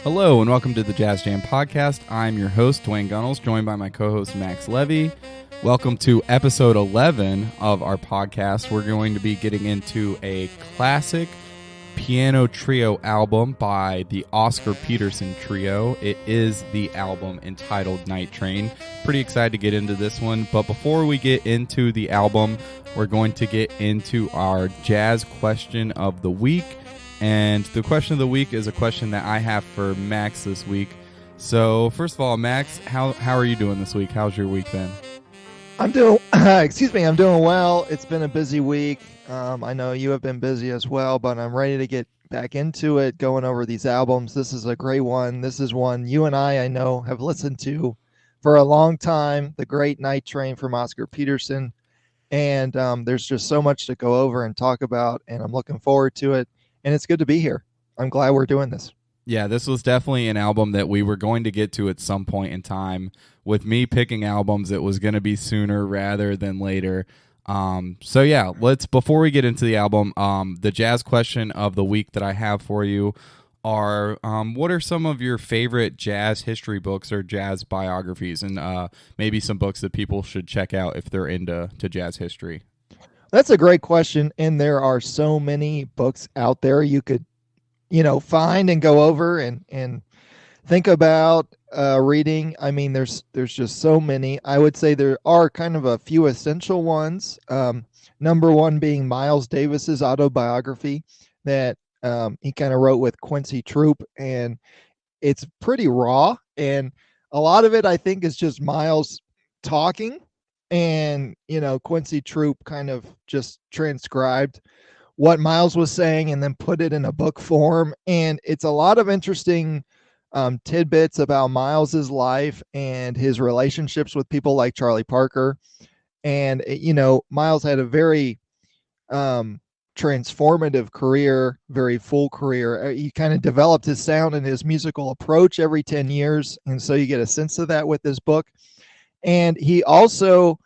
Hello and welcome to the Jazz Jam Podcast. I'm your host, Dwayne Gunnels, joined by my co-host, Max Levy. Welcome to episode 11 of our podcast. We're going to be getting into a classic piano trio album by the Oscar Peterson Trio. It is the album entitled Night Train. Pretty excited to get into this one, but before we get into the album, we're going to get into our jazz question of the week. And the question of the week is a question that I have for Max this week. So first of all, Max, how are you doing this week? How's your week been? I'm doing well. It's been a busy week. I know you have been busy as well, but I'm ready to get back into it, going over these albums. This is a great one. This is one you and I know, have listened to for a long time, The Great Night Train from Oscar Peterson. And there's just so much to go over and talk about, and I'm looking forward to it. And it's good to be here. I'm glad we're doing this. Yeah, this was definitely an album that we were going to get to at some point in time. With me picking albums, it was going to be sooner rather than later. So yeah, before we get into the album, the jazz question of the week that I have for you are, what are some of your favorite jazz history books or jazz biographies, and maybe some books that people should check out if they're into jazz history? That's a great question, and there are so many books out there you could, find and go over and think about reading. I mean, there's just so many. I would say there are kind of a few essential ones. Number one being Miles Davis's autobiography that he kind of wrote with Quincy Troupe, and it's pretty raw, and a lot of it I think is just Miles talking. And, Quincy Troupe kind of just transcribed what Miles was saying and then put it in a book form. And it's a lot of interesting tidbits about Miles's life and his relationships with people like Charlie Parker. And, Miles had a very transformative career, very full career. He kind of developed his sound and his musical approach every 10 years. And so you get a sense of that with this book. And he also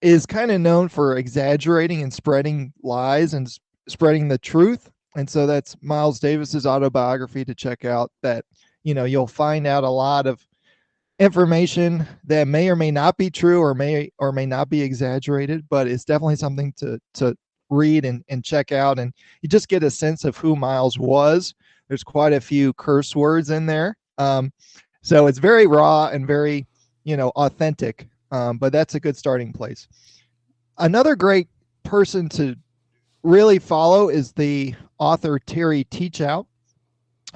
is kind of known for exaggerating and spreading lies and spreading the truth. And so that's Miles Davis's autobiography to check out. That, you'll find out a lot of information that may or may not be true or may not be exaggerated, but it's definitely something to read and check out. And you just get a sense of who Miles was. There's quite a few curse words in there. So it's very raw and very, authentic, but that's a good starting place. Another great person to really follow is the author Terry Teachout.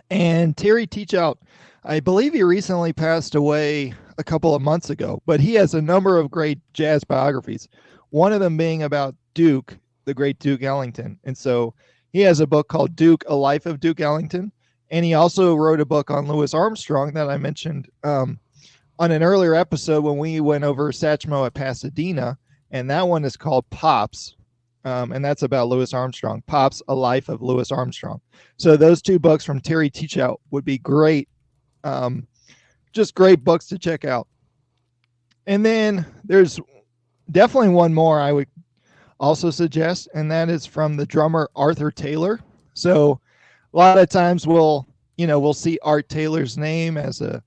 And Terry Teachout, I believe he recently passed away a couple of months ago, but he has a number of great jazz biographies, one of them being about Duke, the great Duke Ellington. And so he has a book called Duke, A Life of Duke Ellington. And he also wrote a book on Louis Armstrong that I mentioned on an earlier episode when we went over Satchmo at Pasadena. And that one is called Pops. And that's about Louis Armstrong. Pops, A Life of Louis Armstrong. So those two books from Terry Teachout would be great. Just great books to check out. And then there's definitely one more I would also suggest, and that is from the drummer Arthur Taylor. So a lot of times we'll see Art Taylor's name as a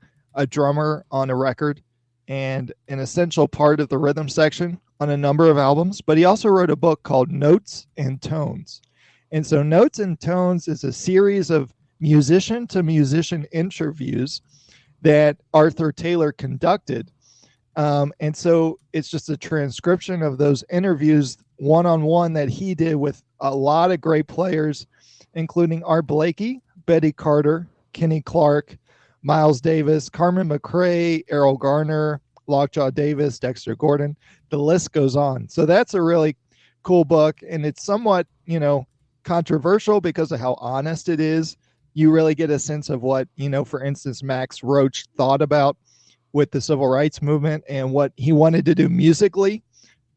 drummer on a record and an essential part of the rhythm section on a number of albums, but he also wrote a book called Notes and Tones. And so Notes and Tones is a series of musician to musician interviews that Arthur Taylor conducted. And so it's just a transcription of those interviews one-on-one that he did with a lot of great players, including Art Blakey, Betty Carter, Kenny Clark, Miles Davis, Carmen McRae, Errol Garner, Lockjaw Davis, Dexter Gordon. The list goes on. So that's a really cool book, and it's somewhat, controversial because of how honest it is. You really get a sense of what, for instance, Max Roach thought about with the civil rights movement and what he wanted to do musically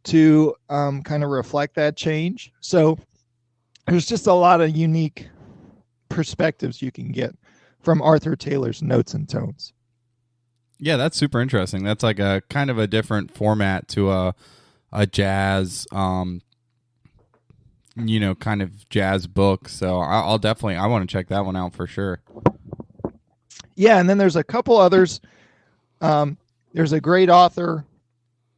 to kind of reflect that change. So there's just a lot of unique perspectives you can get from Arthur Taylor's Notes and Tones. Yeah, that's super interesting. That's like a kind of a different format to a jazz kind of jazz book. So I'll definitely, I want to check that one out for sure. Yeah, and then there's a couple others. There's a great author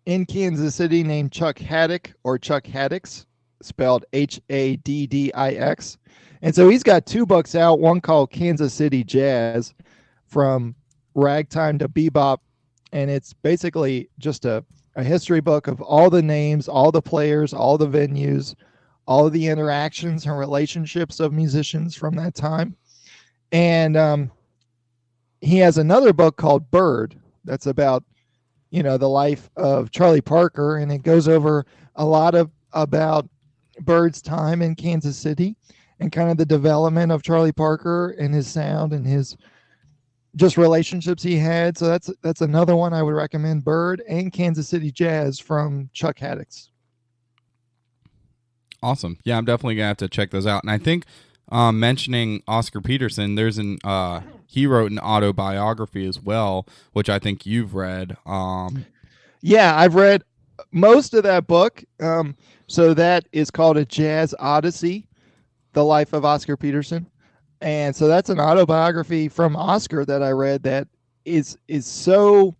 in Kansas City named Chuck Haddix, or Chuck Haddix, spelled Haddix. And so he's got two books out, one called Kansas City Jazz, from ragtime to bebop. And it's basically just a history book of all the names, all the players, all the venues, all of the interactions and relationships of musicians from that time. And he has another book called Bird that's about, the life of Charlie Parker, and it goes over a lot about Bird's time in Kansas City and kind of the development of Charlie Parker and his sound and his just relationships he had. So that's another one I would recommend, Bird and Kansas City Jazz from Chuck Haddix. Awesome. Yeah, I'm definitely gonna have to check those out. And I think mentioning Oscar Peterson, there's he wrote an autobiography as well, which I think you've read. Yeah, I've read most of that book. So that is called A Jazz Odyssey, The Life of Oscar Peterson. And so that's an autobiography from Oscar that I read that is so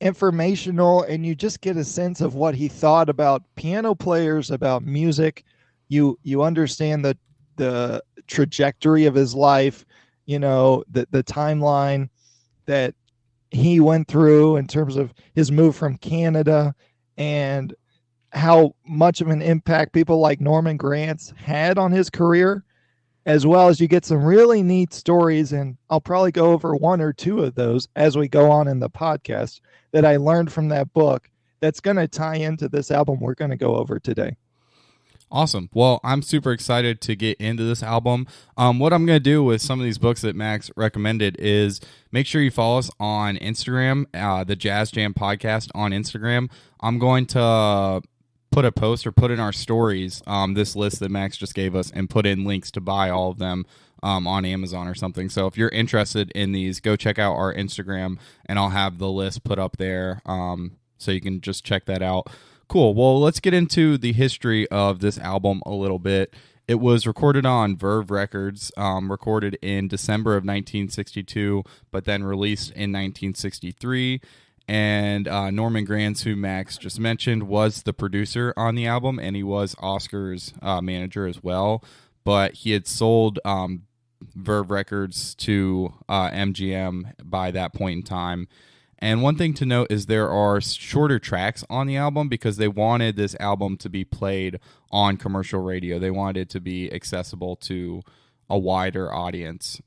informational, and you just get a sense of what he thought about piano players, about music. You understand the trajectory of his life, the timeline that he went through in terms of his move from Canada, and how much of an impact people like Norman Granz had on his career, as well as you get some really neat stories. And I'll probably go over one or two of those as we go on in the podcast that I learned from that book that's going to tie into this album we're going to go over today. Awesome. Well, I'm super excited to get into this album. What I'm going to do with some of these books that Max recommended is make sure you follow us on Instagram, the Jazz Jam Podcast on Instagram. I'm going to put a post or put in our stories this list that Max just gave us, and put in links to buy all of them on Amazon or something. So if you're interested in these, go check out our Instagram, and I'll have the list put up there so you can just check that out. Cool. Well, let's get into the history of this album a little bit. It was recorded on Verve Records, recorded in December of 1962, but then released in 1963. And Norman Granz, who Max just mentioned, was the producer on the album, and he was Oscar's manager as well. But he had sold Verve Records to MGM by that point in time. And one thing to note is there are shorter tracks on the album because they wanted this album to be played on commercial radio. They wanted it to be accessible to a wider audience.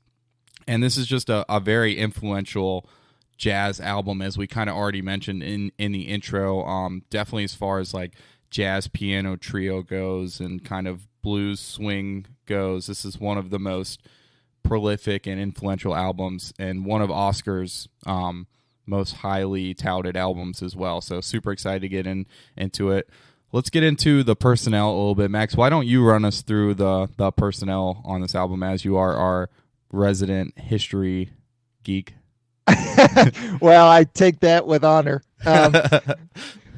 And this is just a very influential jazz album, as we kind of already mentioned in the intro. Definitely as far as like jazz piano trio goes and kind of blues swing goes, this is one of the most prolific and influential albums, and one of Oscar's most highly touted albums as well. So super excited to get into it. Let's get into the personnel a little bit. Max, why don't you run us through the personnel on this album, as you are our resident history geek? Well, I take that with honor.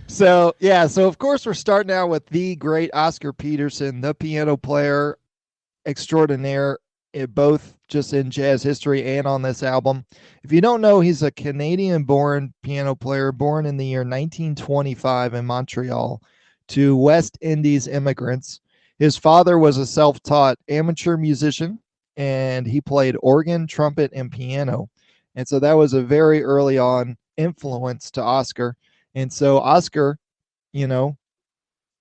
So of course we're starting out with the great Oscar Peterson, the piano player extraordinaire, both just in jazz history and on this album. If you don't know, he's a Canadian-born piano player, born in the year 1925 in Montreal to West Indies immigrants. His father was a self-taught amateur musician, and he played organ, trumpet, and piano. And so that was a very early on influence to Oscar. And so Oscar,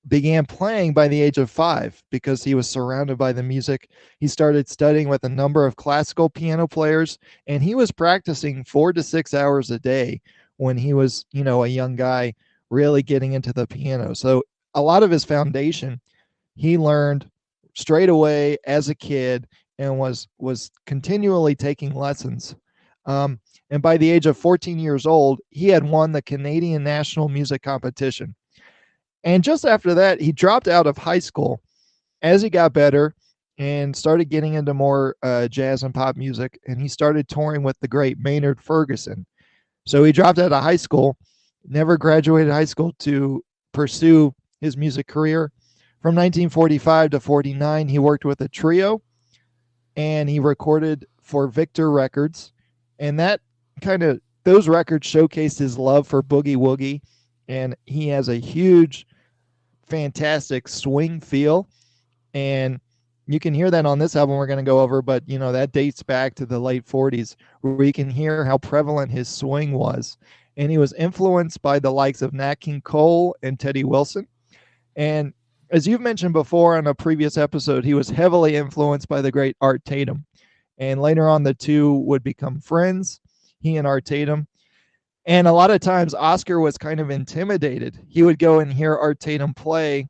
began playing by the age of 5 because he was surrounded by the music. He started studying with a number of classical piano players, and he was practicing 4 to 6 hours a day when he was, a young guy really getting into the piano. So a lot of his foundation he learned straight away as a kid, and was continually taking lessons. And by the age of 14 years old, he had won the Canadian National Music Competition. And just after that, he dropped out of high school as he got better and started getting into more jazz and pop music. And he started touring with the great Maynard Ferguson. So he dropped out of high school, never graduated high school to pursue his music career, From 1945 to 49, he worked with a trio, and he recorded for Victor Records. And those records showcased his love for boogie woogie. And he has a huge, fantastic swing feel. And you can hear that on this album we're going to go over, but that dates back to the late 40s, where you can hear how prevalent his swing was. And he was influenced by the likes of Nat King Cole and Teddy Wilson. And as you've mentioned before on a previous episode, he was heavily influenced by the great Art Tatum. And later on, the two would become friends, he and Art Tatum. And a lot of times, Oscar was kind of intimidated. He would go and hear Art Tatum play,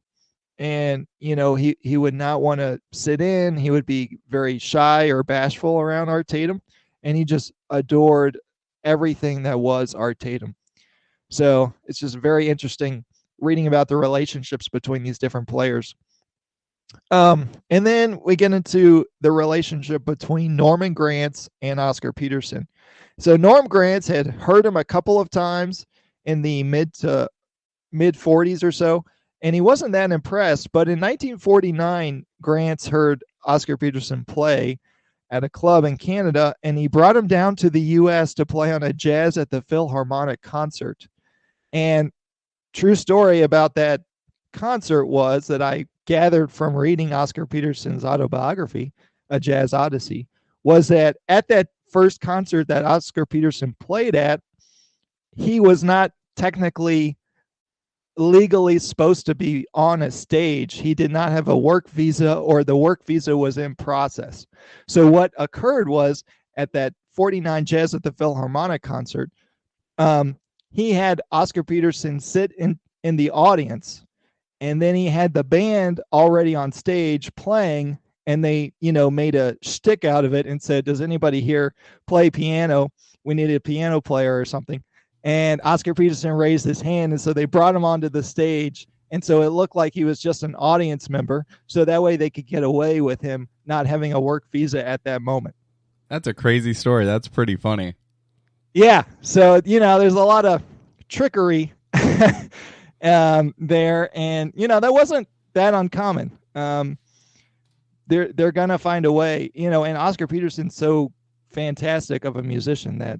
and he would not want to sit in. He would be very shy or bashful around Art Tatum, and he just adored everything that was Art Tatum. So it's just very interesting reading about the relationships between these different players. And then we get into the relationship between Norman Granz and Oscar Peterson. So Norm Granz had heard him a couple of times in the mid 40s or so, and he wasn't that impressed. But in 1949, Granz heard Oscar Peterson play at a club in Canada, and he brought him down to the U.S. to play on a Jazz at the Philharmonic concert. And true story about that concert was that I gathered from reading Oscar Peterson's autobiography, A Jazz Odyssey, was that at that first concert that Oscar Peterson played at, he was not technically legally supposed to be on a stage. He did not have a work visa, or the work visa was in process. So what occurred was, at that 49 Jazz at the Philharmonic concert, he had Oscar Peterson sit in the audience, and then he had the band already on stage playing, and they, made a shtick out of it and said, does anybody here play piano? We need a piano player or something. And Oscar Peterson raised his hand, and so they brought him onto the stage. And so it looked like he was just an audience member, so that way they could get away with him not having a work visa at that moment. That's a crazy story. That's pretty funny. Yeah. So, there's a lot of trickery there. And, that wasn't that uncommon. They're going to find a way, and Oscar Peterson's so fantastic of a musician that,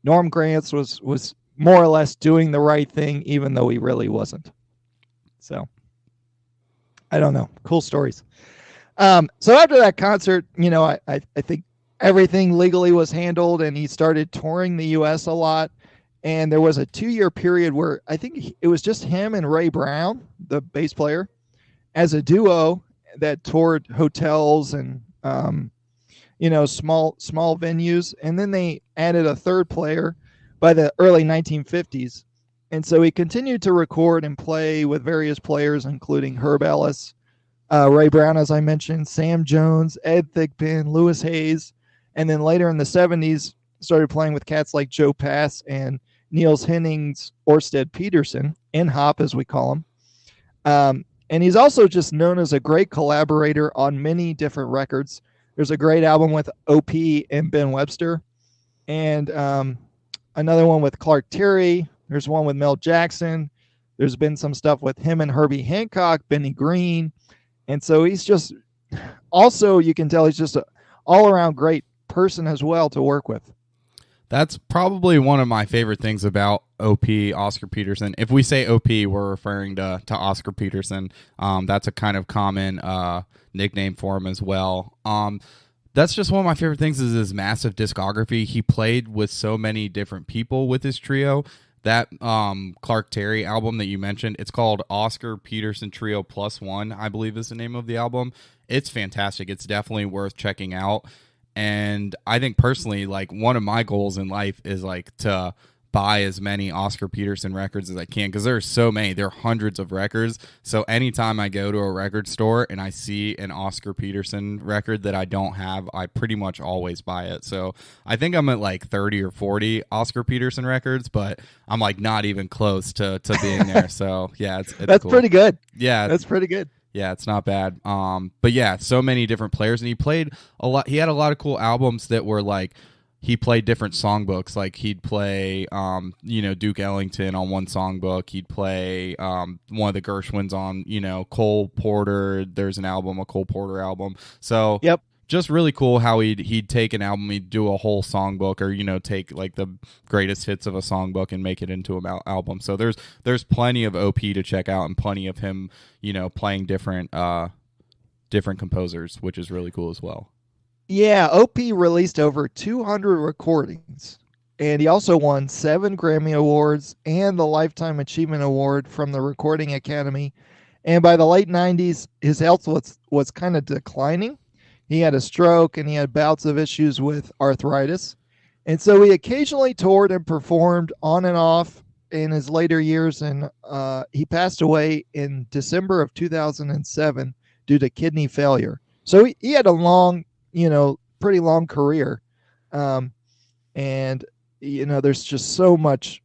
Norm Granz was more or less doing the right thing, even though he really wasn't. So, I don't know. Cool stories. So after that concert, I think everything legally was handled, and he started touring the U.S. a lot. And there was a 2-year period where I think it was just him and Ray Brown, the bass player, as a duo that toured hotels and, small venues. And then they added a third player by the early 1950s. And so he continued to record and play with various players, including Herb Ellis, Ray Brown, as I mentioned, Sam Jones, Ed Thigpen, Louis Hayes. And then later in the 70s, started playing with cats like Joe Pass and Niels Hennings Orsted Peterson, N-Hop as we call him. And he's also just known as a great collaborator on many different records. There's a great album with O.P. and Ben Webster, and another one with Clark Terry. There's one with Mel Jackson. There's been some stuff with him and Herbie Hancock, Benny Green. And so he's just, also you can tell he's just an all-around great person as well to work with. That's probably one of my favorite things about OP, Oscar Peterson. If we say OP, we're referring to Oscar Peterson. That's a kind of common nickname for him as well. That's just one of my favorite things is his massive discography. He played with so many different people with his trio. That Clark Terry album that you mentioned, it's called Oscar Peterson Trio +1, I believe is the name of the album. It's fantastic. It's definitely worth checking out. And I think personally, like, one of my goals in life is like to buy as many Oscar Peterson records as I can, because there are so many. There are hundreds of records. So anytime I go to a record store and I see an Oscar Peterson record that I don't have, I pretty much always buy it. So I think I'm at like 30 or 40 Oscar Peterson records, but I'm like not even close to being there. So yeah, it's that's cool. Pretty good. Yeah, that's pretty good. Yeah, it's not bad. But yeah, so many different players, and he played a lot. He had a lot of cool albums that were like he played different songbooks. Like he'd play, Duke Ellington on one songbook. He'd play one of the Gershwins on, Cole Porter. There's an album, a Cole Porter album. So Yep. just really cool how he'd take an album, he'd do a whole songbook, or take like the greatest hits of a songbook and make it into an album. So there's plenty of OP to check out and plenty of him, playing different composers, which is really cool as well. Yeah, OP released over 200 recordings, and he also won 7 Grammy Awards and the Lifetime Achievement Award from the Recording Academy. And by the late 90s, his health was kind of declining. He had a stroke, and he had bouts of issues with arthritis. And so he occasionally toured and performed on and off in his later years, and he passed away in December of 2007 due to kidney failure. So he had a pretty long career. And, there's just so much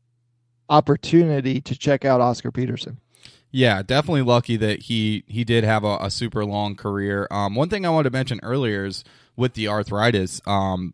opportunity to check out Oscar Peterson. Yeah, definitely lucky that he did have a super long career. One thing I wanted to mention earlier is with the arthritis.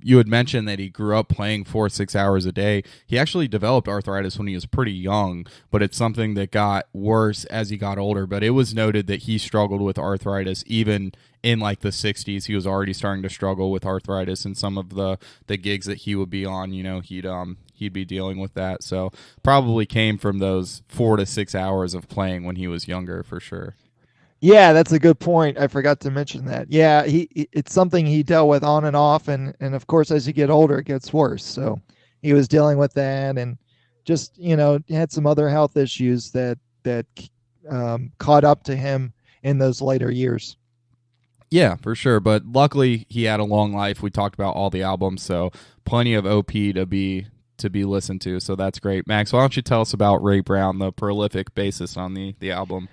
You had mentioned that he grew up playing 4-6 hours a day. He actually developed arthritis when he was pretty young, but it's something that got worse as he got older. But it was noted that he struggled with arthritis even in like the 60s. He was already starting to struggle with arthritis, and some of the gigs that he would be on, he'd be dealing with that. So probably came from those 4 to 6 hours of playing when he was younger, for sure. Yeah, that's a good point. I forgot to mention that. Yeah, it's something he dealt with on and off, and of course, as you get older, it gets worse. So he was dealing with that, and just had some other health issues that caught up to him in those later years. Yeah, for sure. But luckily, he had a long life. We talked about all the albums, so plenty of OP to be listened to. So that's great. Max, why don't you tell us about Ray Brown, the prolific bassist on the album?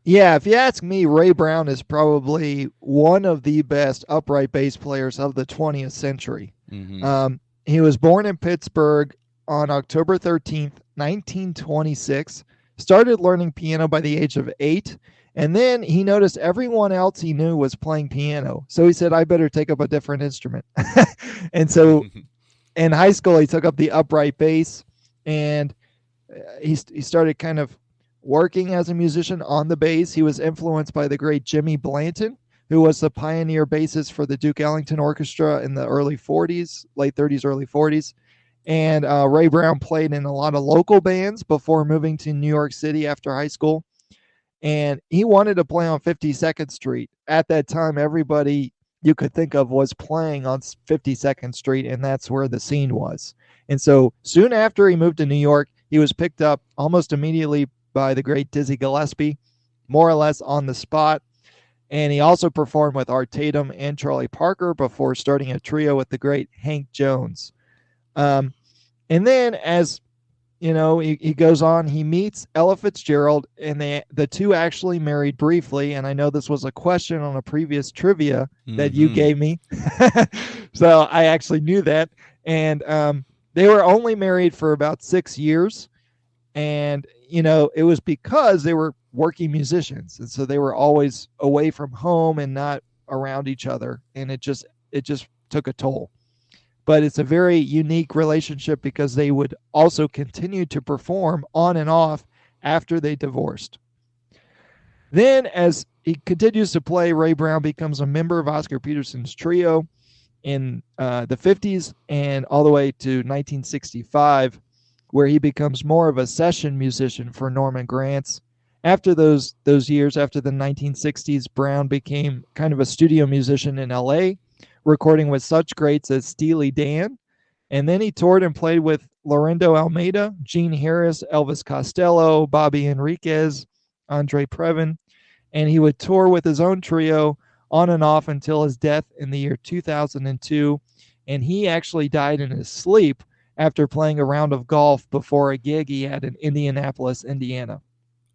Yeah, if you ask me, Ray Brown is probably one of the best upright bass players of the 20th century. Mm-hmm. He was born in Pittsburgh on October 13th, 1926, started learning piano by the age of 8, and then he noticed everyone else he knew was playing piano. So he said, I better take up a different instrument. And so in high school, he took up the upright bass, and he started kind of working as a musician on the bass. He was influenced by the great Jimmy Blanton, who was the pioneer bassist for the Duke Ellington Orchestra in the early 40s, late 30s, early 40s. And Ray Brown played in a lot of local bands before moving to New York City after high school. And he wanted to play on 52nd Street. At that time, everybody you could think of was playing on 52nd Street, and that's where the scene was. And so soon after he moved to New York, he was picked up almost immediately by the great Dizzy Gillespie, more or less on the spot. And he also performed with Art Tatum and Charlie Parker before starting a trio with the great Hank Jones. And then as he goes on, he meets Ella Fitzgerald, and the two actually married briefly. And I know this was a question on a previous trivia that you gave me. So I actually knew that. And they were only married for about 6 years. And, it was because they were working musicians. And so they were always away from home and not around each other. And it just took a toll. But it's a very unique relationship because they would also continue to perform on and off after they divorced. Then as he continues to play, Ray Brown becomes a member of Oscar Peterson's trio in the 50s and all the way to 1965, where he becomes more of a session musician for Norman Granz. After those years, after the 1960s, Brown became kind of a studio musician in LA, recording with such greats as Steely Dan. And then he toured and played with Lorenzo Almeida, Gene Harris, Elvis Costello, Bobby Enriquez, Andre Previn. And he would tour with his own trio on and off until his death in the year 2002. And he actually died in his sleep after playing a round of golf before a gig he had in Indianapolis, Indiana.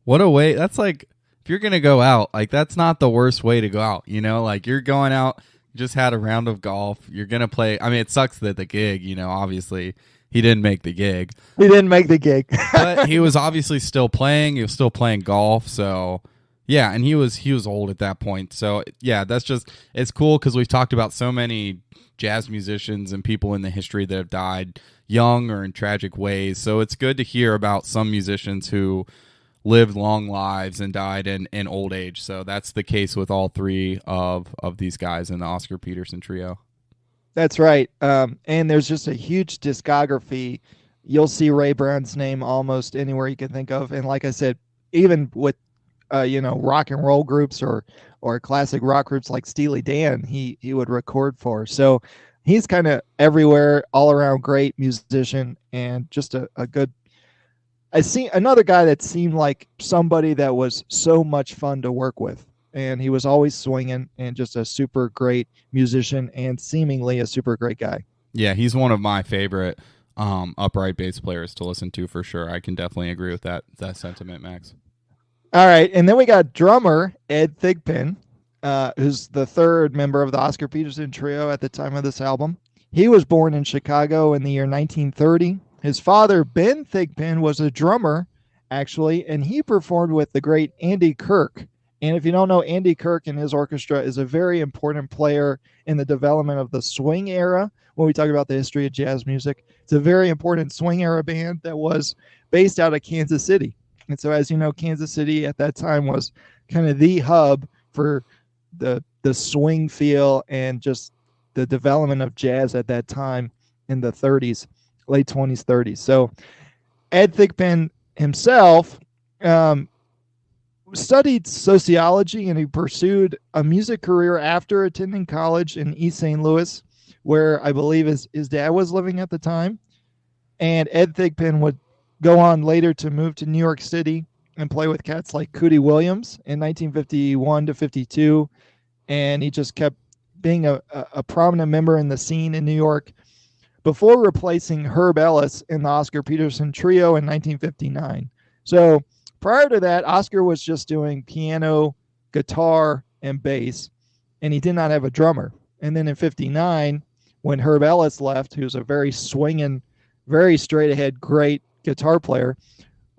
What a way. That's like, if you're going to go out, like that's not the worst way to go out. Like you're going out, just had a round of golf. You're going to play. I mean, it sucks that the gig, obviously he didn't make the gig. He didn't make the gig. But he was obviously still playing. He was still playing golf. So, Yeah, and he was old at that point. So yeah, it's cool because we've talked about so many jazz musicians and people in the history that have died young or in tragic ways. So it's good to hear about some musicians who lived long lives and died in old age. So that's the case with all three of these guys in the Oscar Peterson Trio. That's right. And there's just a huge discography. You'll see Ray Brown's name almost anywhere you can think of. And like I said, even with rock and roll groups or classic rock groups like Steely Dan, he would record for. So he's kind of everywhere, all around great musician and just a good. I see another guy that seemed like somebody that was so much fun to work with. And he was always swinging and just a super great musician and seemingly a super great guy. Yeah, he's one of my favorite upright bass players to listen to for sure. I can definitely agree with that sentiment, Max. All right, and then we got drummer Ed Thigpen, who's the third member of the Oscar Peterson Trio at the time of this album. He was born in Chicago in the year 1930. His father, Ben Thigpen, was a drummer, actually, and he performed with the great Andy Kirk. And if you don't know, Andy Kirk and his orchestra is a very important player in the development of the swing era. When we talk about the history of jazz music, it's a very important swing era band that was based out of Kansas City. And so, as you know, Kansas City at that time was kind of the hub for the swing feel and just the development of jazz at that time in the 30s, late 20s, 30s. So Ed Thigpen himself studied sociology, and he pursued a music career after attending college in East St. Louis, where I believe his dad was living at the time. And Ed Thigpen would go on later to move to New York City and play with cats like Cootie Williams in 1951 to 52. And he just kept being a prominent member in the scene in New York before replacing Herb Ellis in the Oscar Peterson Trio in 1959. So prior to that, Oscar was just doing piano, guitar, and bass, and he did not have a drummer. And then in 59, when Herb Ellis left, who's a very swinging, very straight-ahead, great guitar player,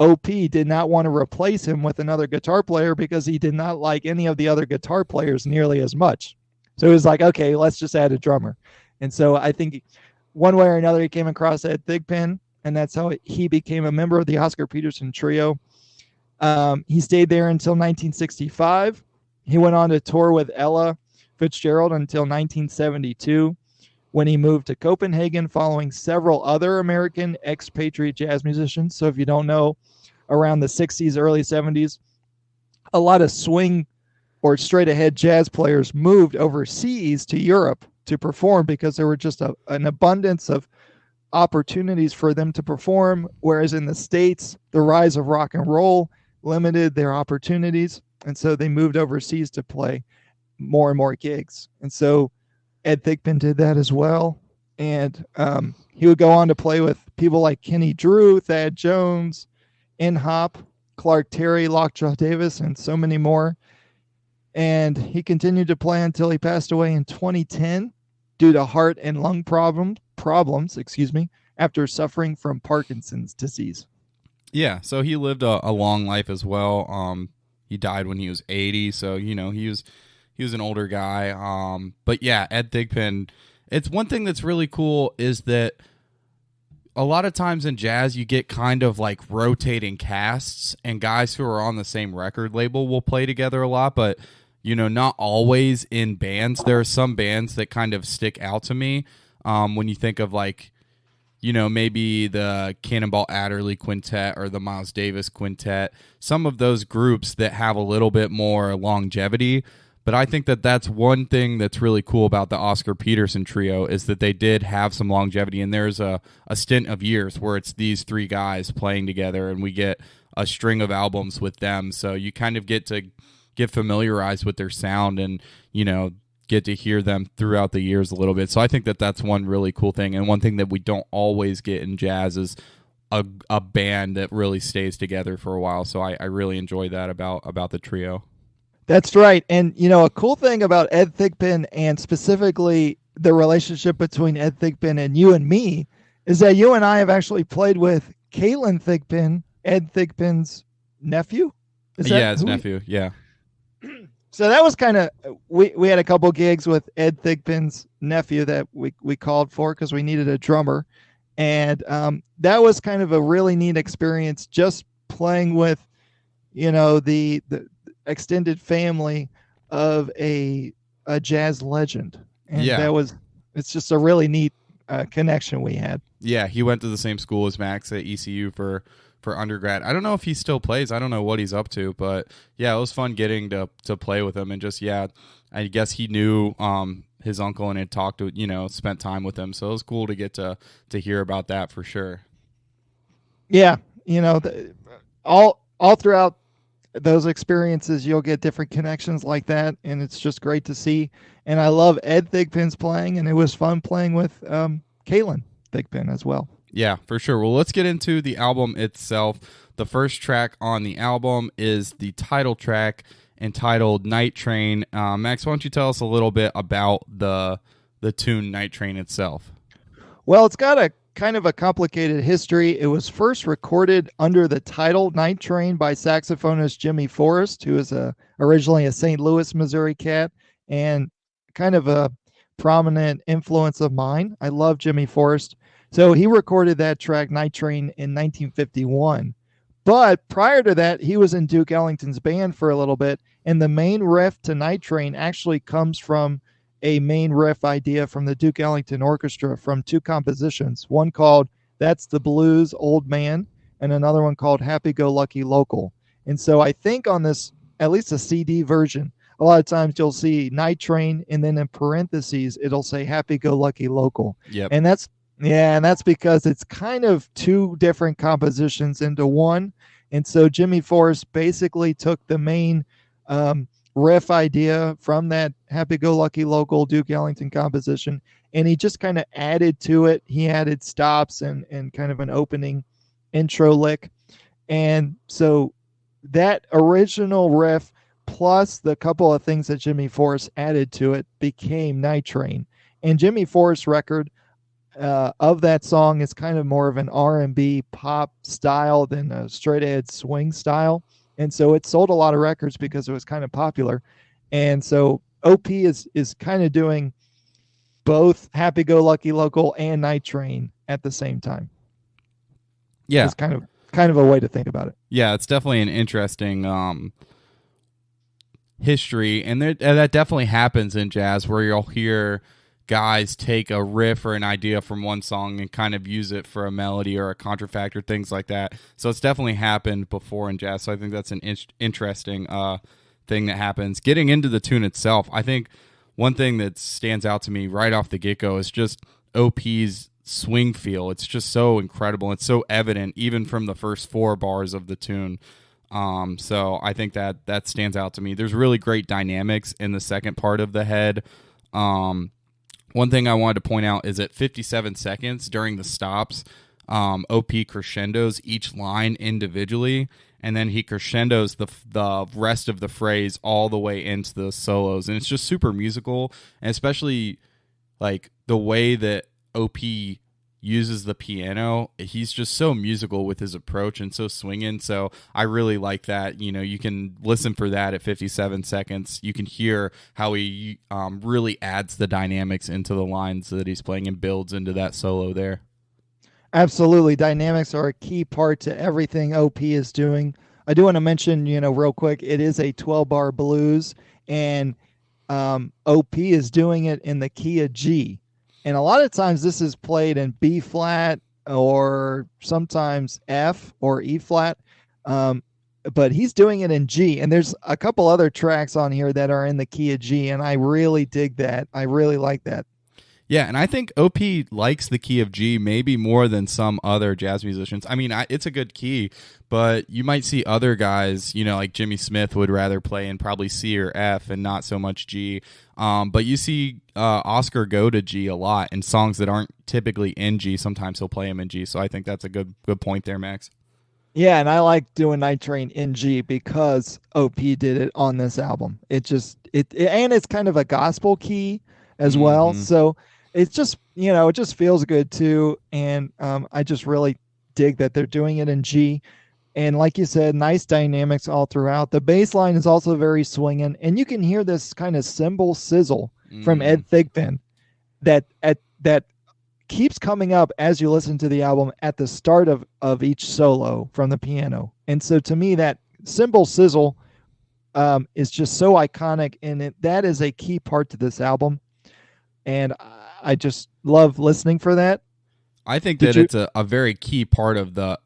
OP did not want to replace him with another guitar player because he did not like any of the other guitar players nearly as much. So he was like, okay, let's just add a drummer. And so I think one way or another he came across Ed Thigpen, and that's how he became a member of the Oscar Peterson Trio. He stayed there until 1965. He went on to tour with Ella Fitzgerald until 1972, when he moved to Copenhagen following several other American expatriate jazz musicians. So if you don't know, around the 60s, early 70s, a lot of swing or straight ahead jazz players moved overseas to Europe to perform because there were just an abundance of opportunities for them to perform, whereas in the States, the rise of rock and roll limited their opportunities, and so they moved overseas to play more and more gigs. And so Ed Thigpen did that as well, and he would go on to play with people like Kenny Drew, Thad Jones, N-Hop, Clark Terry, Lockjaw Davis, and so many more. And he continued to play until he passed away in 2010 due to heart and lung problems, after suffering from Parkinson's disease. Yeah, so he lived a long life as well. He died when he was 80, so he was an older guy. But yeah, Ed Thigpen, it's one thing that's really cool is that a lot of times in jazz you get kind of like rotating casts, and guys who are on the same record label will play together a lot, but not always in bands. There are some bands that kind of stick out to me when you think of like, maybe the Cannonball Adderley Quintet or the Miles Davis Quintet, some of those groups that have a little bit more longevity. But I think that that's one thing that's really cool about the Oscar Peterson Trio is that they did have some longevity, and there's a stint of years where it's these three guys playing together, and we get a string of albums with them. So you kind of get to get familiarized with their sound and, get to hear them throughout the years a little bit. So I think that that's one really cool thing. And one thing that we don't always get in jazz is a band that really stays together for a while. So I really enjoy that about the trio. That's right. And, a cool thing about Ed Thigpen, and specifically the relationship between Ed Thigpen and you and me, is that you and I have actually played with Caitlin Thigpen, Ed Thigpen's nephew. His nephew. Yeah. So that was kind of we had a couple gigs with Ed Thigpen's nephew that we called for because we needed a drummer, and that was kind of a really neat experience just playing with the extended family of a jazz legend, and Yeah. it's just a really neat connection we had. Yeah, he went to the same school as Max at ECU for undergrad. I don't know if he still plays. I don't know what he's up to, but yeah, it was fun getting to play with him, and just I guess he knew his uncle and had talked to spent time with him, so it was cool to get to hear about that for sure. Yeah, all throughout those experiences, you'll get different connections like that, and it's just great to see. And I love Ed Thigpen's playing, and it was fun playing with Caitlin Thigpen as well. Yeah, for sure. Well, let's get into the album itself. The first track on the album is the title track entitled Night Train. Max, why don't you tell us a little bit about the tune Night Train itself? Well, it's got a kind of a complicated history. It was first recorded under the title Night Train by saxophonist Jimmy Forrest, who is originally a St. Louis, Missouri cat and kind of a prominent influence of mine. I love Jimmy Forrest. So he recorded that track, Night Train, in 1951. But prior to that, he was in Duke Ellington's band for a little bit, and the main riff to Night Train actually comes from a main riff idea from the Duke Ellington Orchestra from two compositions, one called That's the Blues, Old Man, and another one called Happy Go Lucky Local. And so I think on this, at least a CD version, a lot of times you'll see Night Train, and then in parentheses, it'll say Happy Go Lucky Local. Yep. And that's because it's kind of two different compositions into one. And so Jimmy Forrest basically took the main riff idea from that Happy-Go-Lucky Local Duke Ellington composition, and he just kind of added to it. He added stops and kind of an opening intro lick. And so that original riff plus the couple of things that Jimmy Forrest added to it became Night Train. And Jimmy Forrest's record of that song is kind of more of an R&B pop style than a straight ahead swing style. And so it sold a lot of records because it was kind of popular. And so OP is kind of doing both Happy Go Lucky Local and Night Train at the same time. Yeah. It's kind of a way to think about it. Yeah, it's definitely an interesting history, and that definitely happens in jazz where you'll hear guys take a riff or an idea from one song and kind of use it for a melody or a contrafactor, things like that. So it's definitely happened before in jazz. So I think that's an interesting thing that happens. Getting into the tune itself, I think one thing that stands out to me right off the get-go is just OP's swing feel. It's just so incredible. It's so evident even from the first 4 bars of the tune. So I think that stands out to me. There's really great dynamics in the second part of the head. One thing I wanted to point out is at 57 seconds during the stops, OP crescendos each line individually, and then he crescendos the rest of the phrase all the way into the solos. And it's just super musical, and especially like the way that OP uses the piano. He's just so musical with his approach and so swinging. So I really like that. You can listen for that at 57 seconds. You can hear how he really adds the dynamics into the lines that he's playing and builds into that solo there. Absolutely. Dynamics are a key part to everything OP is doing. I do want to mention, real quick, it is a 12-bar blues, and OP is doing it in the key of G. And a lot of times this is played in B flat or sometimes F or E flat. But he's doing it in G. And there's a couple other tracks on here that are in the key of G. And I really dig that. I really like that. Yeah, and I think OP likes the key of G maybe more than some other jazz musicians. I mean, it's a good key, but you might see other guys, like Jimmy Smith would rather play in probably C or F and not so much G. But you see Oscar go to G a lot in songs that aren't typically in G. Sometimes he'll play him in G, so I think that's a good point there, Max. Yeah, and I like doing Night Train in G because OP did it on this album. And it's kind of a gospel key as well, so it's just, it just feels good too. And I just really dig that they're doing it in G. And like you said, nice dynamics all throughout. The bass line is also very swinging, and you can hear this kind of cymbal sizzle from Ed Thigpen that keeps coming up as you listen to the album at the start of each solo from the piano. And so to me, that cymbal sizzle is just so iconic, and that is a key part to this album. And I just love listening for that. I think that it's a very key part of the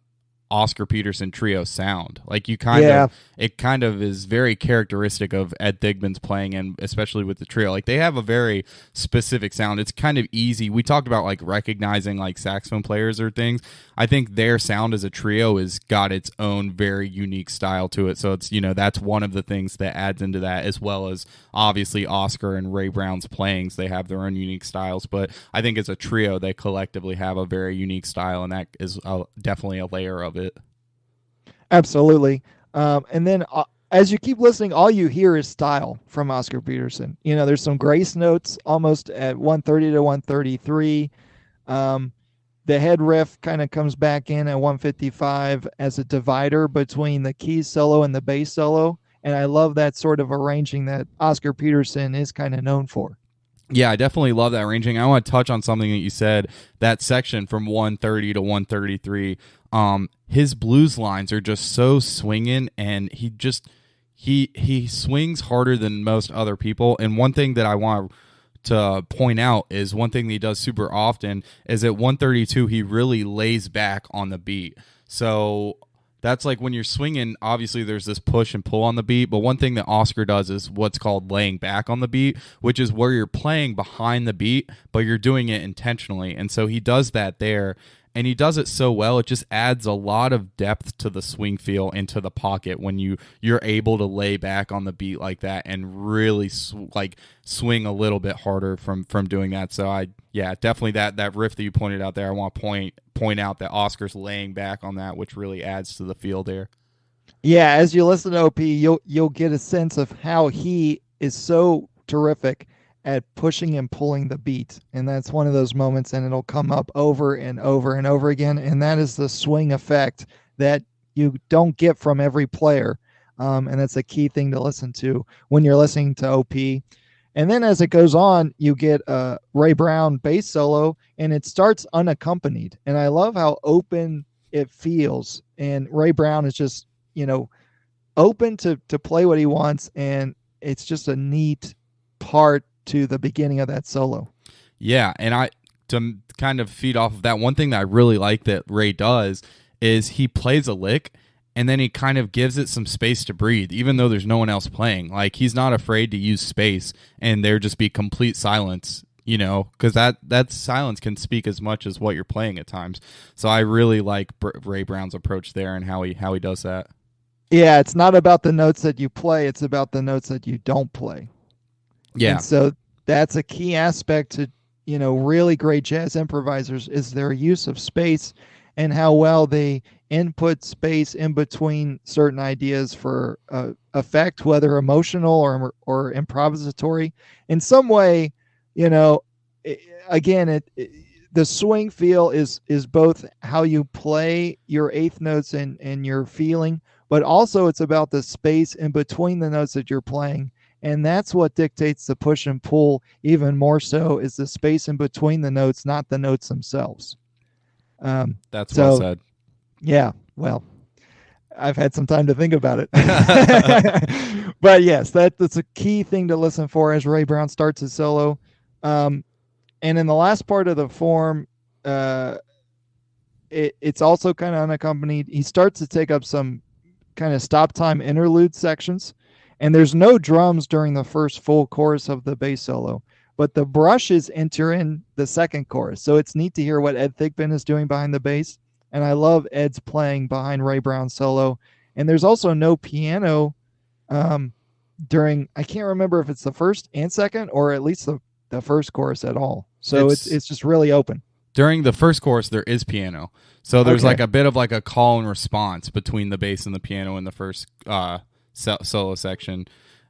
Oscar Peterson Trio sound. Like it kind of is very characteristic of Ed Thigpen's playing, and especially with the trio. Like they have a very specific sound. It's kind of easy. We talked about like recognizing like saxophone players or things. I think their sound as a trio has got its own very unique style to it. So it's, that's one of the things that adds into that, as well as obviously Oscar and Ray Brown's playings. They have their own unique styles, but I think as a trio, they collectively have a very unique style, and that is definitely a layer of it. Absolutely. And then as you keep listening, all you hear is style from Oscar Peterson. There's some grace notes almost at 130 to 133. The head riff kind of comes back in at 155 as a divider between the keys solo and the bass solo. And I love that sort of arranging that Oscar Peterson is kind of known for. Yeah, I definitely love that arranging. I want to touch on something that you said, that section from 130 to 133. His blues lines are just so swinging, and he swings harder than most other people. And one thing that I want to point out is one thing that he does super often is at 132 he really lays back on the beat. So that's like when you're swinging, obviously there's this push and pull on the beat, but one thing that Oscar does is what's called laying back on the beat, which is where you're playing behind the beat, but you're doing it intentionally. And so he does that there, and he does it so well, it just adds a lot of depth to the swing feel into the pocket when you're able to lay back on the beat like that and really swing a little bit harder from doing that. So definitely that riff that you pointed out there, I want to point out that Oscar's laying back on that, which really adds to the feel there. Yeah, as you listen to OP, you'll get a sense of how he is so terrific at pushing and pulling the beat. And that's one of those moments, and it'll come up over and over and over again. And that is the swing effect that you don't get from every player. And that's a key thing to listen to when you're listening to OP. And then as it goes on, you get a Ray Brown bass solo, and it starts unaccompanied. And I love how open it feels. And Ray Brown is just, open to play what he wants. And it's just a neat part to the beginning of that solo. Yeah, and to kind of feed off of that, one thing that I really like that Ray does is he plays a lick and then he kind of gives it some space to breathe, even though there's no one else playing. Like, he's not afraid to use space and there just be complete silence, because that silence can speak as much as what you're playing at times. So I really like Ray Brown's approach there and how he does that. Yeah, it's not about the notes that you play, it's about the notes that you don't play. Yeah. And so that's a key aspect to, really great jazz improvisers is their use of space and how well they input space in between certain ideas for effect, whether emotional or improvisatory. In some way, again, the swing feel is both how you play your eighth notes and your feeling, but also it's about the space in between the notes that you're playing. And that's what dictates the push and pull even more so, is the space in between the notes, not the notes themselves. That's well said. Yeah, well, I've had some time to think about it. But yes, that's a key thing to listen for as Ray Brown starts his solo. And in the last part of the form, it's also kind of unaccompanied. He starts to take up some kind of stop time interlude sections. And there's no drums during the first full chorus of the bass solo, but the brushes enter in the second chorus. So it's neat to hear what Ed Thigpen is doing behind the bass. And I love Ed's playing behind Ray Brown's solo. And there's also no piano during, I can't remember if it's the first and second, or at least the first chorus at all. So it's just really open. During the first chorus, there is piano. So there's like a bit of like a call and response between the bass and the piano in the first solo section.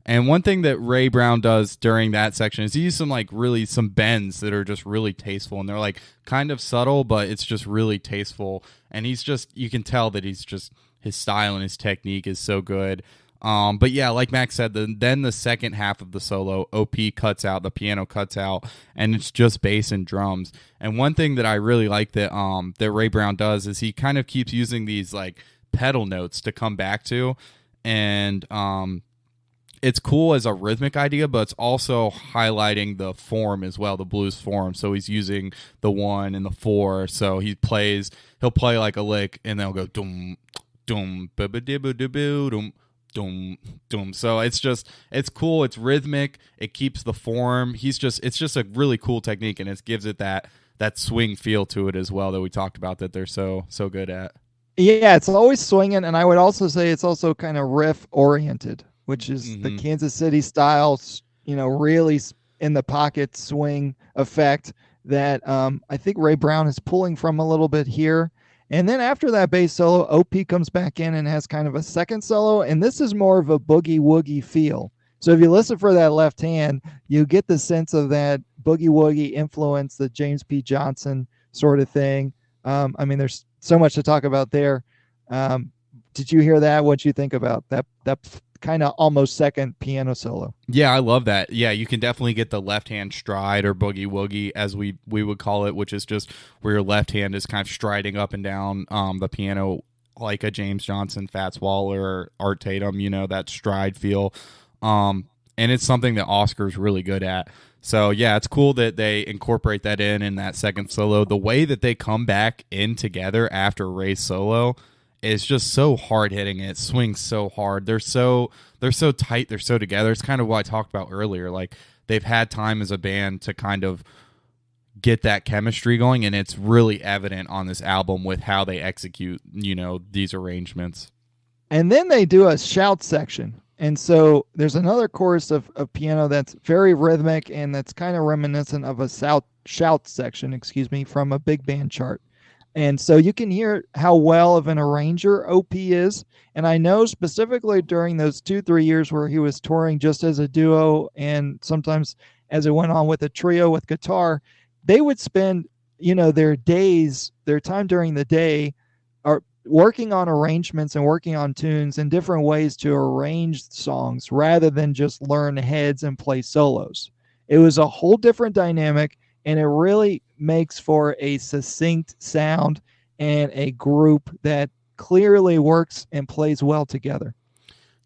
And one thing that Ray Brown does during that section is he uses some bends that are just really tasteful, and they're like kind of subtle, but it's just really tasteful. And you can tell that he's just his style and his technique is so good. But yeah, like Max said, then the second half of the solo, OP cuts out, the piano cuts out, and it's just bass and drums. And one thing that I really like that Ray Brown does is he kind of keeps using these like pedal notes to come back to, and it's cool as a rhythmic idea, but it's also highlighting the form as well, the blues form. So he's using the 1 and the 4. So he'll play like a lick, and they'll go dum dum ba ba dibba dibba dum dum dum. So it's cool. It's rhythmic. It keeps the form. It's just a really cool technique, and it gives it that swing feel to it as well that we talked about that they're so good at. Yeah, it's always swinging, and I would also say it's also kind of riff oriented, which is the Kansas City style, really in the pocket swing effect that I think Ray Brown is pulling from a little bit here. And then after that bass solo, OP comes back in and has kind of a second solo, and this is more of a boogie-woogie feel. So if you listen for that left hand, you get the sense of that boogie-woogie influence, the James P. Johnson sort of thing. There's so much to talk about there. Did you hear that? What'd you think about that kind of almost second piano solo? Yeah, I love that. Yeah, you can definitely get the left hand stride, or boogie woogie as we would call it, which is just where your left hand is kind of striding up and down the piano like a James Johnson, Fats Waller, or Art Tatum, that stride feel. And it's something that Oscar's really good at. So yeah, it's cool that they incorporate that in that second solo. The way that they come back in together after Ray's solo is just so hard hitting. It swings so hard. They're so tight. They're so together. It's kind of what I talked about earlier. Like, they've had time as a band to kind of get that chemistry going, and it's really evident on this album with how they execute, these arrangements. And then they do a shout section. And so there's another chorus of piano that's very rhythmic, and that's kind of reminiscent of a shout section, from a big band chart. And so you can hear how well of an arranger OP is. And I know specifically during those 2-3 years where he was touring just as a duo, and sometimes as it went on with a trio with guitar, they would spend, their time during the day are working on arrangements and working on tunes and different ways to arrange songs rather than just learn heads and play solos. It was a whole different dynamic, and it really makes for a succinct sound and a group that clearly works and plays well together.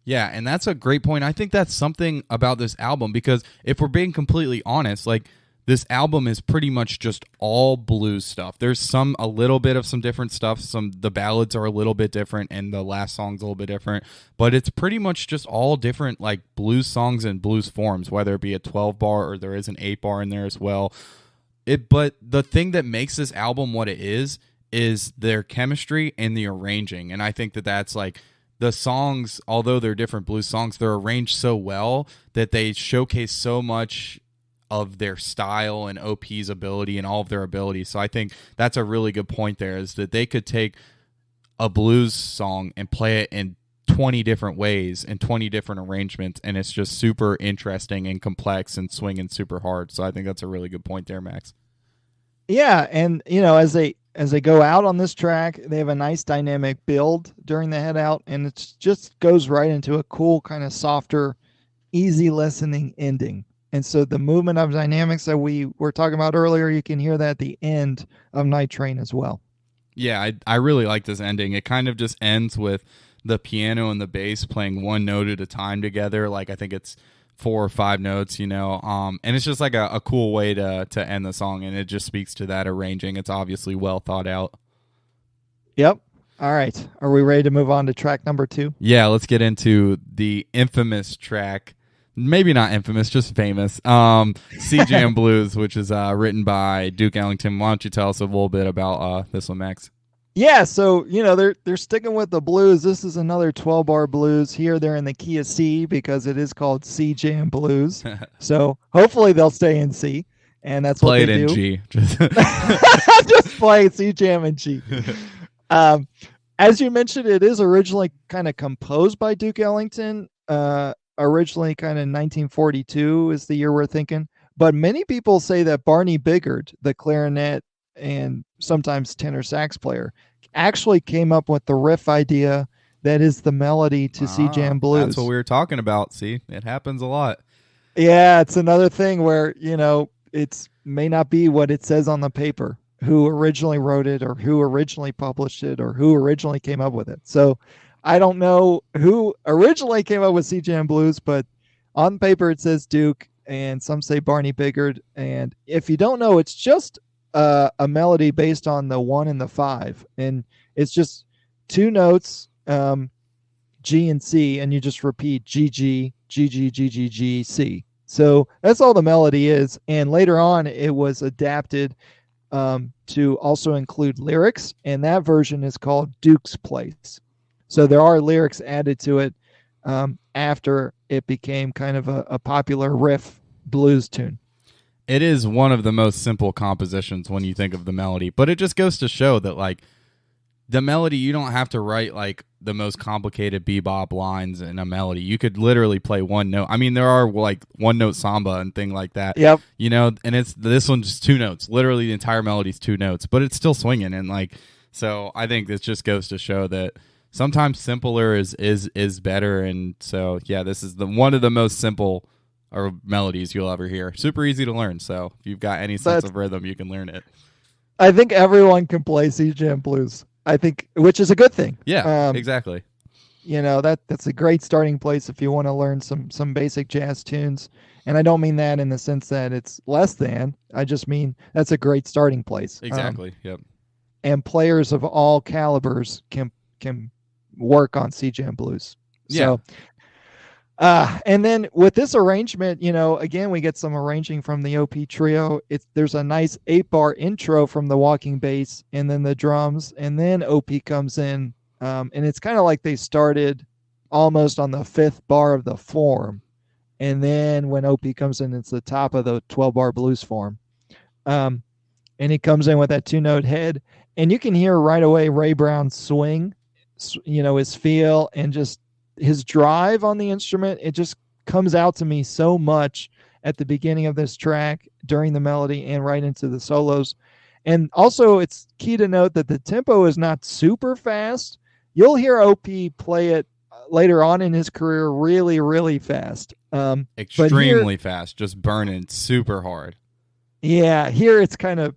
Yeah, and that's a great point. I think that's something about this album, because if we're being completely honest, like, this album is pretty much just all blues stuff. There's a little bit of some different stuff. The ballads are a little bit different, and the last song's a little bit different. But it's pretty much just all different, like, blues songs and blues forms, whether it be a 12-bar or there is an 8-bar in there as well. But the thing that makes this album what it is their chemistry and the arranging. And I think that's like, the songs, although they're different blues songs, they're arranged so well that they showcase so much of their style and OP's ability and all of their abilities. So I think that's a really good point there, is that they could take a blues song and play it in 20 different ways and 20 different arrangements, and it's just super interesting and complex and swinging super hard. So I think that's a really good point there, Max. Yeah, and as they go out on this track, they have a nice dynamic build during the head out, and it just goes right into a cool kind of softer, easy listening ending. And so the movement of dynamics that we were talking about earlier, you can hear that at the end of Night Train as well. Yeah, I really like this ending. It kind of just ends with the piano and the bass playing one note at a time together. Like, I think it's 4 or 5 notes, and it's just like a cool way to end the song, and it just speaks to that arranging. It's obviously well thought out. Yep. All right. Are we ready to move on to track number 2? Yeah, let's get into the infamous track. Maybe not infamous, just famous. C-Jam Blues, which is written by Duke Ellington. Why don't you tell us a little bit about this one, Max? Yeah, so they're sticking with the blues. This is another 12-bar blues. Here they're in the key of C because it is called C-Jam Blues. So hopefully they'll stay in C, and that's play what they do. Play it in G. Just play C-Jam in G. As you mentioned, it is originally kind of composed by Duke Ellington. Originally kind of 1942 is the year we're thinking. But many people say that Barney Biggert, the clarinet and sometimes tenor sax player, actually came up with the riff idea that is the melody to C Jam Blues. That's what we were talking about. See, it happens a lot. Yeah, it's another thing where, it's may not be what it says on the paper, who originally wrote it or who originally published it or who originally came up with it. So I don't know who originally came up with C Jam Blues, but on paper it says Duke, and some say Barney Biggard. And if you don't know, it's just a melody based on the 1 and the 5, and it's just 2 notes, G and C, and you just repeat G G G G G G G C. So that's all the melody is. And later on, it was adapted to also include lyrics, and that version is called Duke's Place. So there are lyrics added to it after it became kind of a popular riff blues tune. It is one of the most simple compositions when you think of the melody, but it just goes to show that, like, the melody, you don't have to write like the most complicated bebop lines in a melody. You could literally play one note. I mean, there are like one note samba and thing like that. Yep. And this one's just 2 notes. Literally, the entire melody's 2 notes, but it's still swinging. And like, so I think this just goes to show that sometimes simpler is better. And so yeah, this is one of the most simple or melodies you'll ever hear. Super easy to learn. So if you've got any sense of rhythm, you can learn it. I think everyone can play C Jam Blues. I think, which is a good thing. Yeah, exactly. That's a great starting place if you want to learn some basic jazz tunes. And I don't mean that in the sense that it's less than. I just mean that's a great starting place. Exactly. Yep. And players of all calibers can work on C Jam Blues. Yeah. So, and then with this arrangement, again, we get some arranging from the OP Trio. There's a nice 8-bar intro from the walking bass and then the drums, and then OP comes in, and it's kind of like they started almost on the 5th bar of the form, and then when OP comes in, it's the top of the 12-bar blues form, and he comes in with that 2-note head, and you can hear right away Ray Brown's swing, his feel, and just his drive on the instrument. It just comes out to me so much at the beginning of this track, during the melody, and right into the solos. And also, it's key to note that the tempo is not super fast. You'll hear OP play it later on in his career really, really fast. Extremely fast, just burning super hard. Yeah, here it's kind of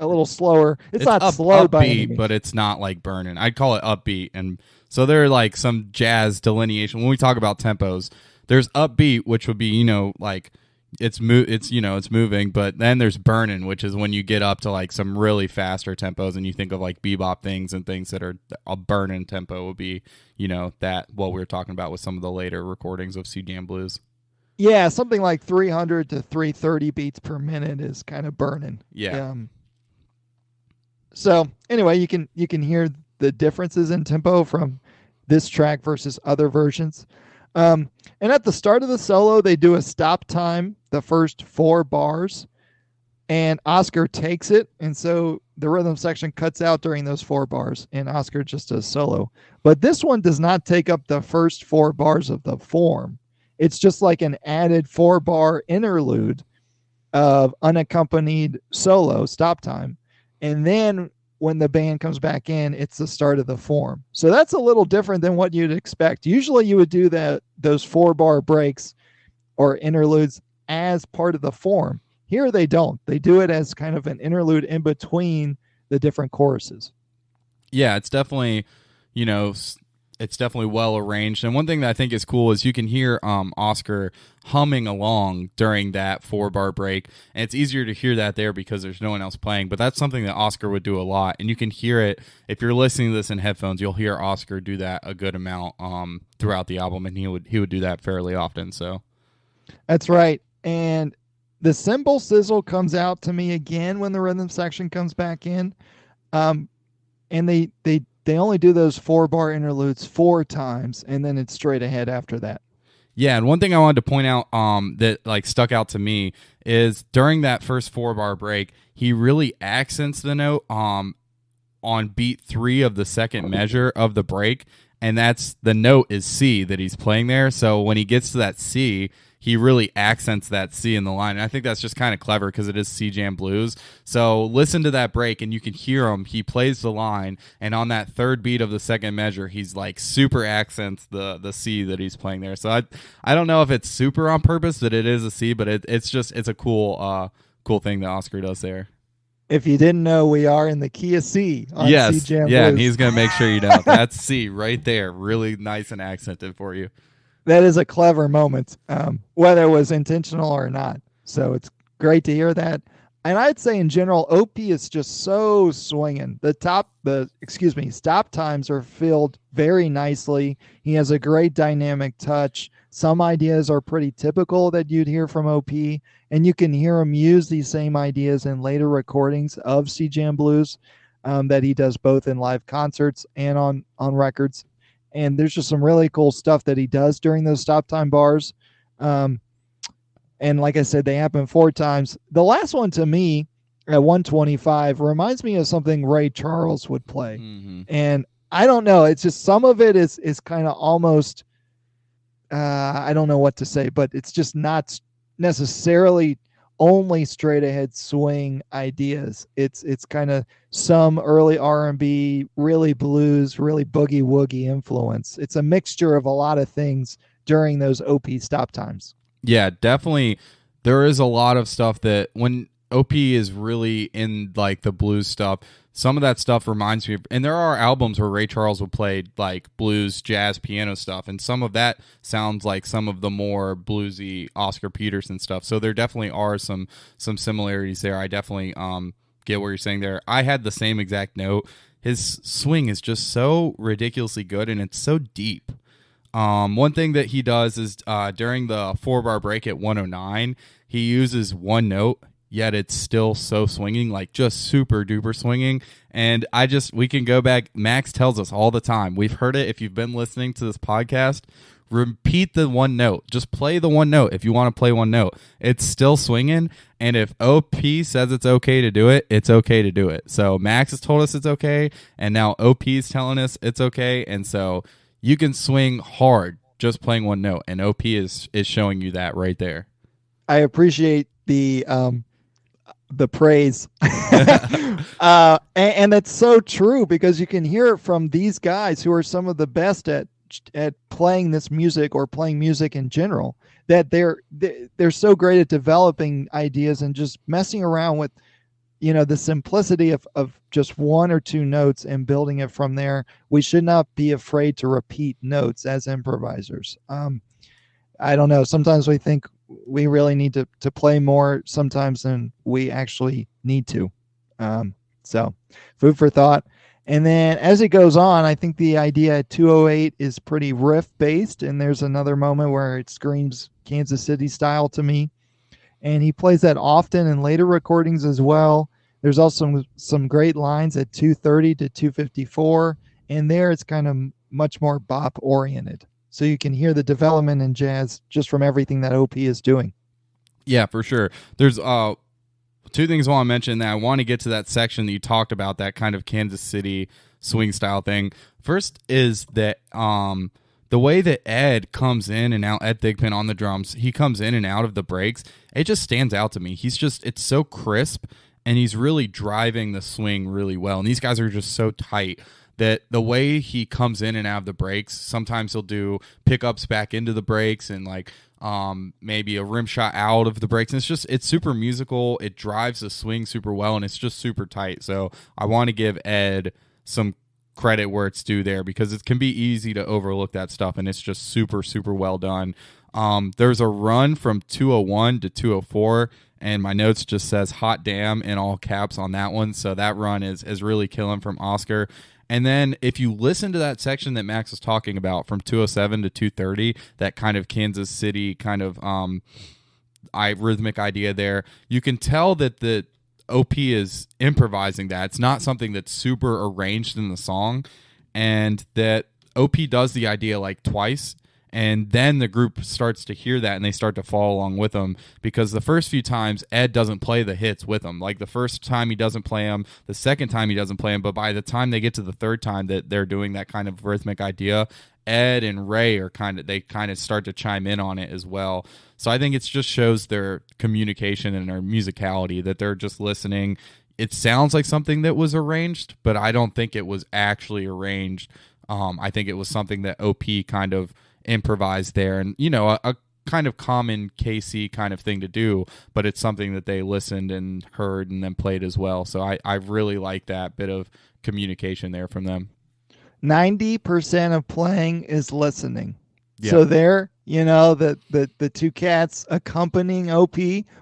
a little slower. It's not slow by any means, but it's not like burning. I'd call it upbeat. And so there are like some jazz delineation. When we talk about tempos, there's upbeat, which would be, like it's moving, but then there's burning, which is when you get up to like some really faster tempos, and you think of like bebop things and things that are a burning tempo would be, that what we were talking about with some of the later recordings of C Jam Blues. Yeah, something like 300 to 330 beats per minute is kind of burning. Yeah. So anyway, you can hear the differences in tempo from this track versus other versions. And at the start of the solo, they do a stop time, the first 4 bars, and Oscar takes it. And so the rhythm section cuts out during those 4 bars, and Oscar just does solo. But this one does not take up the first 4 bars of the form. It's just like an added 4-bar interlude of unaccompanied solo stop time. And then when the band comes back in, it's the start of the form. So that's a little different than what you'd expect. Usually you would do those 4-bar breaks or interludes as part of the form. Here they don't. They do it as kind of an interlude in between the different choruses. Yeah, it's definitely, it's definitely well arranged. And one thing that I think is cool is you can hear Oscar humming along during that 4-bar break. And it's easier to hear that there because there's no one else playing. But that's something that Oscar would do a lot. And you can hear it. If you're listening to this in headphones, you'll hear Oscar do that a good amount throughout the album. And he would do that fairly often. So that's right. And the cymbal sizzle comes out to me again when the rhythm section comes back in. And they only do those 4-bar interludes 4 times, and then it's straight ahead after that. Yeah, and one thing I wanted to point out that like stuck out to me is during that first 4-bar break, he really accents the note on beat 3 of the second measure of the break, and that's the note is C that he's playing there. So when he gets to that C, he really accents that C in the line. And I think that's just kind of clever because it is C jam blues. So listen to that break and you can hear him. He plays the line, and on that third beat of the second measure, he's like super accents the C that he's playing there. So I don't know if it's super on purpose that it is a C, but it's a cool thing that Oscar does there. If you didn't know, we are in the key of C on C Jam Blues. Yeah, and he's going to make sure you know. That's C right there. Really nice and accented for you. That is a clever moment, whether it was intentional or not. So it's great to hear that. And I'd say in general, OP is just so swinging. Stop times are filled very nicely. He has a great dynamic touch. Some ideas are pretty typical that you'd hear from OP, and you can hear him use these same ideas in later recordings of C Jam Blues that he does both in live concerts and on records. And there's just some really cool stuff that he does during those stop time bars. And like I said, they happen 4 times. The last one to me at 125 reminds me of something Ray Charles would play. Mm-hmm. And I don't know. It's just some of it is kind of almost, I don't know what to say, but it's just not necessarily only straight ahead swing ideas. It's kind of some early R&B, really blues, really boogie woogie influence. It's a mixture of a lot of things during those OP stop times. Yeah, definitely. There is a lot of stuff that when OP is really in like the blues stuff, some of that stuff reminds me of, and there are albums where Ray Charles would play like blues, jazz, piano stuff, and some of that sounds like some of the more bluesy Oscar Peterson stuff. So there definitely are some similarities there. I definitely get what you're saying there. I had the same exact note. His swing is just so ridiculously good, and it's so deep. One thing that he does is during the 4-bar break at 109, he uses one note, yet it's still so swinging, like just super duper swinging. And we can go back. Max tells us all the time. We've heard it. If you've been listening to this podcast, repeat the one note. Just play the one note. If you want to play one note, it's still swinging. And if OP says it's okay to do it, it's okay to do it. So Max has told us it's okay. And now OP is telling us it's okay. And so you can swing hard just playing one note. And OP is showing you that right there. I appreciate the praise. And that's so true, because you can hear it from these guys who are some of the best at playing this music or playing music in general, that they're so great at developing ideas and just messing around with, the simplicity of just 1 or 2 notes and building it from there. We should not be afraid to repeat notes as improvisers. I don't know. Sometimes we think we really need to play more sometimes than we actually need to. So food for thought. And then as it goes on, I think the idea at 208 is pretty riff based. And there's another moment where it screams Kansas City style to me. And he plays that often in later recordings as well. There's also some great lines at 230 to 254. And there it's kind of much more bop oriented. So you can hear the development in jazz just from everything that OP is doing. Yeah, for sure. There's 2 things I want to mention that I want to get to that section that you talked about, that kind of Kansas City swing style thing. First is that the way that Ed comes in and out, Ed Thigpen on the drums, he comes in and out of the breaks. It just stands out to me. It's so crisp, and he's really driving the swing really well. And these guys are just so tight that the way he comes in and out of the breaks, sometimes he'll do pickups back into the breaks and like maybe a rim shot out of the breaks. And it's super musical. It drives the swing super well, and it's just super tight. So I want to give Ed some credit where it's due there, because it can be easy to overlook that stuff, and it's just super, super well done. There's a run from 201 to 204, and my notes just says hot damn in all caps on that one. So that run is really killing from Oscar. And then if you listen to that section that Max was talking about from 207 to 230, that kind of Kansas City kind of rhythmic idea there, you can tell that the OP is improvising that. It's not something that's super arranged in the song, and that OP does the idea like twice, and then the group starts to hear that and they start to follow along with them, because the first few times Ed doesn't play the hits with them. Like the first time he doesn't play them, the second time he doesn't play them, but by the time they get to the third time that they're doing that kind of rhythmic idea, Ed and Ray they kind of start to chime in on it as well. So I think it just shows their communication and their musicality, that they're just listening. It sounds like something that was arranged, but I don't think it was actually arranged. I think it was something that OP kind of improvised there, and a kind of common KC kind of thing to do, but it's something that they listened and heard and then played as well. So I really like that bit of communication there from them. 90% of playing is listening. Yeah. So there, the two cats accompanying OP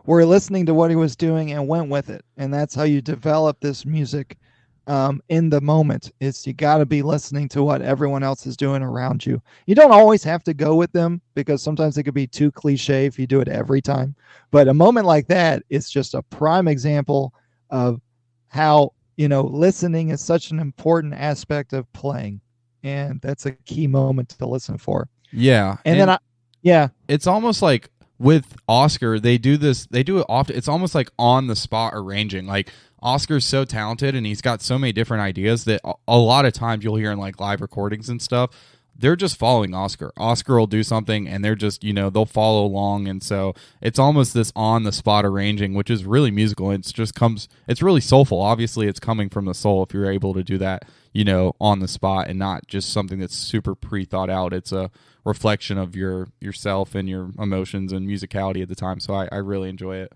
were listening to what he was doing and went with it. And that's how you develop this music in the moment. It's you got to be listening to what everyone else is doing around you. You don't always have to go with them, because sometimes it could be too cliche if you do it every time. But a moment like that, it's just a prime example of how listening is such an important aspect of playing, and that's a key moment to listen for. Yeah. And then it's almost like with Oscar, they do it often. It's almost like on the spot arranging. Like, Oscar's so talented and he's got so many different ideas that a lot of times you'll hear in like live recordings and stuff, they're just following Oscar. Oscar will do something and they're just, they'll follow along. And so it's almost this on the spot arranging, which is really musical. It's really soulful. Obviously it's coming from the soul if you're able to do that, on the spot, and not just something that's super pre-thought out. It's a reflection of yourself and your emotions and musicality at the time. So I really enjoy it.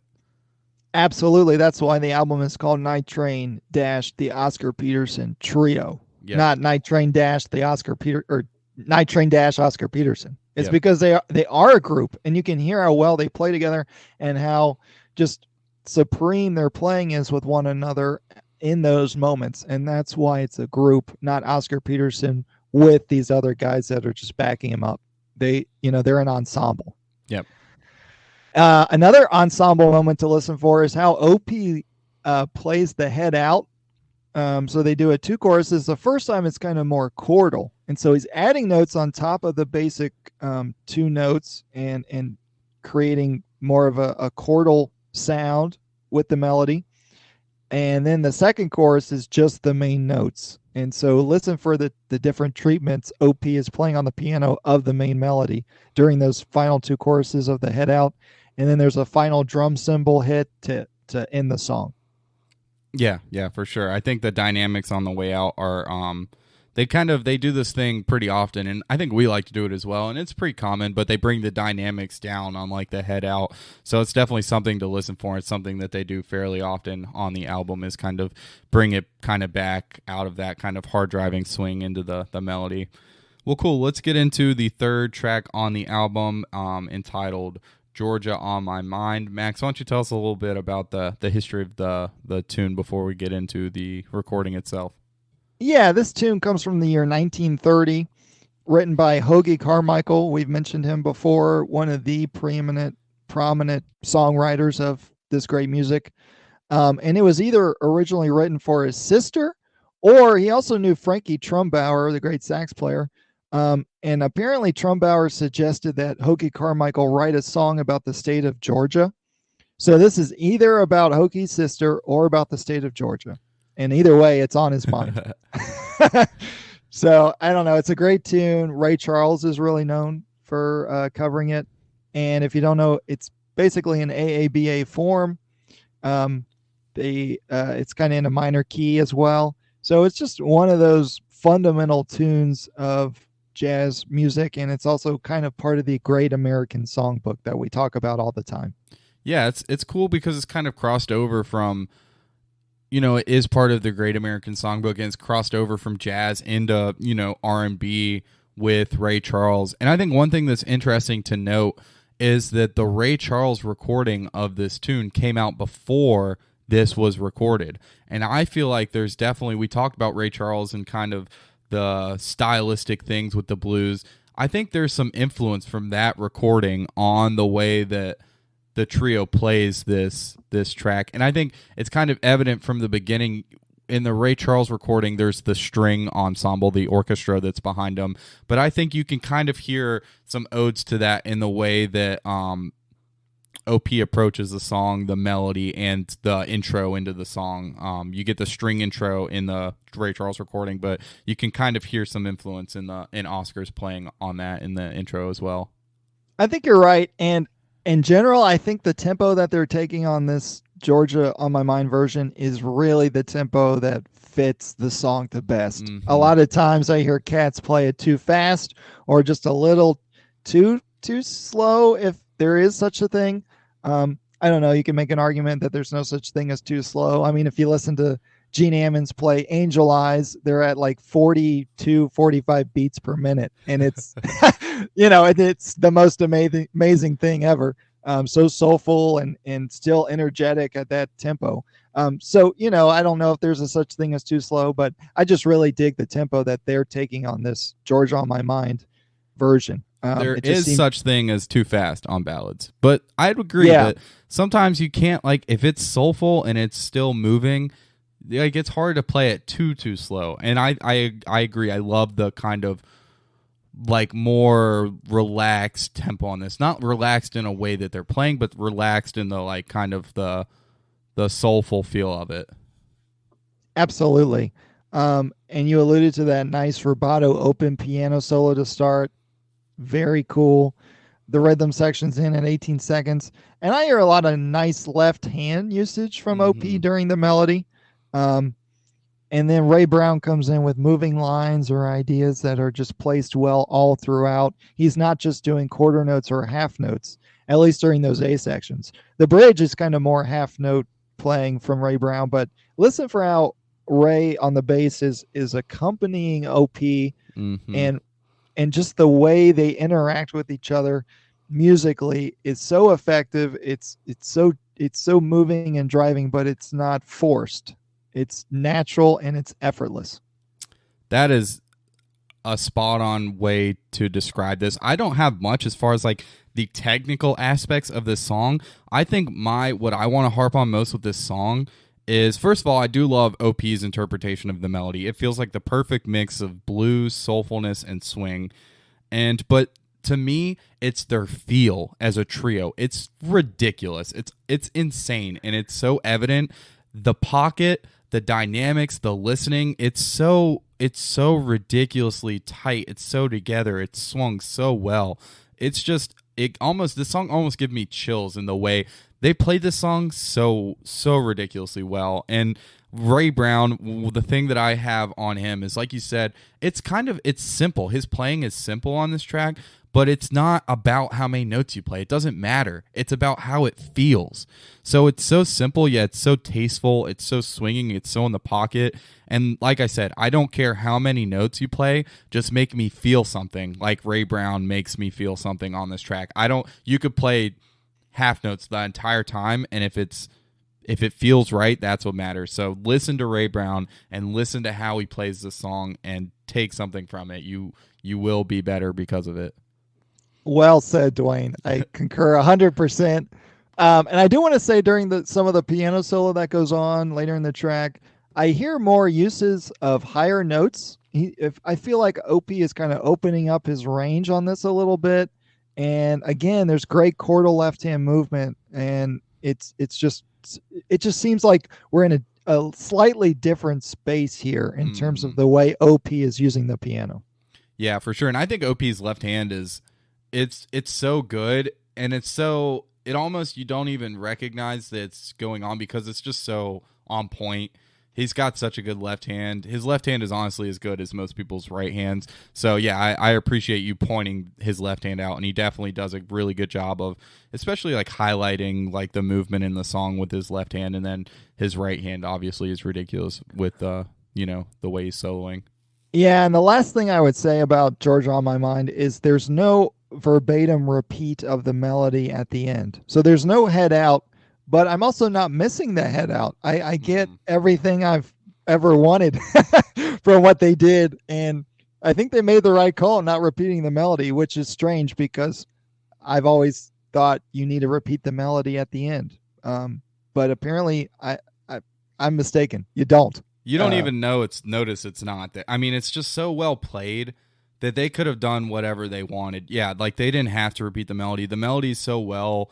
Absolutely. That's why the album is called Night Train - the Oscar Peterson Trio. Yep. Not Night Train - the Oscar Peter or Night Train - Oscar Peterson. It's because they are a group, and you can hear how well they play together and how just supreme their playing is with one another in those moments. And that's why it's a group, not Oscar Peterson with these other guys that are just backing him up. They're an ensemble. Yep. Another ensemble moment to listen for is how OP plays the head out. So they do 2 choruses. The first time it's kind of more chordal, and so he's adding notes on top of the basic 2 notes and creating more of a chordal sound with the melody. And then the second chorus is just the main notes. And so listen for the different treatments OP is playing on the piano of the main melody during those final 2 choruses of the head out. And then there's a final drum cymbal hit to end the song. Yeah, for sure. I think the dynamics on the way out are they do this thing pretty often, and I think we like to do it as well, and it's pretty common, but they bring the dynamics down on like the head out. So it's definitely something to listen for. It's something that they do fairly often on the album, is kind of bring it kind of back out of that kind of hard driving swing into the melody. Well, cool. Let's get into the third track on the album, entitled Georgia on My Mind. Max, why don't you tell us a little bit about the history of the tune before we get into the recording itself? Yeah, this tune comes from the year 1930, written by Hoagy Carmichael. We've mentioned him before, one of the prominent songwriters of this great music. And it was either originally written for his sister, or he also knew Frankie Trumbauer, the great sax player. And apparently Trumbauer suggested that Hoagy Carmichael write a song about the state of Georgia. So this is either about Hoagie's sister or about the state of Georgia. And either way, it's on his mind. So I don't know. It's a great tune. Ray Charles is really known for covering it. And if you don't know, it's basically an AABA form. It's kind of in a minor key as well. So it's just one of those fundamental tunes of jazz music, and it's also kind of part of the Great American Songbook that we talk about all the time. Yeah, it's cool because it's kind of crossed over from, it is part of the Great American Songbook, and it's crossed over from jazz into, R&B with Ray Charles. And I think one thing that's interesting to note is that the Ray Charles recording of this tune came out before this was recorded. And I feel like there's definitely, we talked about Ray Charles and kind of the stylistic things with the blues. I think there's some influence from that recording on the way that the trio plays this track. And I think it's kind of evident from the beginning. In the Ray Charles recording, there's the string ensemble, the orchestra that's behind them. But I think you can kind of hear some odes to that in the way that OP approaches the song, the melody, and the intro into the song. You get the string intro in the Ray Charles recording, but you can kind of hear some influence in Oscar's playing on that in the intro as well. I think you're right. And In general, I think the tempo that they're taking on this Georgia on My Mind version is really the tempo that fits the song the best. A Mm-hmm. lot of times I hear cats play it too fast or just a little too slow, if there is such a thing. I don't know. You can make an argument that there's no such thing as too slow. I mean, if you listen to Gene Ammons play Angel Eyes, they're at like 42, 45 beats per minute. And it's, it's the most amazing thing ever. So soulful and still energetic at that tempo. So, I don't know if there's a such thing as too slow, but I just really dig the tempo that they're taking on this Georgia on My Mind version. There It just is seems, such thing as too fast on ballads, but I'd agree yeah, that sometimes you can't, like, if it's soulful and it's still moving, like, it's hard to play it too slow. And I agree. I love the kind of like more relaxed tempo on this. Not relaxed in a way that they're playing, but relaxed in the like kind of the soulful feel of it. absolutely. And you alluded to that nice rubato open piano solo to start. Very cool. The rhythm section's in at 18 seconds. And I hear a lot of nice left hand usage from OP Mm-hmm. during the melody. Um, and then Ray Brown comes in with moving lines or ideas that are just placed well all throughout. He's not just doing quarter notes or half notes, at least during those A sections. The bridge is kind of more half note playing from Ray Brown, but listen for how Ray on the bass is accompanying OP, Mm-hmm. and just the way they interact with each other musically is so effective. It's so moving and driving, but it's not forced. It's natural and it's effortless. That is a spot on way to describe this. I don't have much as far as like the technical aspects of this song. I think what I want to harp on most with this song is, first of all, I do love OP's interpretation of the melody. It feels like the perfect mix of blues, soulfulness, and swing. But to me, it's their feel as a trio. It's ridiculous. It's insane, and it's so evident. The pocket, the dynamics, the listening, it's so ridiculously tight. It's so together. It's swung so well. It's just this song almost gives me chills in the way they played this song so ridiculously well. And Ray Brown, the thing that I have on him is, like you said, it's simple. His playing is simple on this track, but it's not about how many notes you play. It doesn't matter. It's about how it feels. So it's so simple, yet it's so tasteful. It's so swinging. It's so in the pocket. And like I said, I don't care how many notes you play. Just make me feel something, like Ray Brown makes me feel something on this track. You could play half notes the entire time, and if it feels right, that's what matters. So listen to Ray Brown and listen to how he plays the song and take something from it. You will be better because of it. Well said, Dwayne. I concur 100%. And I do want to say, during some of the piano solo that goes on later in the track, I hear more uses of higher notes. I feel like OP is kind of opening up his range on this a little bit. And again, there's great chordal left hand movement, and it just seems like we're in a slightly different space here in terms of the way OP is using the piano. Yeah, for sure. And I think OP's left hand it's so good, and it almost, you don't even recognize that it's going on because it's just so on point. He's got such a good left hand. His left hand is honestly as good as most people's right hands. So yeah, I appreciate you pointing his left hand out, and he definitely does a really good job of, especially like highlighting like the movement in the song with his left hand, and then his right hand obviously is ridiculous with the way he's soloing. Yeah, and the last thing I would say about Georgia on My Mind is there's no verbatim repeat of the melody at the end. So there's no head out, but I'm also not missing the head out. I get everything I've ever wanted from what they did, and I think they made the right call not repeating the melody, which is strange because I've always thought you need to repeat the melody at the end. But apparently I'm mistaken. You don't. You don't even notice it's not that. I mean, it's just so well played that they could have done whatever they wanted. Yeah, like they didn't have to repeat the melody. The melody's so well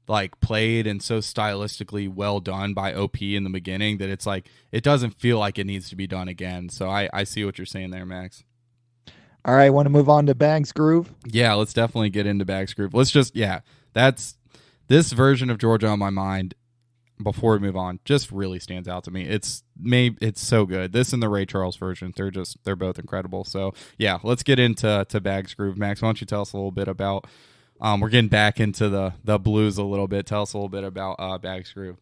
like played and so stylistically well done by OP in the beginning that it's like it doesn't feel like it needs to be done again. So I see what you're saying there, Max. All right, want to move on to Bag's Groove? Yeah, let's definitely get into Bag's Groove. this version of Georgia on My Mind, before we move on, just really stands out to me. It's so good. This and the Ray Charles version, they're both incredible. So yeah, let's get into Bags Groove. Max, why don't you tell us a little bit about we're getting back into the blues a little bit. Tell us a little bit about Bags Groove.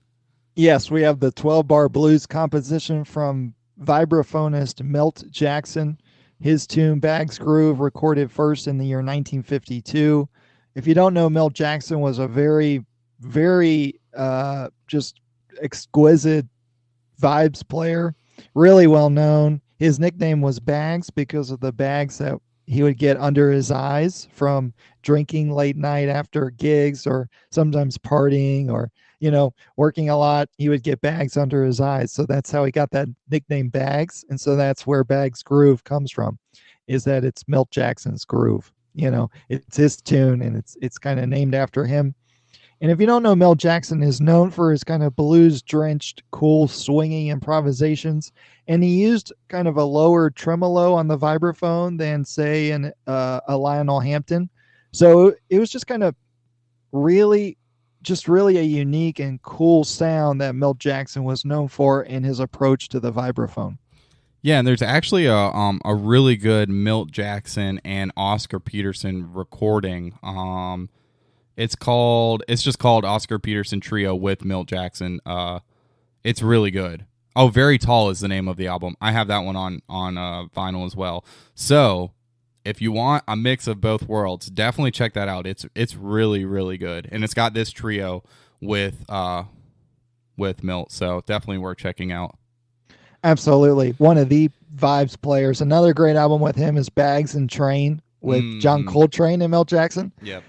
Yes, we have the 12-bar blues composition from vibraphonist Milt Jackson. His tune Bags Groove, recorded first in the year 1952. If you don't know, Milt Jackson was a very, very just exquisite vibes player, really well known. His nickname was Bags because of the bags that he would get under his eyes from drinking late night after gigs, or sometimes partying, or working a lot. He would get bags under his eyes, so that's how he got that nickname Bags. And so that's where Bags Groove comes from, is that it's Milt Jackson's groove. It's his tune, and it's kind of named after him. And if you don't know, Milt Jackson is known for his kind of blues-drenched, cool, swinging improvisations. And he used kind of a lower tremolo on the vibraphone than, say, a Lionel Hampton. So it was just kind of really a unique and cool sound that Milt Jackson was known for in his approach to the vibraphone. Yeah, and there's actually a really good Milt Jackson and Oscar Peterson recording. It's just called Oscar Peterson Trio with Milt Jackson. It's really good. Oh, Very Tall is the name of the album. I have that one on vinyl as well. So if you want a mix of both worlds, definitely check that out. It's really, really good, and it's got this trio with Milt. So definitely worth checking out. Absolutely, one of the vibes players. Another great album with him is Bags and Train with John Coltrane and Milt Jackson. Yep.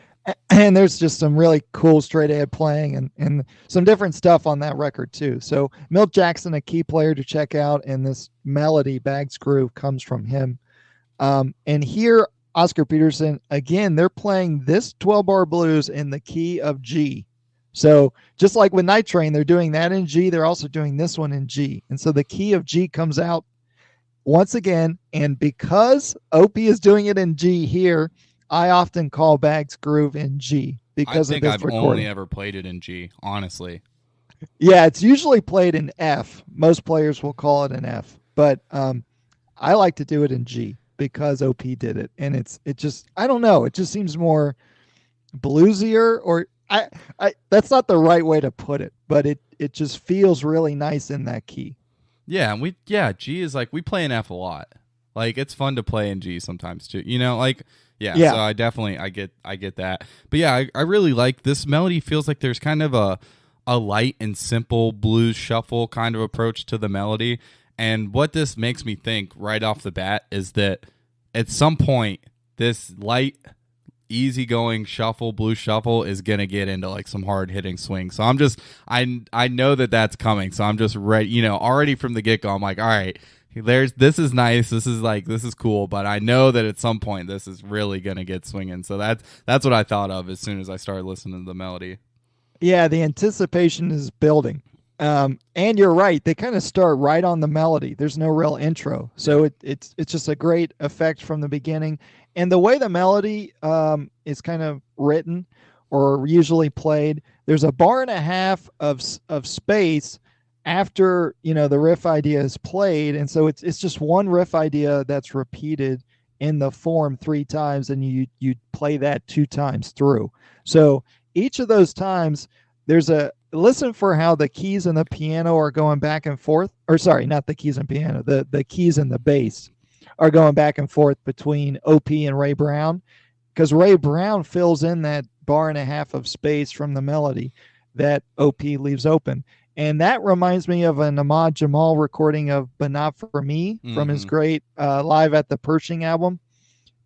And there's just some really cool straight ahead playing and some different stuff on that record too. So Milt Jackson, a key player to check out, and this melody Bags Groove comes from him. And here, Oscar Peterson, again, they're playing this 12-bar blues in the key of G. So just like with Night Train, they're doing that in G, they're also doing this one in G. And so the key of G comes out once again, and because OP is doing it in G here, I often call Bags Groove in G because of this recording. I think I've only ever played it in G, honestly. Yeah, it's usually played in F. Most players will call it an F, but I like to do it in G because OP did it, and it just, I don't know, it just seems more bluesier, or I that's not the right way to put it, but it just feels really nice in that key. Yeah, and G is like, we play in F a lot. Like, it's fun to play in G sometimes too. Yeah. So I get that. But yeah, I really like this melody. Feels like there's kind of a light and simple blues shuffle kind of approach to the melody. And what this makes me think right off the bat is that at some point, this light, easygoing shuffle, blues shuffle, is gonna get into like some hard hitting swing. So I know that that's coming. So I'm just ready. Already from the get go, I'm like, all right. This is nice. This is cool, but I know that at some point this is really gonna get swinging. So that's what I thought of as soon as I started listening to the melody. Yeah, the anticipation is building, and you're right. They kind of start right on the melody. There's no real intro, so it's just a great effect from the beginning. And the way the melody is kind of written or usually played, there's a bar and a half of space after the riff idea is played, and so it's just one riff idea that's repeated in the form 3 times, and you play that 2 times through. So each of those times, there's a listen for how the keys and the piano are going back and forth, or sorry, not the keys and piano, the keys and the bass are going back and forth between OP and Ray Brown, because Ray Brown fills in that bar and a half of space from the melody that OP leaves open. And that reminds me of an Ahmad Jamal recording of But Not For Me from his great Live at the Pershing album.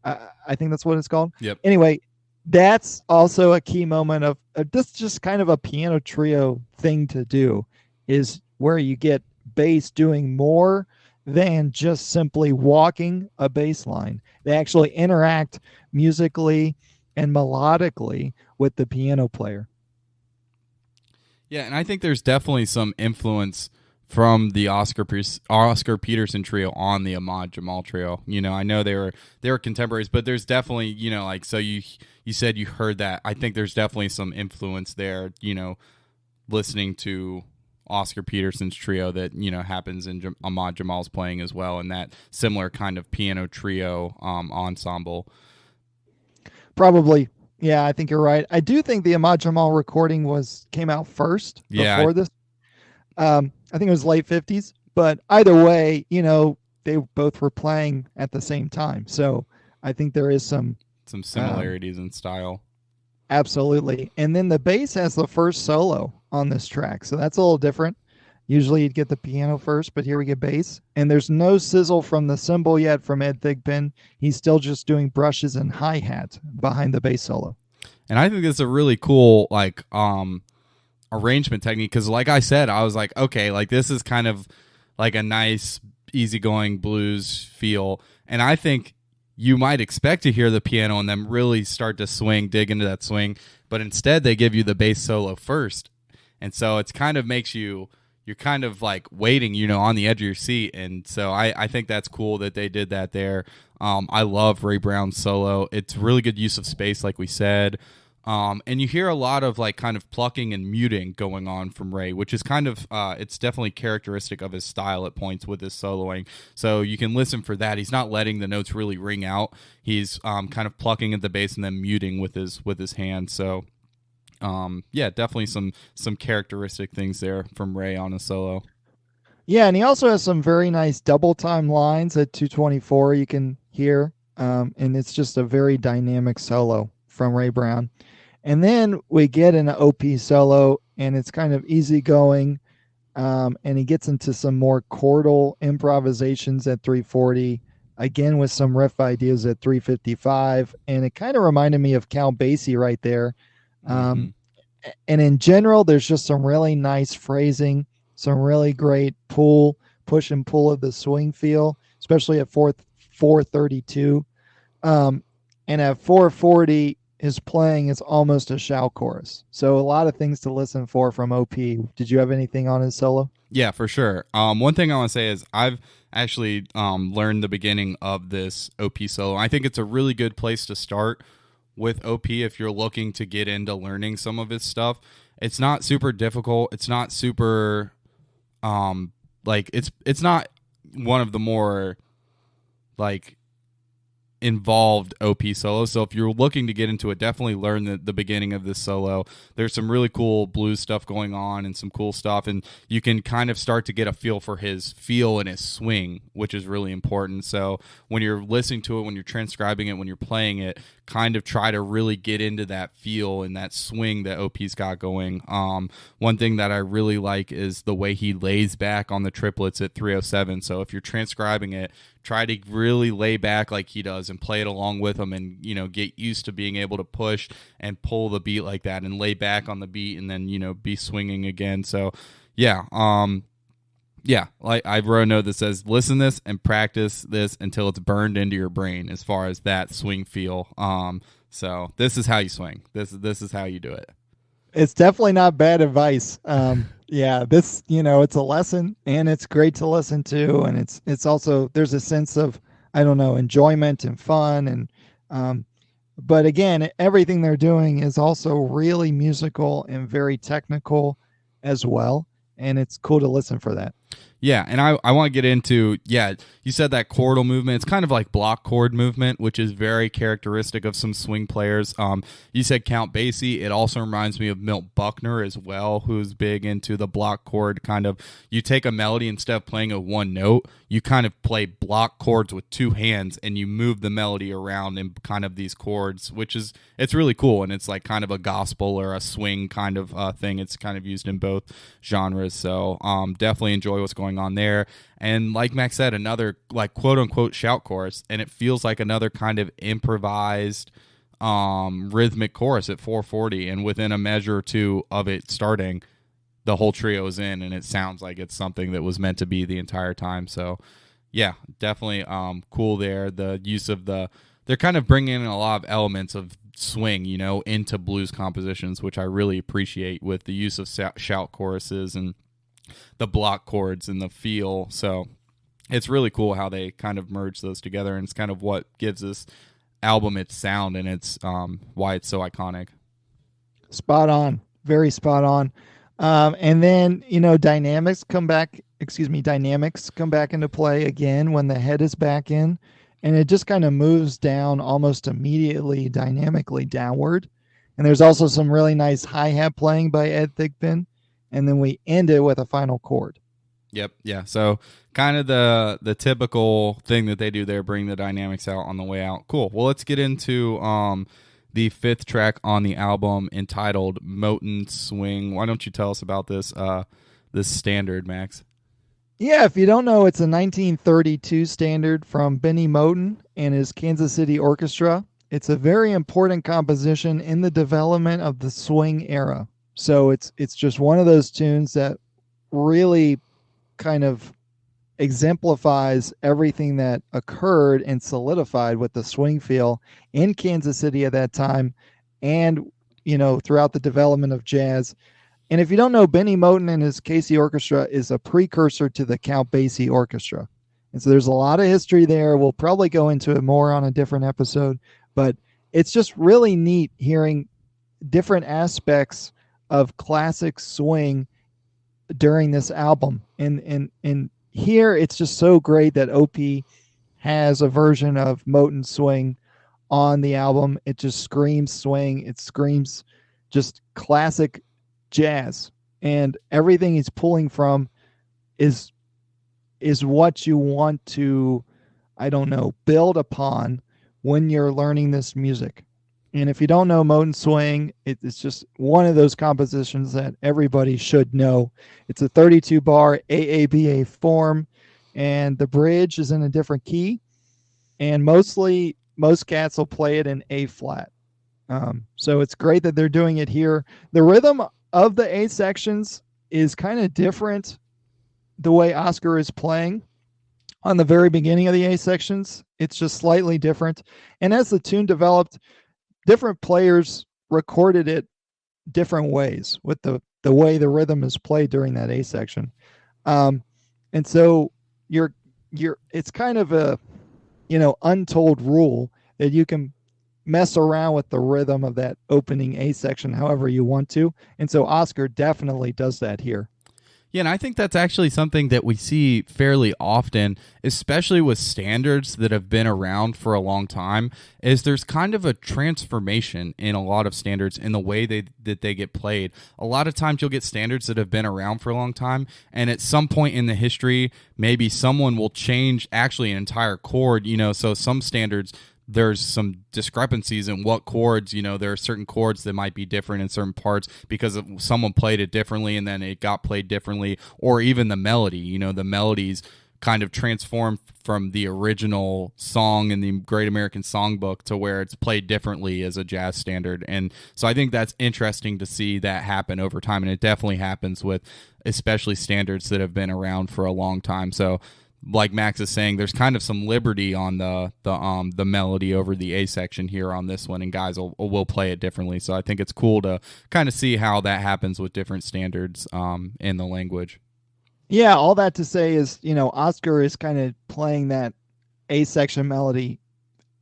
I think that's what it's called. Yep. Anyway, that's also a key moment of this, just kind of a piano trio thing to do, is where you get bass doing more than just simply walking a bass line. They actually interact musically and melodically with the piano player. Yeah, and I think there's definitely some influence from the Oscar Peterson Trio on the Ahmad Jamal Trio. I know they were contemporaries, but there's definitely, like, so you said you heard that. I think there's definitely some influence there, listening to Oscar Peterson's trio that, happens in Ahmad Jamal's playing as well, and that similar kind of piano trio ensemble. Probably. Yeah, I think you're right. I do think the Ahmad Jamal recording came out first before this. I think it was late 50s, but either way, they both were playing at the same time. So I think there is some similarities in style. Absolutely. And then the bass has the first solo on this track. So that's a little different. Usually you'd get the piano first, but here we get bass. And there's no sizzle from the cymbal yet from Ed Thigpen. He's still just doing brushes and hi-hat behind the bass solo. And I think it's a really cool, arrangement technique, because like I said, I was like, okay, like this is kind of like a nice easygoing blues feel, and I think you might expect to hear the piano and then really start to dig into that swing, but instead they give you the bass solo first, and so it's kind of makes you're kind of like waiting, on the edge of your seat. And so I think that's cool that they did that there. I love Ray Brown's solo. It's really good use of space, like we said. And you hear a lot of like kind of plucking and muting going on from Ray, which is kind of, it's definitely characteristic of his style at points with his soloing. So you can listen for that. He's not letting the notes really ring out. He's kind of plucking at the bass and then muting with his hand. So yeah, definitely some characteristic things there from Ray on a solo. Yeah, and he also has some very nice double time lines at 224 you can hear. And it's just a very dynamic solo from Ray Brown. And then we get an OP solo, and it's kind of easygoing, and he gets into some more chordal improvisations at 340, again with some riff ideas at 355, and it kind of reminded me of Count Basie right there. And in general, there's just some really nice phrasing, some really great push and pull of the swing feel, especially at 432. And at 440, his playing is almost a shout chorus. So a lot of things to listen for from OP. Did you have anything on his solo? Yeah, for sure. One thing I want to say is I've actually learned the beginning of this OP solo. I think it's a really good place to start with OP if you're looking to get into learning some of his stuff. It's not super difficult. It's not super it's not one of the more involved OP solos. So if you're looking to get into it, definitely learn the beginning of this solo. There's some really cool blues stuff going on and some cool stuff, and you can kind of start to get a feel for his feel and his swing, which is really important. So when you're listening to it, when you're transcribing it, when you're playing it, kind of try to really get into that feel and that swing that OP's got going. One thing that I really like is the way he lays back on the triplets at 307. So if you're transcribing it, try to really lay back like he does and play it along with him, and get used to being able to push and pull the beat like that and lay back on the beat and then be swinging again. So yeah, like I wrote a note that says listen to this and practice this until it's burned into your brain as far as that swing feel. So this is how you swing. This is how you do it. It's definitely not bad advice. Yeah, this, it's a lesson, and it's great to listen to, and it's also, there's a sense of, enjoyment and fun, and but again, everything they're doing is also really musical and very technical as well, and it's cool to listen for that. Yeah, and I want to get into, you said that chordal movement. It's kind of like block chord movement, which is very characteristic of some swing players. You said Count Basie. It also reminds me of Milt Buckner as well, who's big into the block chord kind of. You take a melody, instead of playing a one note, you kind of play block chords with two hands, and you move the melody around in kind of these chords, it's really cool, and it's like kind of a gospel or a swing kind of thing. It's kind of used in both genres, so definitely enjoy what's going on there. And like Max said, another like quote unquote shout chorus, and it feels like another kind of improvised rhythmic chorus at 440, and within a measure or two of it starting, the whole trio is in, and it sounds like it's something that was meant to be the entire time. So yeah, definitely cool there. The use of they're kind of bringing in a lot of elements of swing, into blues compositions, which I really appreciate with the use of shout choruses and the block chords and the feel. So it's really cool how they kind of merge those together, and it's kind of what gives this album its sound, and it's why it's so iconic. Spot on. Very spot on. And then, dynamics come back into play again when the head is back in, and it just kind of moves down almost immediately, dynamically downward. And there's also some really nice hi-hat playing by Ed Thigpen, and then we end it with a final chord. Yep. Yeah. So kind of the typical thing that they do there, bring the dynamics out on the way out. Cool. Well, let's get into the fifth track on the album, entitled Moten Swing. Why don't you tell us about this standard, Max? Yeah, if you don't know, it's a 1932 standard from Benny Moten and his Kansas City Orchestra. It's a very important composition in the development of the swing era. So it's just one of those tunes that really kind of exemplifies everything that occurred and solidified with the swing feel in Kansas City at that time, and throughout the development of jazz. And if you don't know, Benny Moten and his KC Orchestra is a precursor to the Count Basie Orchestra. And so there's a lot of history there. We'll probably go into it more on a different episode, but it's just really neat hearing different aspects of classic swing during this album. And here it's just so great that OP has a version of Moten Swing on the album. It just screams swing. It screams just classic jazz, and everything he's pulling from is what you want to, build upon when you're learning this music. And if you don't know Moten Swing, it's just one of those compositions that everybody should know. It's a 32 bar AABA form, and the bridge is in a different key, and most cats will play it in A flat. So it's great that they're doing it here. The rhythm of the A sections is kind of different the way Oscar is playing on the very beginning of the A sections. It's just slightly different. And as the tune developed, different players recorded it different ways with the way the rhythm is played during that A section. And so it's kind of a, untold rule that you can mess around with the rhythm of that opening A section however you want to. And so Oscar definitely does that here. Yeah, and I think that's actually something that we see fairly often, especially with standards that have been around for a long time, is there's kind of a transformation in a lot of standards in the way that they get played. A lot of times you'll get standards that have been around for a long time, and at some point in the history, maybe someone will change actually an entire chord, so some standards, there's some discrepancies in what chords, there are certain chords that might be different in certain parts because someone played it differently and then it got played differently, or even the melody, the melodies kind of transformed from the original song in the Great American Songbook to where it's played differently as a jazz standard. And so I think that's interesting to see that happen over time, and it definitely happens with especially standards that have been around for a long time. So like Max is saying, there's kind of some liberty on the melody over the A section here on this one, and guys will play it differently. So I think it's cool to kind of see how that happens with different standards in the language. Yeah, all that to say is, Oscar is kind of playing that A section melody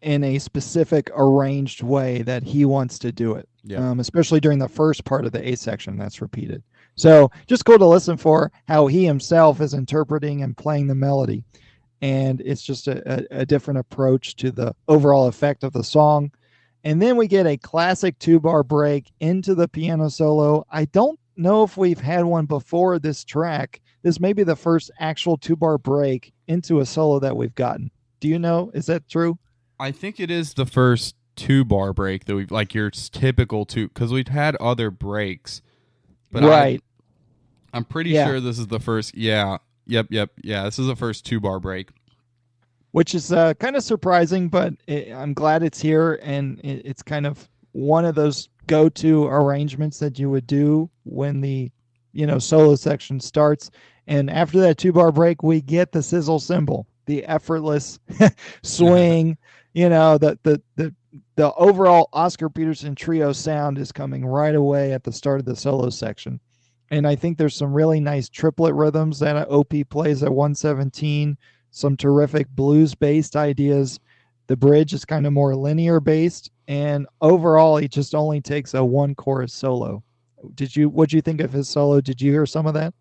in a specific arranged way that he wants to do it. Yeah. Especially during the first part of the A section that's repeated. So just cool to listen for how he himself is interpreting and playing the melody. And it's just a different approach to the overall effect of the song. And then we get a classic 2-bar break into the piano solo. I don't know if we've had one before this track. This may be the first actual 2-bar break into a solo that we've gotten. Do you know? Is that true? I think it is the first 2-bar break that we've, like your typical two, because we've had other breaks. But right. I'm pretty sure this is the first. Yeah. Yep. Yeah, this is the first 2-bar break. Which is kind of surprising, but I'm glad it's here, and it's kind of one of those go-to arrangements that you would do when the solo section starts. And after that 2-bar break, we get the sizzle cymbal, the effortless swing. The overall Oscar Peterson Trio sound is coming right away at the start of the solo section. And I think there's some really nice triplet rhythms that OP plays at 117, some terrific blues based ideas. The bridge is kind of more linear based, and overall he just only takes a one chorus solo. What'd you think of his solo? Did you hear some of that?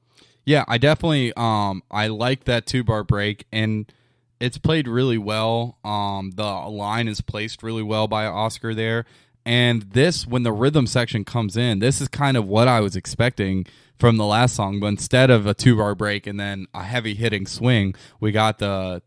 Yeah, I definitely I like that 2-bar break, and it's played really well. The line is placed really well by Oscar there. And this, when the rhythm section comes in, this is kind of what I was expecting from the last song. But instead of a 2-bar break and then a heavy hitting swing, we got the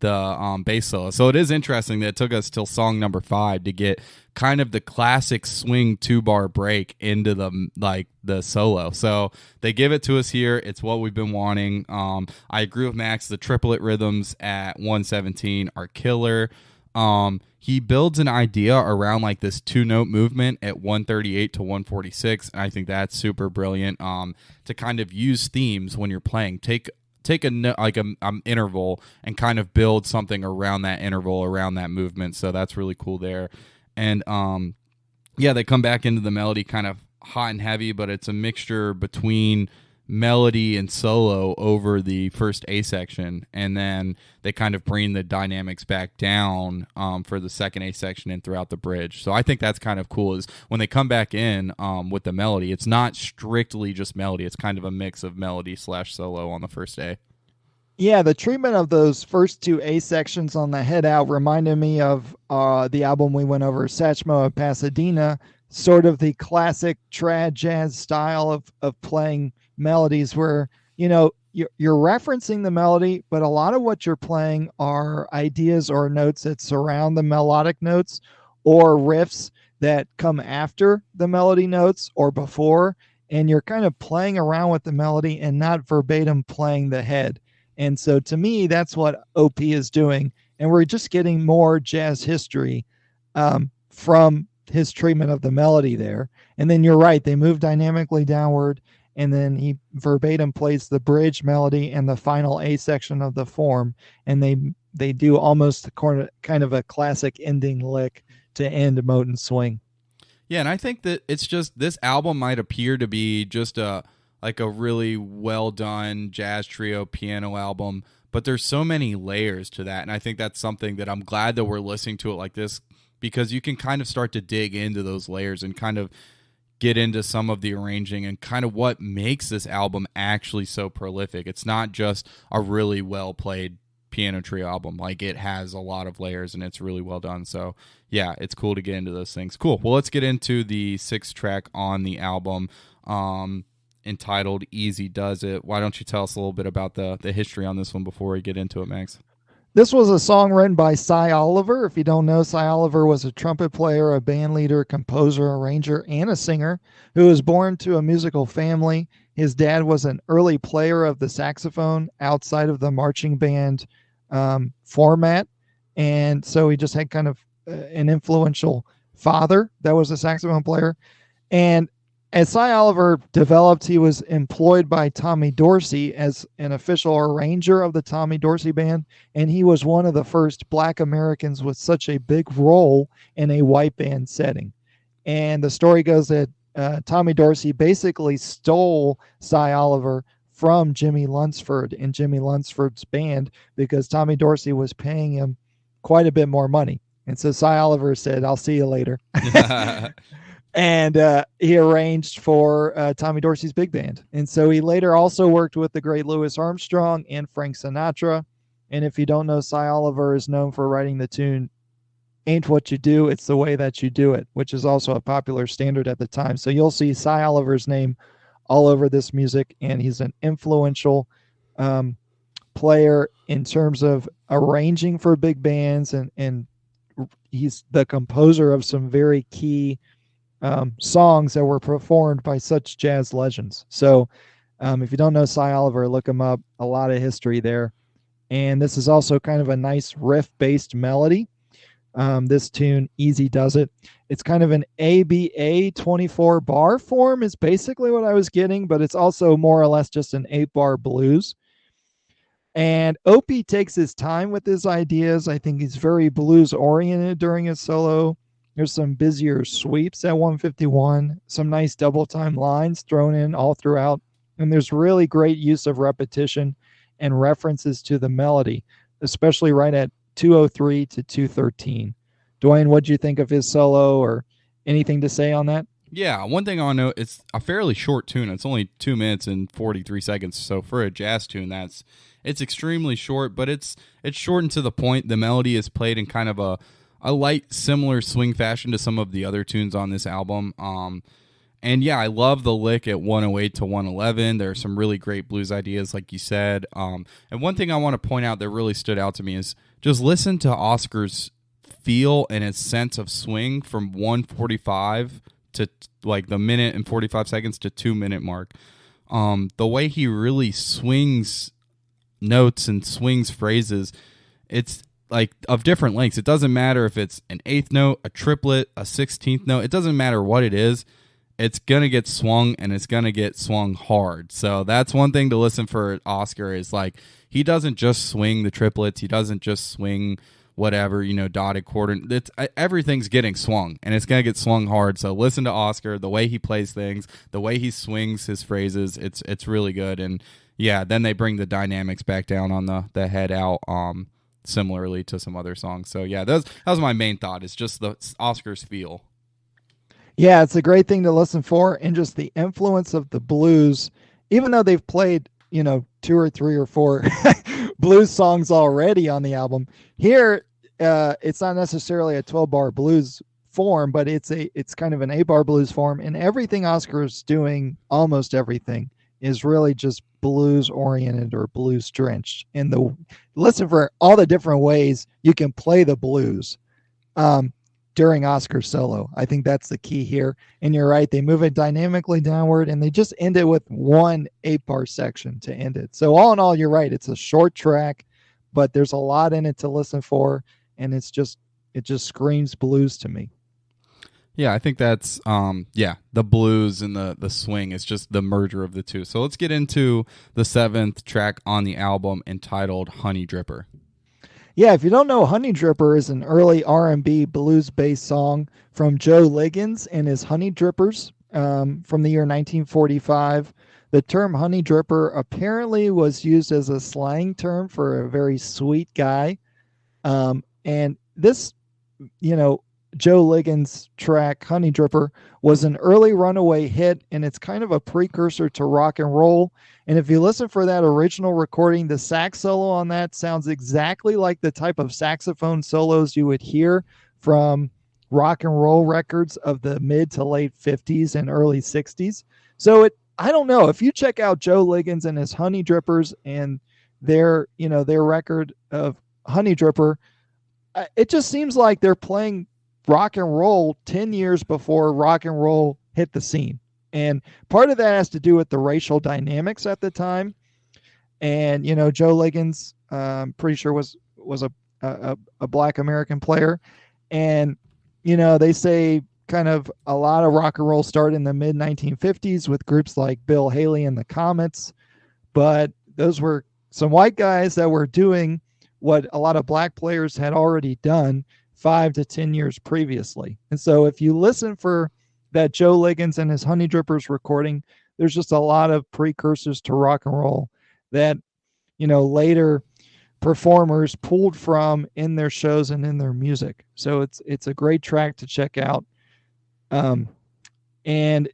bass solo. So it is interesting that it took us till song number 5 to get kind of the classic swing 2-bar break into the solo. So they give it to us here. It's what we've been wanting. I agree with Max. The triplet rhythms at 117 are killer. He builds an idea around like this 2-note movement at 138 to 146, and I think that's super brilliant. To kind of use themes when you're playing. Take a interval and kind of build something around that interval, around that movement. So that's really cool there. And yeah, they come back into the melody kind of hot and heavy, but it's a mixture between melody and solo over the first A section, and then they kind of bring the dynamics back down for the second A section and throughout the bridge. So I think that's kind of cool, is when they come back in with the melody, it's not strictly just melody, it's kind of a mix of melody / solo on the first A. Yeah, the treatment of those first 2 A sections on the head out reminded me of the album we went over, Satchmo of Pasadena, sort of the classic trad jazz style of playing melodies where, you're referencing the melody, but a lot of what you're playing are ideas or notes that surround the melodic notes, or riffs that come after the melody notes or before, and you're kind of playing around with the melody and not verbatim playing the head. And so to me, that's what OP is doing. And we're just getting more jazz history from his treatment of the melody there. And then you're right, they move dynamically downward, and then he verbatim plays the bridge melody and the final A section of the form. And they do almost kind of a classic ending lick to end Moten Swing. Yeah, and I think that it's just, this album might appear to be just a really well done jazz trio piano album, but there's so many layers to that, and I think that's something that I'm glad that we're listening to it like this, because you can kind of start to dig into those layers and kind of get into some of the arranging and kind of what makes this album actually so prolific. It's not just a really well played piano trio album. Like, it has a lot of layers and it's really well done. So yeah, it's cool to get into those things. Cool. Well, let's get into the 6th track on the album, entitled Easy Does It. Why don't you tell us a little bit about the history on this one before we get into it, Max? This was a song written by Cy Oliver. If you don't know, Cy Oliver was a trumpet player, a band leader, composer, arranger, and a singer who was born to a musical family. His dad was an early player of the saxophone outside of the marching band format. And so he just had kind of an influential father that was a saxophone player. And as Cy Oliver developed, he was employed by Tommy Dorsey as an official arranger of the Tommy Dorsey Band, and he was one of the first Black Americans with such a big role in a white band setting. And the story goes that Tommy Dorsey basically stole Cy Oliver from Jimmy Lunsford and Jimmy Lunsford's band, because Tommy Dorsey was paying him quite a bit more money. And so Cy Oliver said, "I'll see you later." And he arranged for Tommy Dorsey's big band. And so he later also worked with the great Louis Armstrong and Frank Sinatra. And if you don't know, Cy Oliver is known for writing the tune "Ain't What You Do, It's the Way That You Do It," which is also a popular standard at the time. So you'll see Cy Oliver's name all over this music, and he's an influential player in terms of arranging for big bands, and he's the composer of some very key songs that were performed by such jazz legends. So if you don't know Cy Oliver, look him up. A lot of history there. And this is also kind of a nice riff-based melody. This tune, Easy Does It. It's kind of an ABA 24 bar form is basically what I was getting, but it's also more or less just an 8-bar blues. And Opie takes his time with his ideas. I think he's very blues oriented during his solo. There's some busier sweeps at 151, some nice double time lines thrown in all throughout, and there's really great use of repetition and references to the melody, especially right at 203 to 213. Dwayne, what do you think of his solo, or anything to say on that? Yeah, one thing I want to know, it's a fairly short tune. It's only 2 minutes and 43 seconds. So for a jazz tune, it's extremely short, but it's shortened to the point. The melody is played in kind of a light, similar swing fashion to some of the other tunes on this album. And yeah, I love the lick at 108 to 111. There are some really great blues ideas, like you said. And one thing I want to point out that really stood out to me is just listen to Oscar's feel and his sense of swing from 145 to like the minute and 45 seconds to 2 minute mark. The way he really swings notes and swings phrases, it's like of different lengths. It doesn't matter if it's an eighth note, a triplet, a 16th note. It doesn't matter what it is. It's going to get swung, and it's going to get swung hard. So that's one thing to listen for Oscar is like he doesn't just swing the triplets. He doesn't just swing whatever, dotted quarter. Everything's getting swung, and it's going to get swung hard. So listen to Oscar, the way he plays things, the way he swings his phrases. It's really good. And yeah, then they bring the dynamics back down on the head out, similarly to some other songs. So yeah, that was my main thought. It's just the Oscar's feel. Yeah, it's a great thing to listen for, and just the influence of the blues, even though they've played, 2 or 3 or 4 blues songs already on the album. Here, it's not necessarily a 12-bar blues form, but it's kind of an 8-bar blues form, and everything Oscar is doing, almost everything, is really just blues oriented or blues drenched. And listen for all the different ways you can play the blues during Oscar's solo. I think that's the key here. And you're right, they move it dynamically downward, and they just end it with one 8-bar section to end it. So all in all, you're right. It's a short track, but there's a lot in it to listen for, and it just screams blues to me. Yeah, I think that's the blues and the swing is just the merger of the two. So let's get into the 7th track on the album, entitled Honey Dripper. Yeah, if you don't know, Honey Dripper is an early R&B blues-based song from Joe Liggins and his Honey Drippers from the year 1945. The term Honey Dripper apparently was used as a slang term for a very sweet guy. And this, Joe Liggins' track, Honey Dripper, was an early runaway hit, and it's kind of a precursor to rock and roll. And if you listen for that original recording, the sax solo on that sounds exactly like the type of saxophone solos you would hear from rock and roll records of the mid to late 50s and early 60s. So I don't know, if you check out Joe Liggins and his Honey Drippers and their record of Honey Dripper, it just seems like they're playing rock and roll 10 years before rock and roll hit the scene. And part of that has to do with the racial dynamics at the time. And, Joe Liggins, pretty sure was a Black American player. And, they say kind of a lot of rock and roll started in the mid 1950s with groups like Bill Haley and the Comets. But those were some white guys that were doing what a lot of black players had already done 5 to 10 years previously. And so if you listen for that Joe Liggins and his Honey Drippers recording, there's just a lot of precursors to rock and roll that, later performers pulled from in their shows and in their music. So it's a great track to check out. And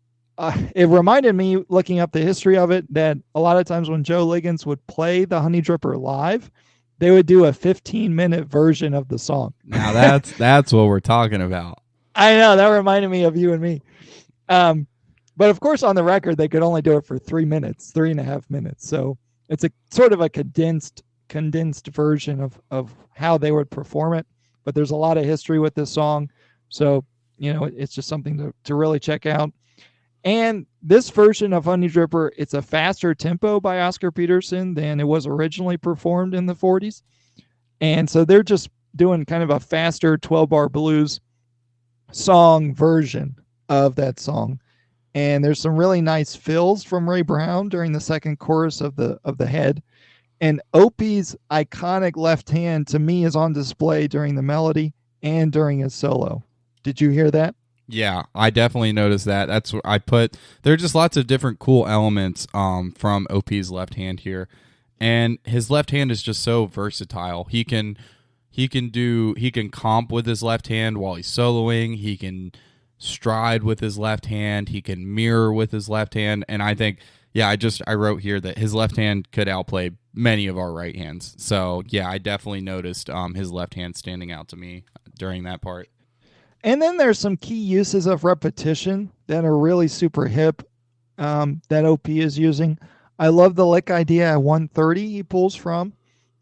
it reminded me, looking up the history of it, that a lot of times when Joe Liggins would play the Honey Dripper live, they would do a 15-minute version of the song. Now that's what we're talking about. I know, that reminded me of you and me. But of course, on the record, they could only do it for 3.5 minutes. So it's a sort of a condensed version of how they would perform it. But there's a lot of history with this song. So, it's just something to really check out. And this version of Honey Dripper, it's a faster tempo by Oscar Peterson than it was originally performed in the 40s. And so they're just doing kind of a faster 12-bar blues song version of that song. And there's some really nice fills from Ray Brown during the second chorus of the head. And Opie's iconic left hand, to me, is on display during the melody and during his solo. Did you hear that? Yeah, I definitely noticed that. That's what I put. There are just lots of different cool elements from OP's left hand here, and his left hand is just so versatile. He can comp with his left hand while he's soloing. He can stride with his left hand. He can mirror with his left hand, and I think I wrote here that his left hand could outplay many of our right hands. So yeah, I definitely noticed his left hand standing out to me during that part. And then there's some key uses of repetition that are really super hip that OP is using. I love the lick idea at 130 he pulls from,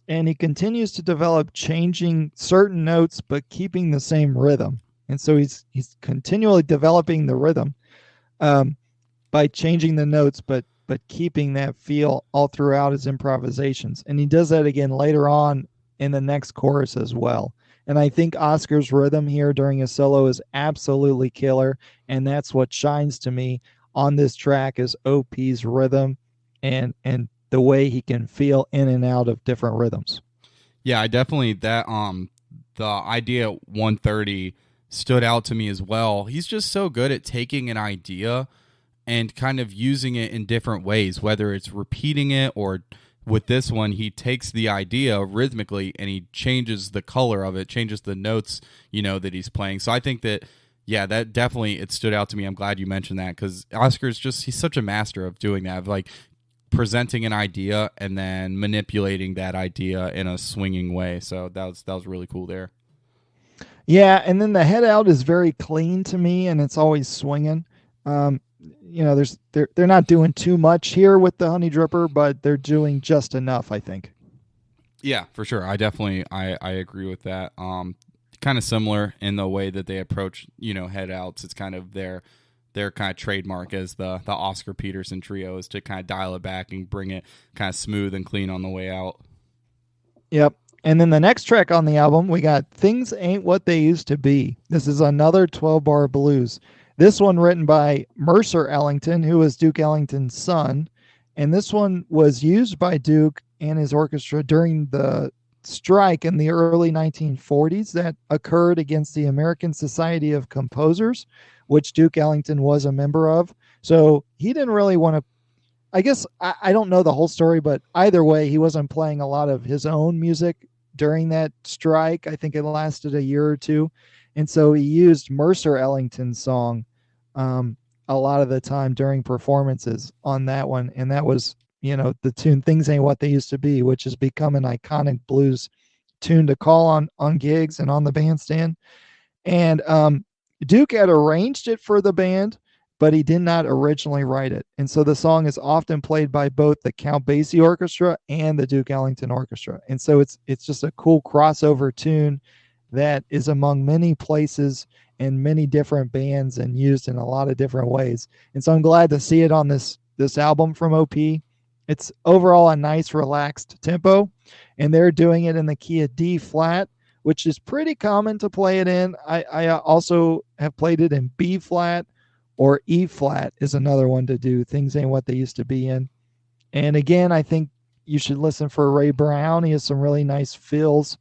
and he continues to develop changing certain notes but keeping the same rhythm. And so he's continually developing the rhythm by changing the notes but keeping that feel all throughout his improvisations. And he does that again later on in the next chorus as well. And I think Oscar's rhythm here during his solo is absolutely killer, and that's what shines to me on this track is OP's rhythm and the way he can feel in and out of different rhythms. Yeah, I definitely the idea at 130 stood out to me as well. He's just so good at taking an idea and kind of using it in different ways, whether it's repeating it or with this one, he takes the idea rhythmically and he changes the color of it, changes the notes, that he's playing. So I think that, that definitely, it stood out to me. I'm glad you mentioned that because Oscar's he's such a master of doing that, of like presenting an idea and then manipulating that idea in a swinging way. So that was really cool there. Yeah, and then the head out is very clean to me, and it's always swinging. They're not doing too much here with the Honey Dripper, but they're doing just enough, I think. Yeah, for sure. I definitely I agree with that. Kind of similar in the way that they approach, head outs. It's kind of their kind of trademark as the Oscar Peterson Trio is to kind of dial it back and bring it kind of smooth and clean on the way out. Yep. And then the next track on the album, we got Things Ain't What They Used to Be. This is another 12-bar blues. This one written by Mercer Ellington, who was Duke Ellington's son. And this one was used by Duke and his orchestra during the strike in the early 1940s that occurred against the American Society of Composers, which Duke Ellington was a member of. So he didn't really want to, I guess, I don't know the whole story, but either way, he wasn't playing a lot of his own music during that strike. I think it lasted a year or two. And so he used Mercer Ellington's song a lot of the time during performances on that one. And that was, the tune Things Ain't What They Used to Be, which has become an iconic blues tune to call on gigs and on the bandstand. And Duke had arranged it for the band, but he did not originally write it. And so the song is often played by both the Count Basie Orchestra and the Duke Ellington Orchestra. And so it's just a cool crossover tune that is among many places and many different bands and used in a lot of different ways. And so I'm glad to see it on this album from OP. It's overall a nice relaxed tempo, and they're doing it in the key of D flat, which is pretty common to play it in. I also have played it in B flat, or E flat is another one to do. Things Ain't What They Used to Be in. And again, I think you should listen for Ray Brown. He has some really nice fills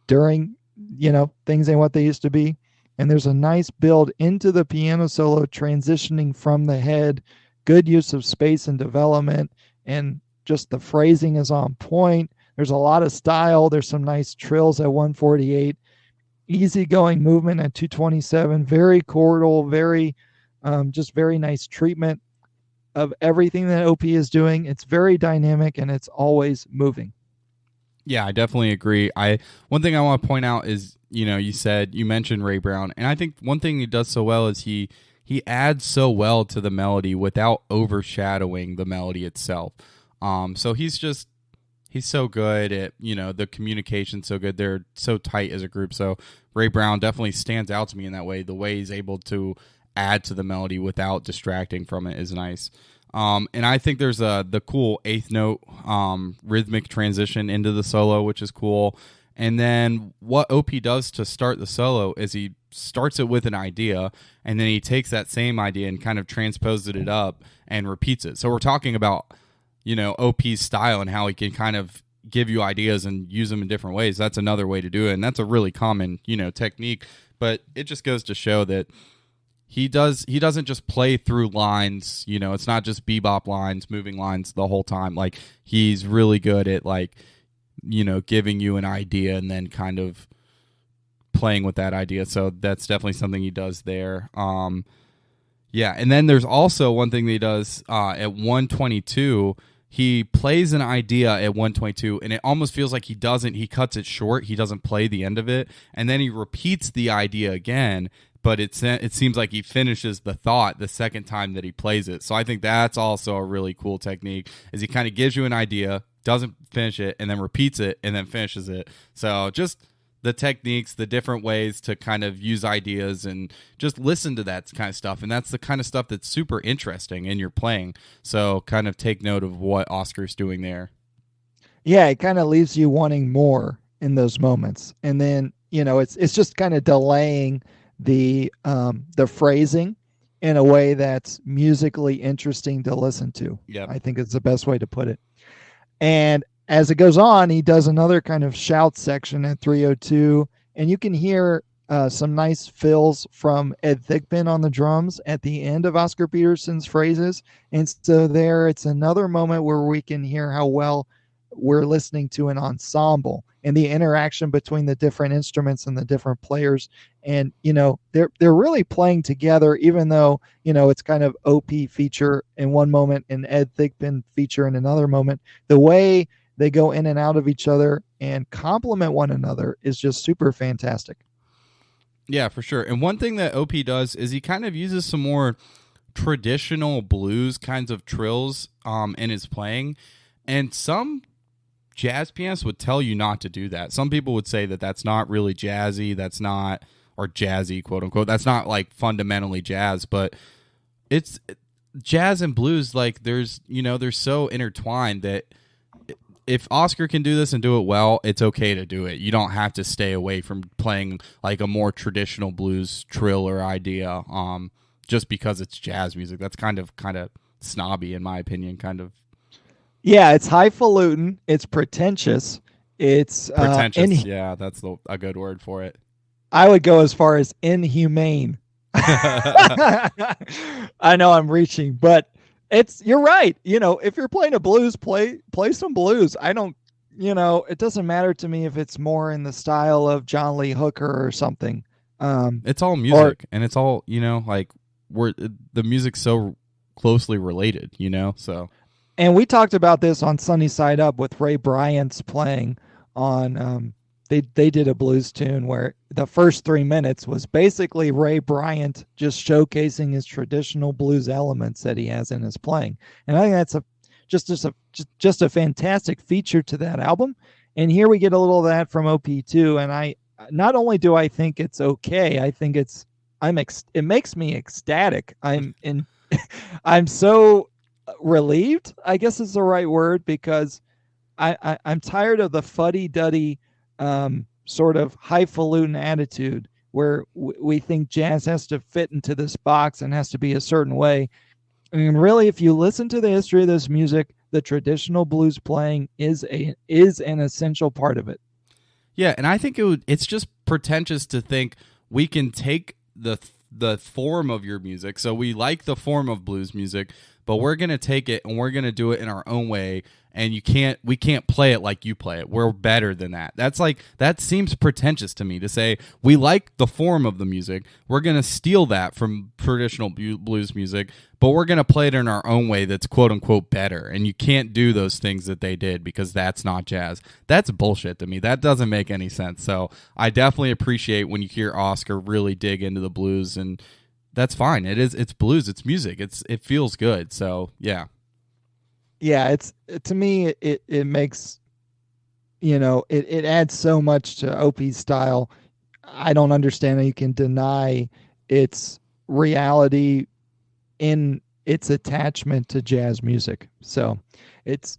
during, Things Ain't What They Used to Be. And there's a nice build into the piano solo transitioning from the head, good use of space and development, and just the phrasing is on point. There's a lot of style. There's some nice trills at 148, easygoing movement at 227, very chordal, very very nice treatment of everything that OP is doing. It's very dynamic and it's always moving. Yeah, I definitely agree. One thing I want to point out is, you mentioned Ray Brown, and I think one thing he does so well is he adds so well to the melody without overshadowing the melody itself. So he's so good at, the communication so good. They're so tight as a group. So Ray Brown definitely stands out to me in that way. The way he's able to add to the melody without distracting from it is nice. And I think there's the cool eighth note rhythmic transition into the solo, which is cool. And then what OP does to start the solo is he starts it with an idea, and then he takes that same idea and kind of transposes it up and repeats it. So we're talking about, OP's style and how he can kind of give you ideas and use them in different ways. That's another way to do it, and that's a really common, technique But it just goes to show that he doesn't just play through lines, it's not just bebop lines, moving lines the whole time. Like, he's really good at, like, giving you an idea and then kind of playing with that idea. So that's definitely something he does there. Yeah, and then there's also one thing that he does at 122. He plays an idea at 122, and it almost feels like he cuts it short. He doesn't play the end of it, and then he repeats the idea again, but it seems like he finishes the thought the second time that he plays it. So I think that's also a really cool technique, is he kind of gives you an idea, doesn't finish it, and then repeats it, and then finishes it. So just the techniques, the different ways to kind of use ideas and just listen to that kind of stuff. And that's the kind of stuff that's super interesting in your playing. So kind of take note of what Oscar's doing there. Yeah, it kind of leaves you wanting more in those moments. And then, it's just kind of delaying the phrasing in a way that's musically interesting to listen to. Yeah, I think it's the best way to put it. And as it goes on, he does another kind of shout section at 302, and you can hear some nice fills from Ed Thigpen on the drums at the end of Oscar Peterson's phrases. And so there, it's another moment where we can hear how well we're listening to an ensemble and the interaction between the different instruments and the different players. And, they're really playing together, even though, it's kind of OP feature in one moment and Ed Thigpen feature in another moment. The way they go in and out of each other and complement one another is just super fantastic. Yeah, for sure. And one thing that OP does is he kind of uses some more traditional blues kinds of trills in his playing. And some jazz pianists would tell you not to do that. Some people would say that that's not really jazzy, or jazzy, quote unquote. That's not like fundamentally jazz, but it's jazz and blues. Like, they're so intertwined that if Oscar can do this and do it well, it's okay to do it. You don't have to stay away from playing like a more traditional blues trill or idea just because it's jazz music. That's kind of snobby, in my opinion, kind of. Yeah, it's highfalutin. It's pretentious. It's pretentious. Yeah, that's a good word for it. I would go as far as inhumane. I know I'm reaching, but you're right. If you're playing a blues, play some blues. I don't, it doesn't matter to me if it's more in the style of John Lee Hooker or something. It's all music, and it's all, like the music's so closely related, so. And we talked about this on Sunny Side Up with Ray Bryant's playing on, they did a blues tune where the first 3 minutes was basically Ray Bryant just showcasing his traditional blues elements that he has in his playing. And I think that's just a fantastic feature to that album. And here we get a little of that from OP2. And I not only do I think it's okay, I think it makes me ecstatic. I'm so relieved, I guess is the right word, because I'm tired of the fuddy-duddy sort of highfalutin attitude where we think jazz has to fit into this box and has to be a certain way. I mean, really, if you listen to the history of this music, the traditional blues playing is an essential part of it. Yeah, and I think it's just pretentious to think we can take the form of your music. So we like the form of blues music, but we're going to take it and we're going to do it in our own way, and we can't play it like you play it. We're better than that. That seems pretentious to me, to say we like the form of the music, we're going to steal that from traditional blues music, but we're going to play it in our own way that's quote unquote better. And you can't do those things that they did because that's not jazz. That's bullshit to me. That doesn't make any sense. So I definitely appreciate when you hear Oscar really dig into the blues, and that's fine. It's blues, it's music. It feels good. So yeah. Yeah, to me it makes, it adds so much to OP's style. I don't understand how you can deny its reality in its attachment to jazz music. So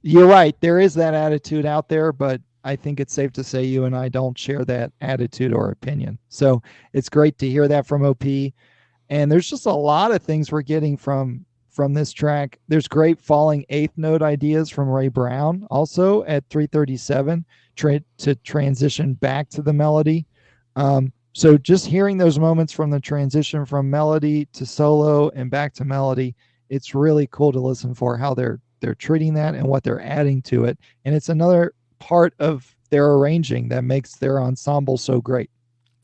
you're right, there is that attitude out there, but I think it's safe to say you and I don't share that attitude or opinion. So it's great to hear that from OP. And there's just a lot of things we're getting from this track. There's great falling eighth note ideas from Ray Brown also at 337 to transition back to the melody. So just hearing those moments from the transition from melody to solo and back to melody, it's really cool to listen for how they're treating that and what they're adding to it. And it's another part of their arranging that makes their ensemble so great.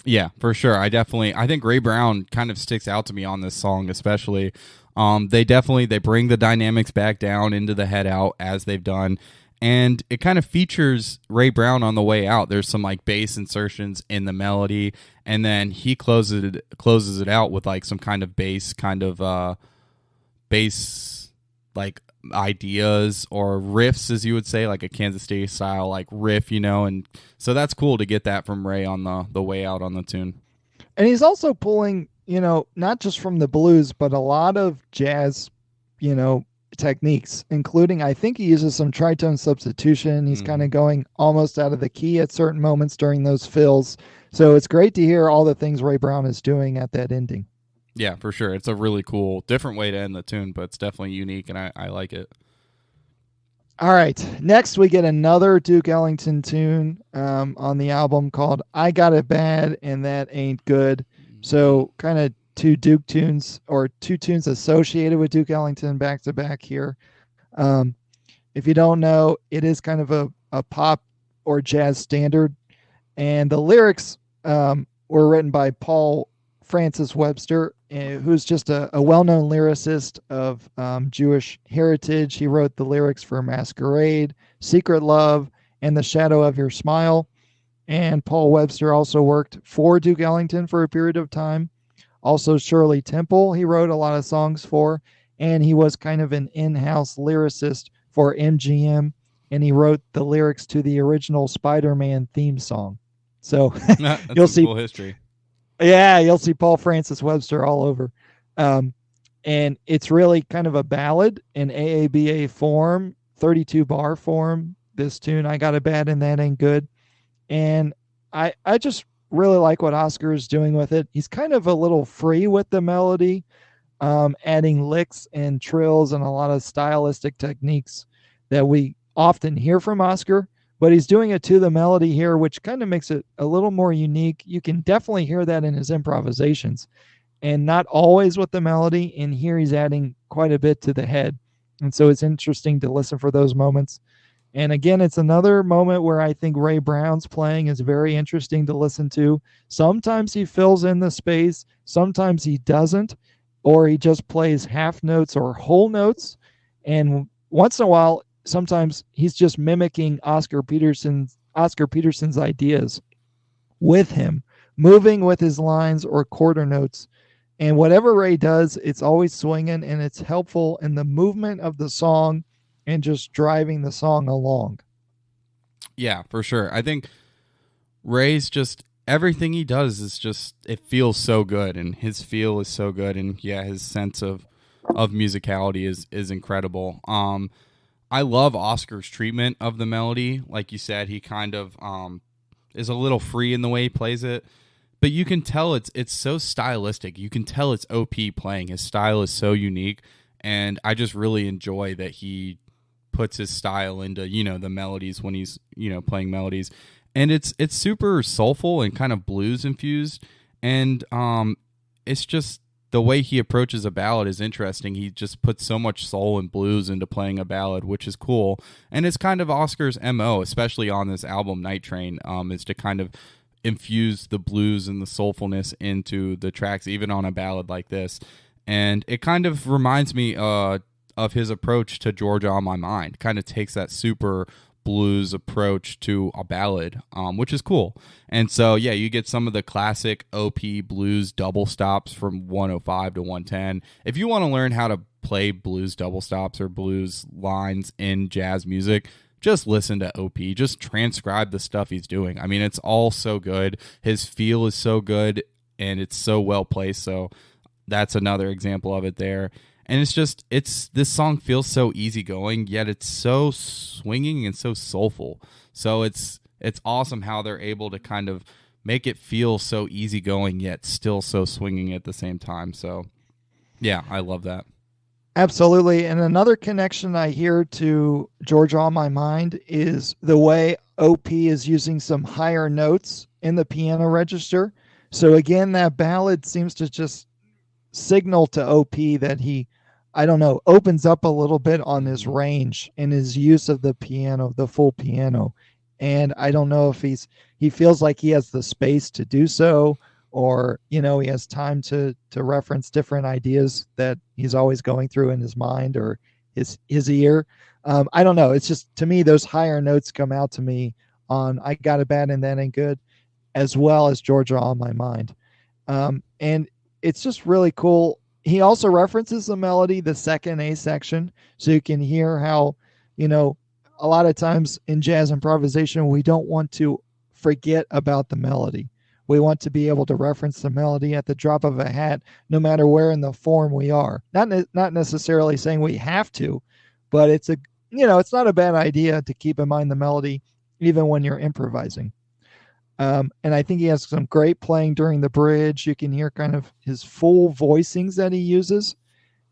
Yeah, for sure. I think Ray Brown kind of sticks out to me on this song, especially. They bring the dynamics back down into the head out as they've done, and it kind of features Ray Brown on the way out. There's some like bass insertions in the melody, and then he closes it out with like some kind of bass like ideas or riffs, as you would say, like a Kansas City style like riff, and so that's cool to get that from Ray on the way out on the tune. And he's also pulling, not just from the blues, but a lot of jazz, techniques, including I think he uses some tritone substitution. He's kind of going almost out of the key at certain moments during those fills. So it's great to hear all the things Ray Brown is doing at that ending. Yeah, for sure. It's a really cool, different way to end the tune, but it's definitely unique, and I like it. All right. Next, we get another Duke Ellington tune on the album called I Got It Bad and That Ain't Good. So kind of two Duke tunes or two tunes associated with Duke Ellington back to back here. If you don't know, it is kind of a pop or jazz standard. And the lyrics were written by Paul Francis Webster, who's just a well-known lyricist of Jewish heritage. He wrote the lyrics for Masquerade, Secret Love, and The Shadow of Your Smile. And Paul Webster also worked for Duke Ellington for a period of time. Also Shirley Temple, he wrote a lot of songs for, and he was kind of an in-house lyricist for MGM, and he wrote the lyrics to the original Spider-Man theme song. So you'll see cool history. Yeah, you'll see Paul Francis Webster all over. And it's really kind of a ballad in AABA form, 32 bar form, this tune, I Got It Bad and That Ain't Good. And I just really like what Oscar is doing with it. He's kind of a little free with the melody, adding licks and trills and a lot of stylistic techniques that we often hear from Oscar. But he's doing it to the melody here, which kind of makes it a little more unique. You can definitely hear that in his improvisations, and not always with the melody. And here he's adding quite a bit to the head. And so it's interesting to listen for those moments. And again, it's another moment where I think Ray Brown's playing is very interesting to listen to. Sometimes he fills in the space, sometimes he doesn't, or he just plays half notes or whole notes. And once in a while, sometimes he's just mimicking Oscar Peterson's ideas with him, moving with his lines or quarter notes. And whatever Ray does, it's always swinging, and it's helpful in the movement of the song and just driving the song along. Yeah, for sure. I think Ray's just, everything he does is just, it feels so good, and his feel is so good, and yeah, his sense of musicality is incredible. I love Oscar's treatment of the melody. Like you said, he kind of is a little free in the way he plays it, but you can tell it's so stylistic. You can tell it's OP playing. His style is so unique, and I just really enjoy that he puts his style into, the melodies when he's, playing melodies. And it's super soulful and kind of blues infused, and it's just, the way he approaches a ballad is interesting. He just puts so much soul and blues into playing a ballad, which is cool. And it's kind of Oscar's MO, especially on this album, Night Train, is to kind of infuse the blues and the soulfulness into the tracks, even on a ballad like this. And it kind of reminds me of his approach to Georgia on My Mind. Kind of takes that super blues approach to a ballad, which is cool. And so, yeah, you get some of the classic OP blues double stops from 105 to 110. If you want to learn how to play blues double stops or blues lines in jazz music, just listen to OP. Just transcribe the stuff he's doing. I mean, it's all so good. His feel is so good, and it's so well placed. So that's another example of it there. And this song feels so easygoing, yet it's so swinging and so soulful. So it's awesome how they're able to kind of make it feel so easygoing, yet still so swinging at the same time. So, yeah, I love that. Absolutely. And another connection I hear to Georgia on My Mind is the way OP is using some higher notes in the piano register. So again, that ballad seems to just signal to OP that he, I don't know, opens up a little bit on his range and his use of the piano, the full piano. And I don't know if he feels like he has the space to do so, or he has time to reference different ideas that he's always going through in his mind or his ear. I don't know. It's just, to me, those higher notes come out to me on I Got It Bad and That Ain't Good, as well as Georgia on My Mind. And it's just really cool. He also references the melody, the second A section, so you can hear how, a lot of times in jazz improvisation, we don't want to forget about the melody. We want to be able to reference the melody at the drop of a hat, no matter where in the form we are. Not necessarily saying we have to, but it's not a bad idea to keep in mind the melody, even when you're improvising. And I think he has some great playing during the bridge. You can hear kind of his full voicings that he uses.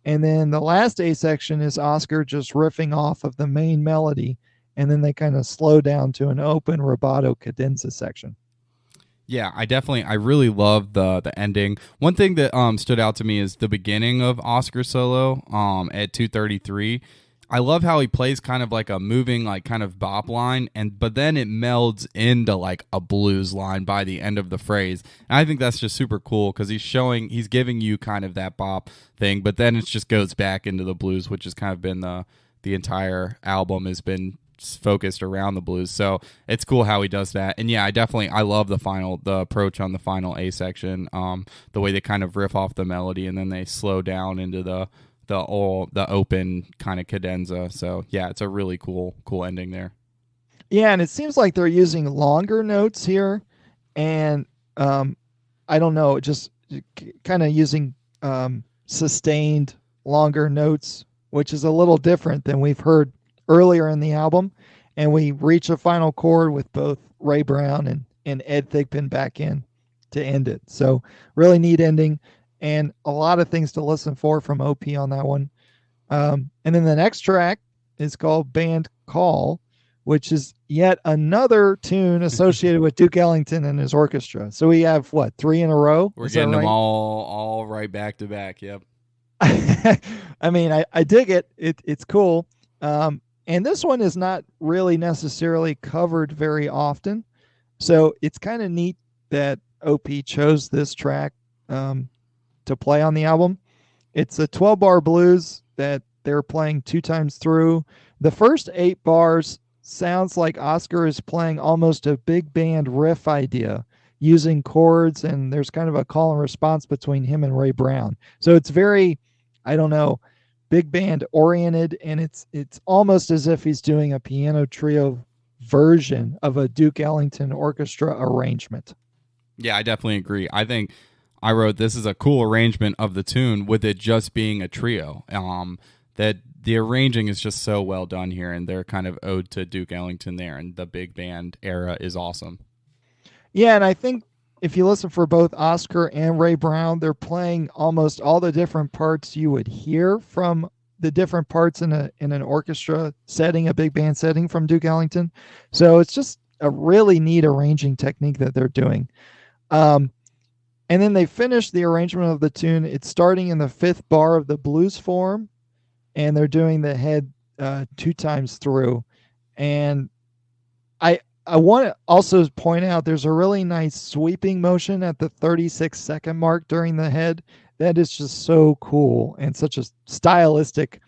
And then the last A section is Oscar just riffing off of the main melody. And then they kind of slow down to an open rubato cadenza section. Yeah, I really love the ending. One thing that stood out to me is the beginning of Oscar solo at 2:33. I love how he plays kind of like a moving, like kind of bop line, but then it melds into like a blues line by the end of the phrase. And I think that's just super cool because he's giving you kind of that bop thing, but then it just goes back into the blues, which has kind of been the entire album has been focused around the blues. So it's cool how he does that. And yeah, I love the approach on the final A section, the way they kind of riff off the melody and then they slow down into the open kind of cadenza. So yeah, it's a really cool ending there. Yeah, and it seems like they're using longer notes here, and I don't know, just kind of using sustained longer notes, which is a little different than we've heard earlier in the album. And we reach a final chord with both Ray Brown and Ed Thigpen back in to end it. So really neat ending. And a lot of things to listen for from OP on that one. And then the next track is called Band Call, which is yet another tune associated with Duke Ellington and his orchestra. So we have, 3 in a row? We're getting them all right back to back, yep. I mean, I dig it. It's cool. And this one is not really necessarily covered very often. So it's kind of neat that OP chose this track to play on the album. It's a 12-bar blues that they're playing 2 times through. The first 8 bars sounds like Oscar is playing almost a big band riff idea using chords, and there's kind of a call and response between him and Ray Brown. So it's very, I don't know, big band oriented, and it's almost as if he's doing a piano trio version of a Duke Ellington orchestra arrangement. Yeah, I definitely agree. I think I wrote this is a cool arrangement of the tune with it just being a trio. That the arranging is just so well done here, and they're kind of ode to Duke Ellington there, and the big band era is awesome. Yeah, and I think if you listen for both Oscar and Ray Brown, they're playing almost all the different parts you would hear from the different parts in an orchestra setting, a big band setting from Duke Ellington. So it's just a really neat arranging technique that they're doing. And then they finish the arrangement of the tune. It's starting in the 5th bar of the blues form, and they're doing the head 2 times through. And I want to also point out there's a really nice sweeping motion at the 36-second mark during the head. That is just so cool and such a stylistic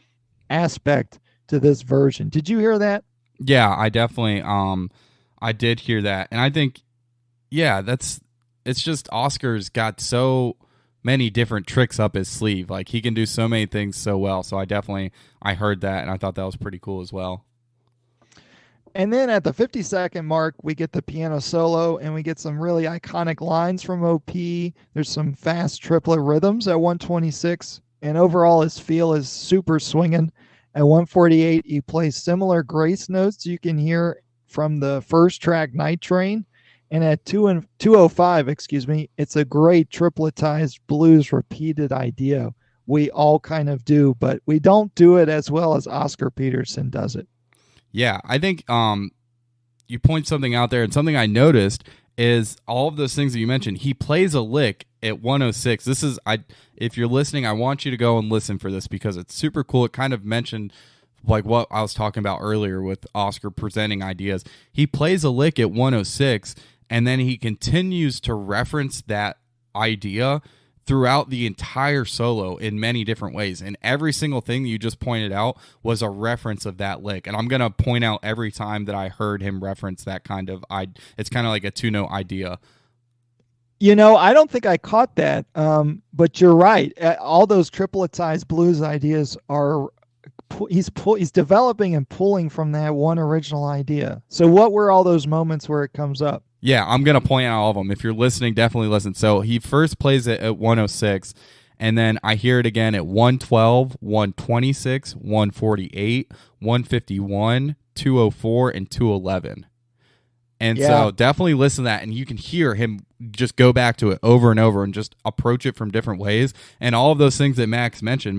aspect to this version. Did you hear that? Yeah, I definitely I did hear that. And I think it's just Oscar's got so many different tricks up his sleeve. Like he can do so many things so well. So I heard that and I thought that was pretty cool as well. And then at the 50-second mark, we get the piano solo and we get some really iconic lines from OP. There's some fast triplet rhythms at 126. And overall, his feel is super swinging. At 148, he plays similar grace notes you can hear from the first track, Night Train. And at 205, it's a great tripletized blues repeated idea. We all kind of do, but we don't do it as well as Oscar Peterson does it. Yeah, I think you point something out there, and something I noticed is all of those things that you mentioned. He plays a lick at 106. If you're listening, I want you to go and listen for this because it's super cool. It kind of mentioned like what I was talking about earlier with Oscar presenting ideas. He plays a lick at 106, and then he continues to reference that idea throughout the entire solo in many different ways. And every single thing you just pointed out was a reference of that lick. And I'm going to point out every time that I heard him reference that kind of, it's kind of like a 2-note idea. I don't think I caught that, but you're right. All those tripletized blues ideas are, he's developing and pulling from that one original idea. So what were all those moments where it comes up? Yeah, I'm going to point out all of them. If you're listening, definitely listen. So he first plays it at 106, and then I hear it again at 112, 126, 148, 151, 204, and 211. And so definitely listen to that, and you can hear him just go back to it over and over and just approach it from different ways. And all of those things that Max mentioned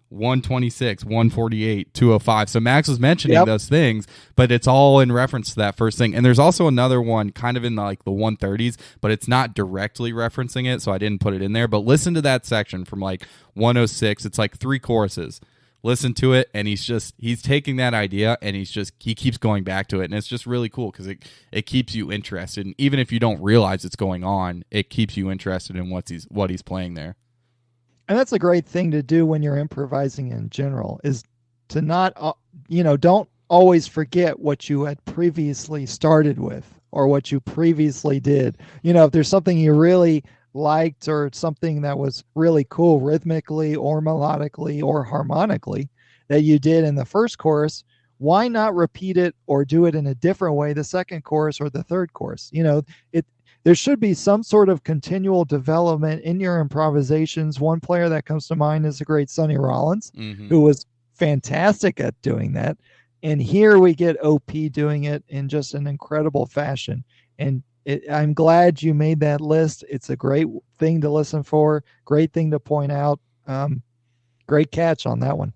126, 148, 205. So Max was mentioning those things, but it's all in reference to that first thing. And there's also another one kind of in the 130s, but it's not directly referencing it, so I didn't put it in there. But listen to that section from 106. It's 3 choruses. Listen to it, and he's taking that idea, and he keeps going back to it, and it's just really cool because it keeps you interested. And even if you don't realize it's going on, it keeps you interested in what he's playing there. And that's a great thing to do when you're improvising in general, is to not, don't always forget what you had previously started with or what you previously did. If there's something you really liked or something that was really cool rhythmically or melodically or harmonically that you did in the first chorus, why not repeat it or do it in a different way the second chorus or the third chorus? There should be some sort of continual development in your improvisations. One player that comes to mind is the great Sonny Rollins, who was fantastic at doing that. And here we get OP doing it in just an incredible fashion. And I'm glad you made that list. It's a great thing to listen for, great thing to point out. Great catch on that one.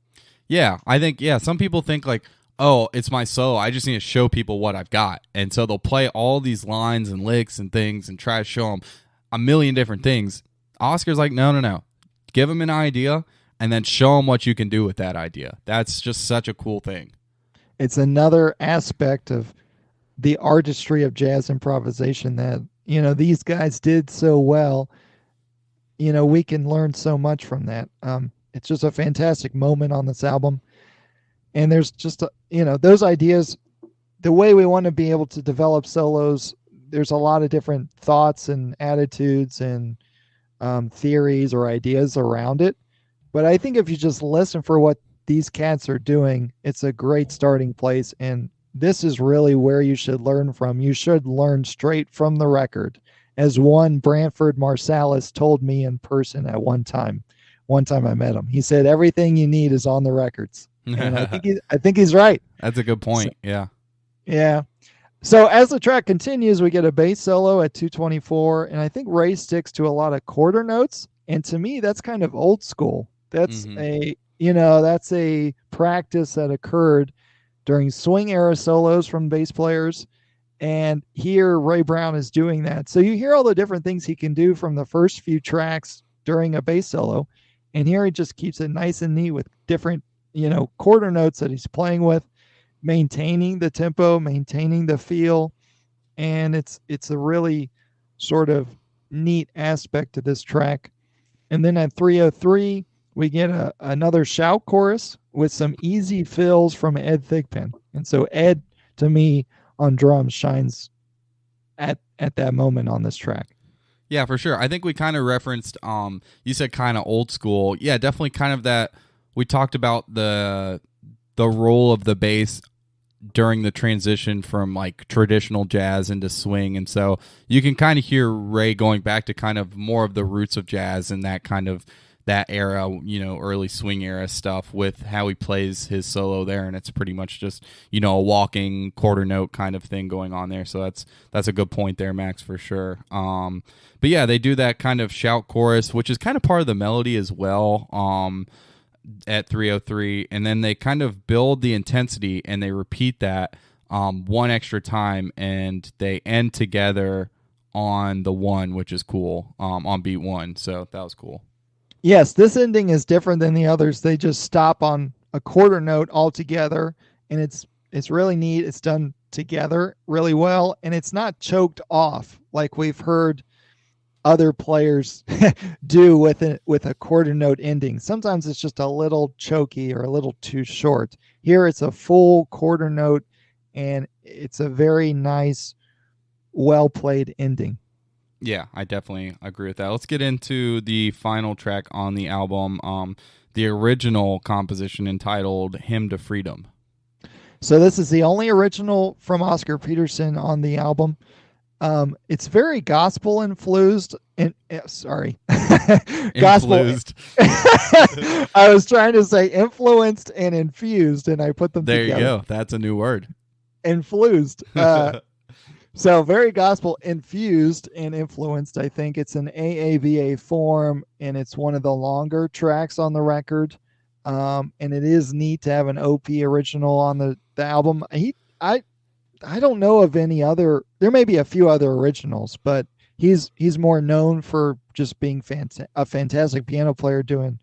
Yeah, I think, some people think oh, it's my solo, I just need to show people what I've got. And so they'll play all these lines and licks and things and try to show them a million different things. Oscar's like, no. Give them an idea and then show them what you can do with that idea. That's just such a cool thing. It's another aspect of the artistry of jazz improvisation that, these guys did so well. We can learn so much from that. It's just a fantastic moment on this album. And there's just, those ideas, the way we want to be able to develop solos, there's a lot of different thoughts and attitudes and theories or ideas around it. But I think if you just listen for what these cats are doing, it's a great starting place. And this is really where you should learn from. You should learn straight from the record. As one Branford Marsalis told me in person at one time I met him, he said, everything you need is on the records. And I think he's right. That's a good point. Yeah. So as the track continues, we get a bass solo at 224, and I think Ray sticks to a lot of quarter notes. And to me, that's kind of old school. That's that's a practice that occurred during swing era solos from bass players. And here Ray Brown is doing that. So you hear all the different things he can do from the first few tracks during a bass solo. And here he just keeps it nice and neat with different quarter notes that he's playing with, maintaining the tempo, maintaining the feel. And it's a really sort of neat aspect to this track. And then at 303, we get another shout chorus with some easy fills from Ed Thigpen. And so Ed, to me, on drums shines at that moment on this track. Yeah, for sure. I think we kind of referenced, you said kind of old school. Yeah, definitely kind of that. We talked about the role of the bass during the transition from traditional jazz into swing, and so you can kind of hear Ray going back to kind of more of the roots of jazz and that kind of that era, early swing era stuff with how he plays his solo there, and it's pretty much just a walking quarter note kind of thing going on there. So that's a good point there, Max, for sure. But yeah, they do that kind of shout chorus, which is kind of part of the melody as well. At 303, and then they kind of build the intensity and they repeat that one extra time, and they end together on the one, which is cool, on beat one. So that was cool. Yes, this ending is different than the others. They just stop on a quarter note altogether, and it's really neat. It's done together really well, and it's not choked off like we've heard other players do with a quarter note ending. Sometimes it's just a little choky or a little too short. Here it's a full quarter note, and it's a very nice, well played ending. Yeah, I definitely agree with that. Let's get into the final track on the album, the original composition entitled "Hymn to Freedom." So this is the only original from Oscar Peterson on the album. It's very gospel influenced. Sorry, gospel. Influenced. I was trying to say influenced and infused, and I put them there together. You go. That's a new word. Influenced. So very gospel infused and influenced. I think it's an AABA form, and it's one of the longer tracks on the record. And it is neat to have an OP original on the album. I don't know of any other. There may be a few other originals, but he's more known for just being a fantastic piano player, doing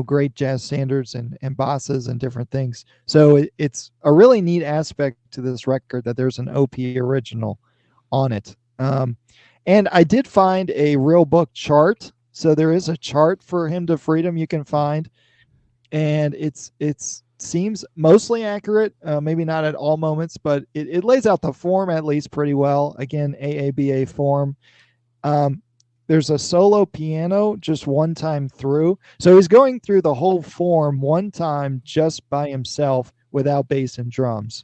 great jazz standards and bosses and different things. So it's a really neat aspect to this record that there's an OP original on it. And I did find a real book chart. So there is a chart for Hymn to Freedom you can find, and it's seems mostly accurate, maybe not at all moments, but it lays out the form at least pretty well. Again, AABA form. There's a solo piano just one time through. So he's going through the whole form one time just by himself without bass and drums.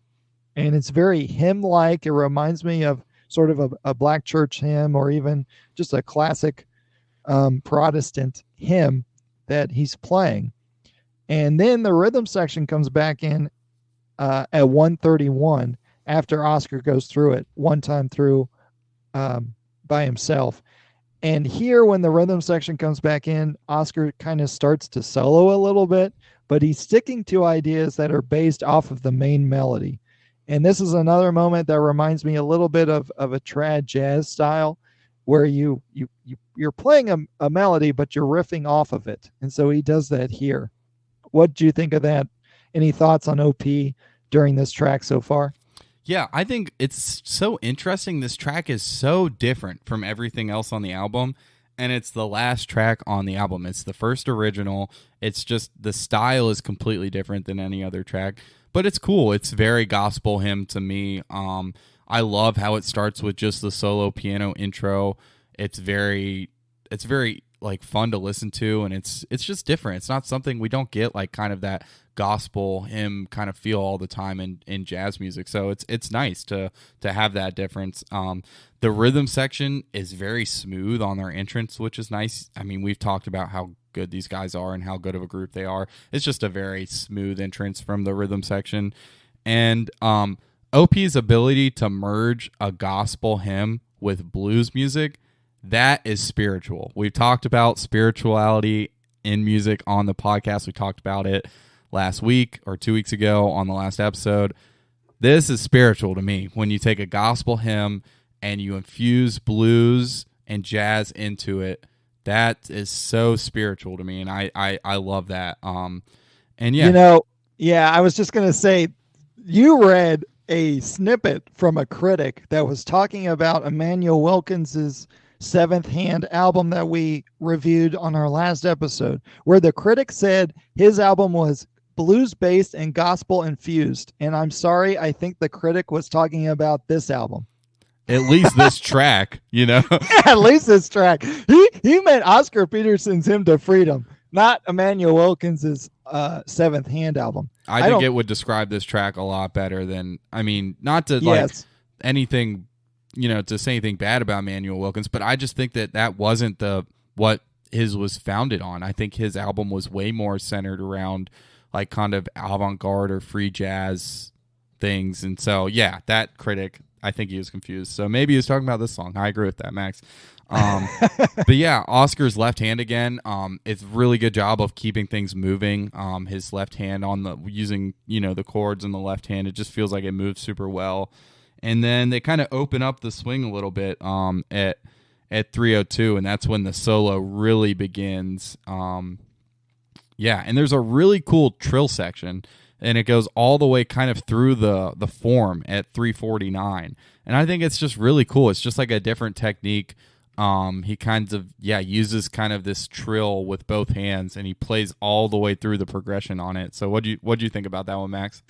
And it's very hymn-like. It reminds me of sort of a black church hymn, or even just a classic Protestant hymn that he's playing. And then the rhythm section comes back in at 131 after Oscar goes through it one time through by himself. And here, when the rhythm section comes back in, Oscar kind of starts to solo a little bit, but he's sticking to ideas that are based off of the main melody. And this is another moment that reminds me a little bit of a trad jazz style, where you're playing a melody, but you're riffing off of it. And so he does that here. What do you think of that? Any thoughts on OP during this track so far? Yeah, I think it's so interesting. This track is so different from everything else on the album, and it's the last track on the album. It's the first original. It's just the style is completely different than any other track, but it's cool. It's very gospel hymn to me. I love how it starts with just the solo piano intro. It's very like fun to listen to, and it's just different. It's not something we don't get, like kind of that gospel hymn kind of feel all the time in jazz music. So it's nice to have that difference. The rhythm section is very smooth on their entrance, which is nice. I mean, we've talked about how good these guys are and how good of a group they are. It's just a very smooth entrance from the rhythm section. And OP's ability to merge a gospel hymn with blues music, that is spiritual. We've talked about spirituality in music on the podcast. We talked about it last week or 2 weeks ago on the last episode. This is spiritual to me. When you take a gospel hymn and you infuse blues and jazz into it, that is so spiritual to me, and I love that. And yeah, I was just gonna say, you read a snippet from a critic that was talking about Emmanuel Wilkins's Seventh Hand album that we reviewed on our last episode, where the critic said his album was blues based and gospel infused. And I'm sorry, I think the critic was talking about this album. At least this track, At least this track. He meant Oscar Peterson's Hymn to Freedom, not Emmanuel Wilkins's Seventh Hand album. I think it would describe this track a lot better than, not to like anything, to say anything bad about Emmanuel Wilkins, but I just think that wasn't what his was founded on. I think his album was way more centered around like kind of avant-garde or free jazz things. And so, yeah, that critic, I think he was confused. So maybe he was talking about this song. I agree with that, Max. But yeah, Oscar's left hand again. It's really good job of keeping things moving. His left hand on the using the chords in the left hand. It just feels like it moves super well. And then they kind of open up the swing a little bit at 302, and that's when the solo really begins. Yeah, and there's a really cool trill section, and it goes all the way kind of through the form at 349. And I think it's just really cool. It's just like a different technique. He kind of uses kind of this trill with both hands, and he plays all the way through the progression on it. So what'd you think about that one, Max?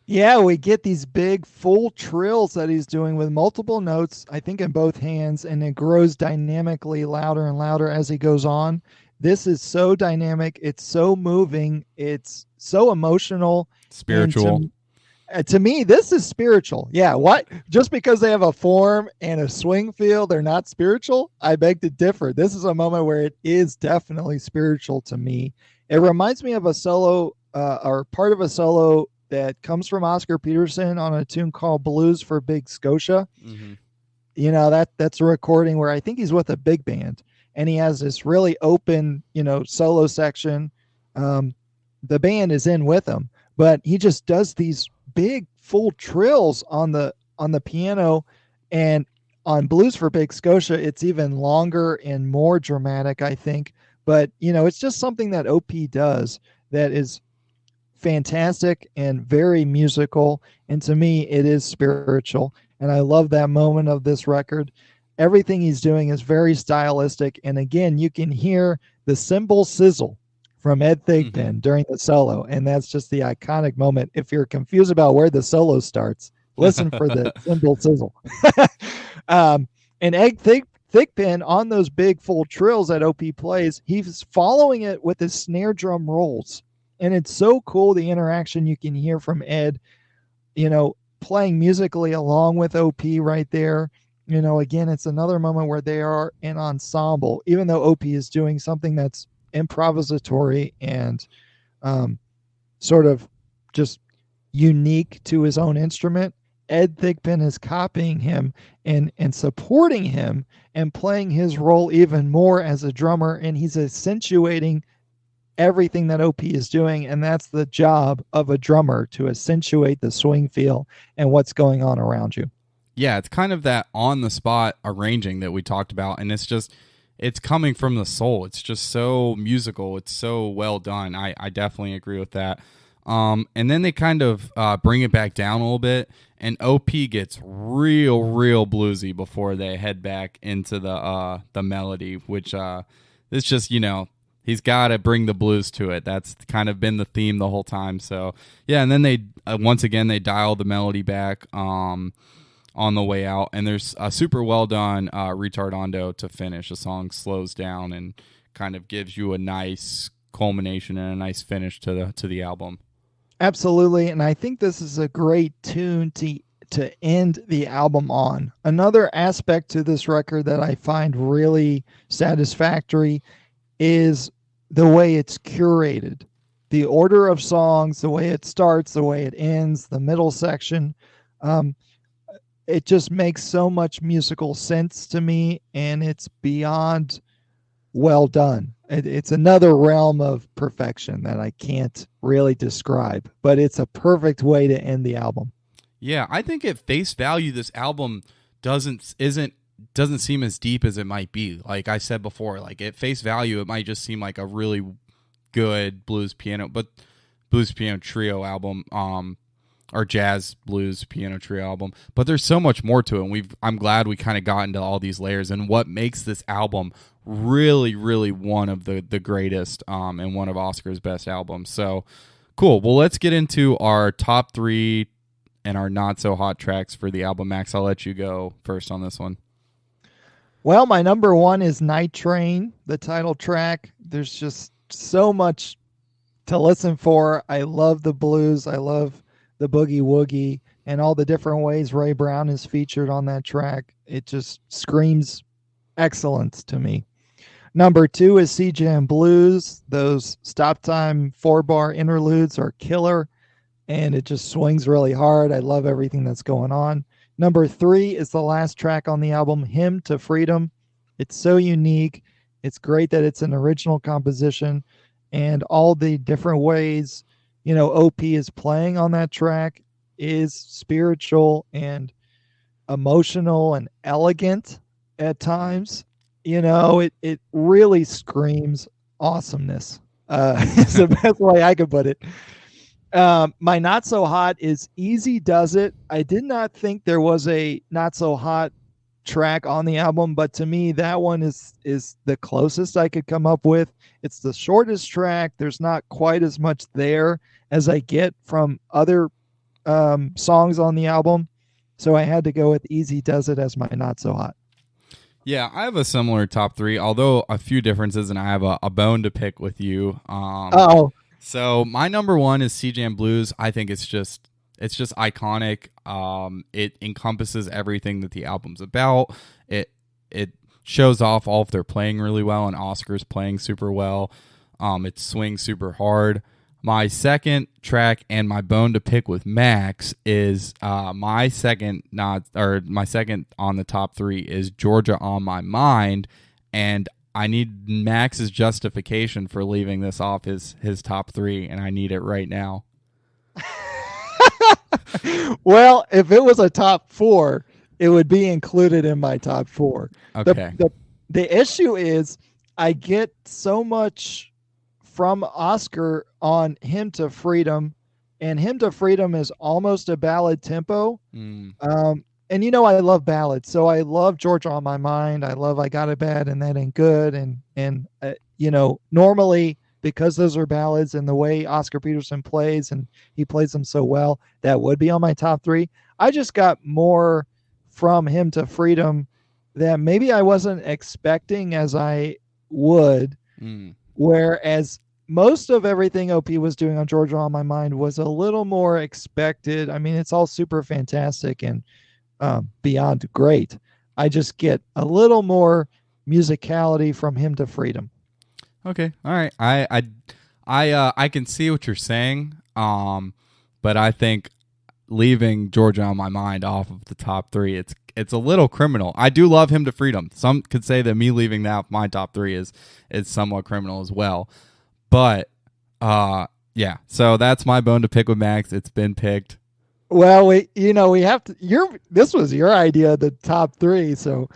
Yeah, we get these big full trills that he's doing with multiple notes, I think in both hands, and it grows dynamically louder and louder as he goes on. This is so dynamic. It's so moving. It's so emotional. Spiritual. To me, this is spiritual. Yeah, what? Just because they have a form and a swing feel, they're not spiritual? I beg to differ. This is a moment where it is definitely spiritual to me. It reminds me of a solo or part of a solo that comes from Oscar Peterson on a tune called Blues for Big Scotia. Mm-hmm. That's a recording where I think he's with a big band, and he has this really open, solo section. The band is in with him, but he just does these big full trills on the piano, and on Blues for Big Scotia, it's even longer and more dramatic, I think. But, it's just something that OP does that is fantastic and very musical. And to me, it is spiritual. And I love that moment of this record. Everything he's doing is very stylistic. And again, you can hear the cymbal sizzle from Ed Thigpen during the solo. And that's just the iconic moment. If you're confused about where the solo starts, listen for the cymbal sizzle. And Ed Thigpen on those big full trills that OP plays, he's following it with his snare drum rolls. And it's so cool, the interaction you can hear from Ed, playing musically along with OP right there. Again, it's another moment where they are an ensemble, even though OP is doing something that's improvisatory and sort of just unique to his own instrument. Ed Thigpen is copying him and supporting him and playing his role even more as a drummer, and he's accentuating everything that OP is doing, and that's the job of a drummer, to accentuate the swing feel and what's going on around you. Yeah, it's kind of that on-the-spot arranging that we talked about, and it's coming from the soul. It's just so musical. It's so well done. I definitely agree with that. And then they kind of bring it back down a little bit, and OP gets real bluesy before they head back into the melody, which it's just, he's got to bring the blues to it. That's kind of been the theme the whole time. So, yeah, and then they, once again, they dial the melody back on the way out, and there's a super well done retardando to finish. The song slows down and kind of gives you a nice culmination and a nice finish to the album. Absolutely, and I think this is a great tune to end the album on. Another aspect to this record that I find really satisfactory is the way it's curated. The order of songs, the way it starts, the way it ends, the middle section. It just makes so much musical sense to me, and it's beyond well done. It's another realm of perfection that I can't really describe, but it's a perfect way to end the album. Yeah, I think at face value, this album doesn't seem as deep as it might be. Like I said before, like at face value, it might just seem like a really good blues piano trio album, or jazz blues piano trio album. But there's so much more to it. And I'm glad we kind of got into all these layers and what makes this album really one of the greatest and one of Oscar's best albums. So cool. Well, let's get into our top 3 and our not so hot tracks for the album. Max, I'll let you go first on this one. Well, my number 1 is Night Train, the title track. There's just so much to listen for. I love the blues. I love the boogie woogie and all the different ways Ray Brown is featured on that track. It just screams excellence to me. Number 2 is C Jam Blues. Those stop time 4-bar interludes are killer. and it just swings really hard. I love everything that's going on. Number 3 is the last track on the album, Hymn to Freedom. It's so unique. It's great that it's an original composition, and all the different ways, OP is playing on that track is spiritual and emotional and elegant at times. It really screams awesomeness. Is the best way I could put it. My not so hot is Easy Does It. I did not think there was a not so hot track on the album, but to me that one is the closest I could come up with. It's the shortest track. There's not quite as much there as I get from other songs on the album, so I had to go with Easy Does It as my not so hot. Yeah, I have a similar top 3, although a few differences, and I have a bone to pick with you. So my number 1 is Sea Jam Blues. I think it's just iconic. It encompasses everything that the album's about. It shows off all of their playing really well, and Oscar's playing super well. It swings super hard. My second track and my bone to pick with Max is my second on the top 3 is Georgia on My Mind, and I need Max's justification for leaving this off his top 3, and I need it right now. Well, if it was a top 4, it would be included in my top 4. Okay. The issue is I get so much from Oscar on Hymn to Freedom, and Hymn to Freedom is almost a ballad tempo. And I love ballads, so I love Georgia on My Mind. I love I Got It Bad and That Ain't Good, and normally, because those are ballads and the way Oscar Peterson plays, and he plays them so well, that would be on my top 3. I just got more from Hymn to Freedom that maybe I wasn't expecting as I would, whereas most of everything OP was doing on Georgia on My Mind was a little more expected. I mean, it's all super fantastic and beyond great. I just get a little more musicality from Hymn to Freedom. Okay, all right. I can see what you're saying, but I think leaving Georgia on My Mind off of the top 3, it's a little criminal. I do love Hymn to Freedom. Some could say that me leaving that off my top 3 is somewhat criminal as well. But yeah, so that's my bone to pick with Max. It's been picked. Well, we have to. This was your idea, the top 3, so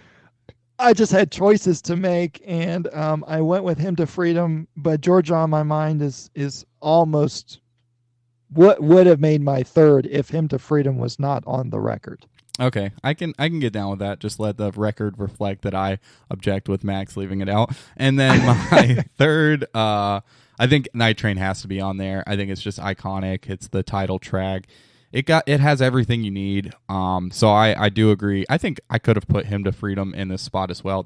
I just had choices to make, and I went with Hymn to Freedom. But Georgia on My Mind is almost what would have made my 3rd if Hymn to Freedom was not on the record. Okay, I can get down with that. Just let the record reflect that I object with Max leaving it out. And then my 3rd, I think Night Train has to be on there. I think it's just iconic. It's the title track. It has everything you need. So I do agree. I think I could have put Hymn to Freedom in this spot as well.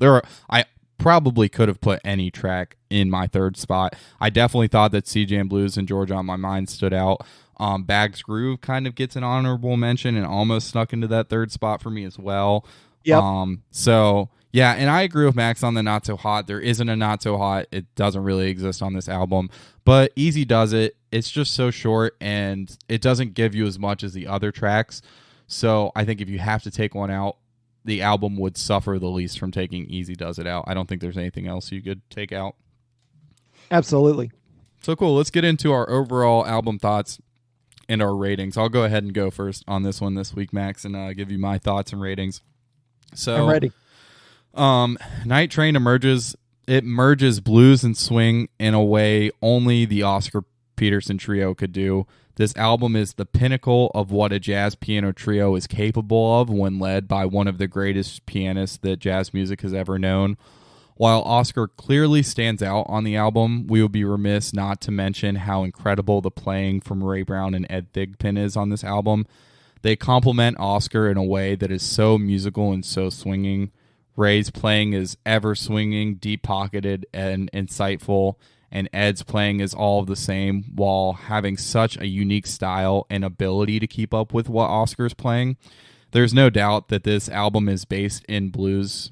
I probably could have put any track in my 3rd spot. I definitely thought that Sea Jam Blues and Georgia on My Mind stood out. Bags Groove kind of gets an honorable mention and almost snuck into that 3rd spot for me as well. Yep. So yeah, and I agree with Max on the Not So Hot. There isn't a Not So Hot. It doesn't really exist on this album. But Easy Does It. It's just so short, and it doesn't give you as much as the other tracks. So I think if you have to take one out, the album would suffer the least from taking Easy Does It out. I don't think there's anything else you could take out. Absolutely. So cool. Let's get into our overall album thoughts and our ratings. I'll go ahead and go first on this one this week, Max, and give you my thoughts and ratings. So I'm ready. Night Train merges blues and swing in a way only the Oscar Peterson Trio could do. This album is the pinnacle of what a jazz piano trio is capable of when led by one of the greatest pianists that jazz music has ever known. While Oscar clearly stands out on the album, we would be remiss not to mention how incredible the playing from Ray Brown and Ed Thigpen is on this album. They complement Oscar in a way that is so musical and so swinging. Ray's playing is ever swinging, deep-pocketed, and insightful, and Ed's playing is all the same while having such a unique style and ability to keep up with what Oscar's playing. There's no doubt that this album is based in blues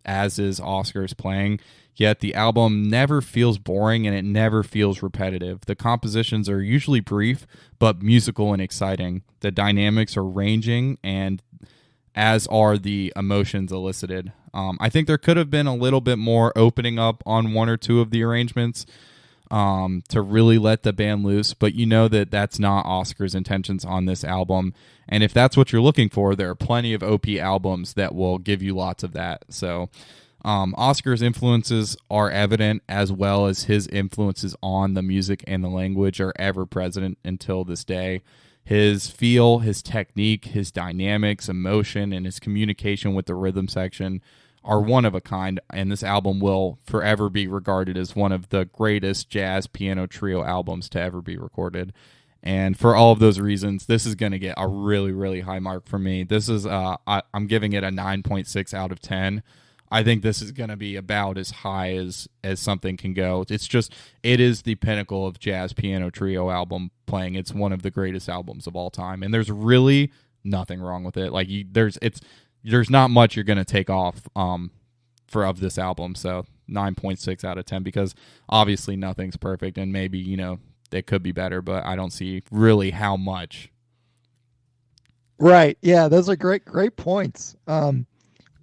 as is Oscar's playing. Yet the album never feels boring and it never feels repetitive. The compositions are usually brief, but musical and exciting. The dynamics are ranging, and as are the emotions elicited. I think there could have been a little bit more opening up on one or two of the arrangements to really let the band loose, but you know that that's not Oscar's intentions on this album. And if that's what you're looking for, there are plenty of OP albums that will give you lots of that. So Oscar's influences are evident, as well as his influences on the music and the language are ever present until this day. His feel, his technique, his dynamics, emotion, and his communication with the rhythm section are one of a kind, and this album will forever be regarded as one of the greatest jazz piano trio albums to ever be recorded. And for all of those reasons, this is going to get a really, really high mark for me. This is I'm giving it a 9.6 out of 10. I think this is going to be about as high as something can go. It is the pinnacle of jazz piano trio album playing. It's one of the greatest albums of all time, and there's really nothing wrong with it. Like there's not much you're going to take off of this album. So 9.6 out of 10, because obviously nothing's perfect, and maybe it could be better, but I don't see really how much. Right. Yeah, those are great points.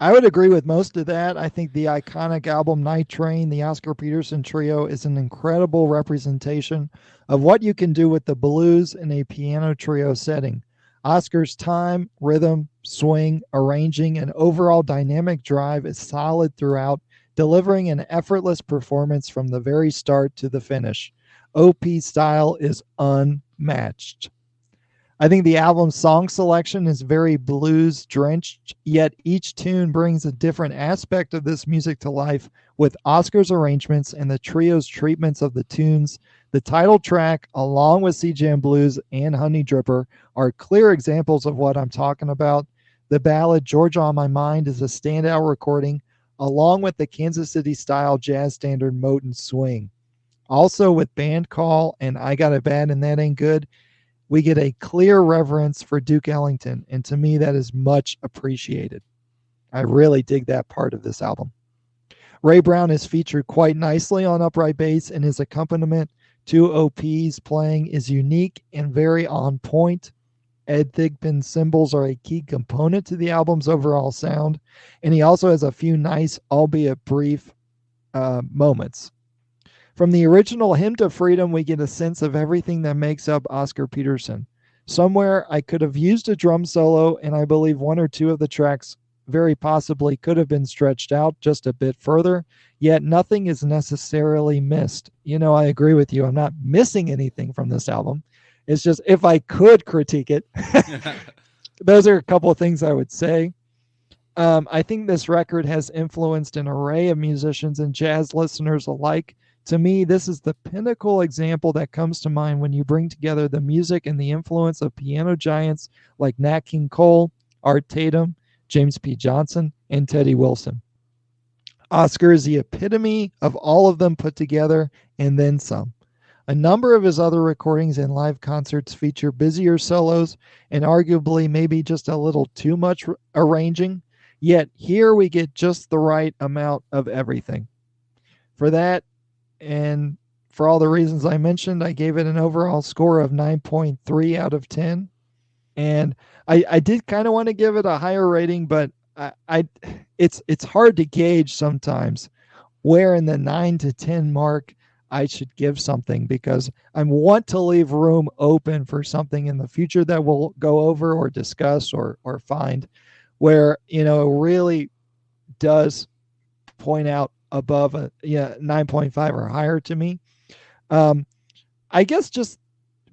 I would agree with most of that. I think the iconic album Night Train, the Oscar Peterson Trio, is an incredible representation of what you can do with the blues in a piano trio setting. Oscar's time, rhythm, swing, arranging, and overall dynamic drive is solid throughout, delivering an effortless performance from the very start to the finish. OP style is unmatched. I think the album's song selection is very blues-drenched, yet each tune brings a different aspect of this music to life with Oscar's arrangements and the trio's treatments of the tunes. The title track, along with Sea Jam Blues and Honey Dripper, are clear examples of what I'm talking about. The ballad Georgia on My Mind is a standout recording, along with the Kansas City-style jazz standard Moten Swing. Also with Band Call and I Got It Bad and That Ain't Good, we get a clear reverence for Duke Ellington, and to me, that is much appreciated. I really dig that part of this album. Ray Brown is featured quite nicely on upright bass, and his accompaniment to OP's playing is unique and very on point. Ed Thigpen's cymbals are a key component to the album's overall sound, and he also has a few nice, albeit brief, moments. From the original Hymn to Freedom, we get a sense of everything that makes up Oscar Peterson. Somewhere I could have used a drum solo, and I believe one or two of the tracks very possibly could have been stretched out just a bit further, yet nothing is necessarily missed. I agree with you. I'm not missing anything from this album. It's just, if I could critique it, those are a couple of things I would say. I think this record has influenced an array of musicians and jazz listeners alike. To me, this is the pinnacle example that comes to mind when you bring together the music and the influence of piano giants like Nat King Cole, Art Tatum, James P. Johnson, and Teddy Wilson. Oscar is the epitome of all of them put together, and then some. A number of his other recordings and live concerts feature busier solos and arguably maybe just a little too much arranging, yet here we get just the right amount of everything. For that, and for all the reasons I mentioned, I gave it an overall score of 9.3 out of 10. And I did kind of want to give it a higher rating, but it's hard to gauge sometimes where in the 9 to 10 mark I should give something, because I want to leave room open for something in the future that we'll go over or discuss or find where, it really does point out above a 9.5 or higher to me. I guess just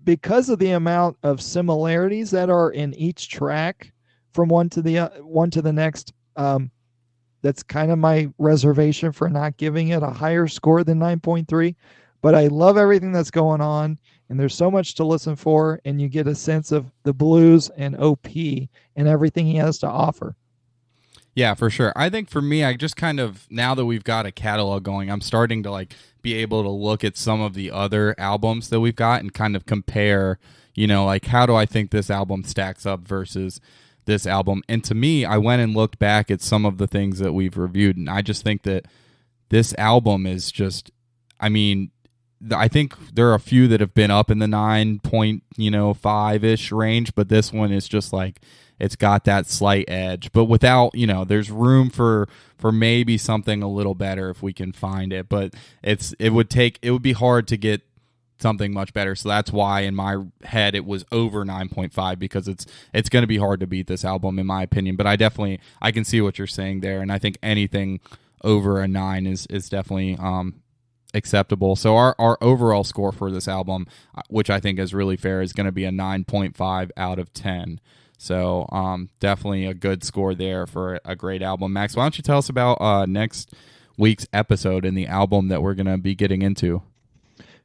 because of the amount of similarities that are in each track from one to the next, that's kind of my reservation for not giving it a higher score than 9.3. But I love everything that's going on, and there's so much to listen for, and you get a sense of the blues and OP and everything he has to offer. Yeah, for sure. I think for me, I just kind of, now that we've got a catalog going, I'm starting to be able to look at some of the other albums that we've got and kind of compare, how do I think this album stacks up versus this album. And to me, I went and looked back at some of the things that we've reviewed, and I just think that this album is just, I mean, I think there are a few that have been up in the 9.5-ish range, but this one is just like, it's got that slight edge, but without, there's room for maybe something a little better if we can find it, but it would be hard to get something much better. So that's why in my head it was over 9.5, because it's going to be hard to beat this album in my opinion. But I can see what you're saying there, and I think anything over a 9 is definitely acceptable. So our overall score for this album, which I think is really fair, is going to be a 9.5 out of 10. So definitely a good score there for a great album. Max, why don't you tell us about next week's episode and the album that we're going to be getting into?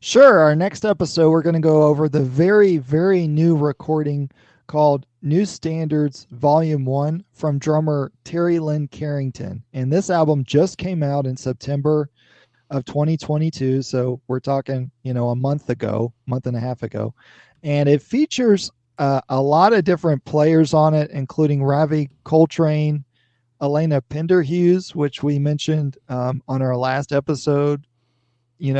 Sure. Our next episode, we're going to go over the very, very new recording called New Standards Volume 1 from drummer Terry Lynn Carrington. And this album just came out in September of 2022. So we're talking, a month and a half ago. And it features a lot of different players on it, including Ravi Coltrane, Elena Penderhughes, which we mentioned on our last episode.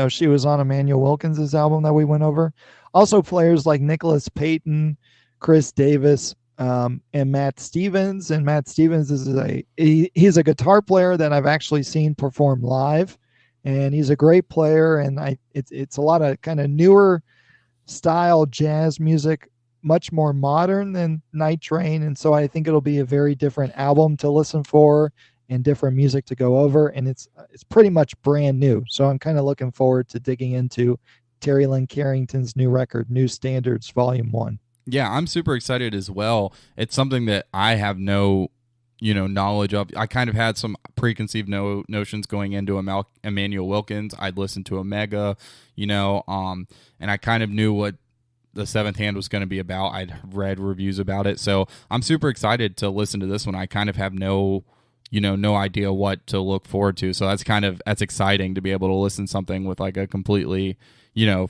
She was on Emmanuel Wilkins' album that we went over. Also players like Nicholas Payton, Chris Davis, and Matt Stevens. And Matt Stevens he's a guitar player that I've actually seen perform live, and he's a great player. And it's a lot of kind of newer style jazz music, much more modern than Night Train. And so I think it'll be a very different album to listen for and different music to go over. And it's pretty much brand new. So I'm kind of looking forward to digging into Terry Lynn Carrington's new record, New Standards Volume 1. Yeah, I'm super excited as well. It's something that I have no, knowledge of. I kind of had some preconceived notions going into Emmanuel Wilkins. I'd listened to Omega, and I kind of knew what the Seventh Hand was going to be about. I'd read reviews about it. So I'm super excited to listen to this one. I kind of have no idea what to look forward to. So that's exciting to be able to listen to something with like a completely,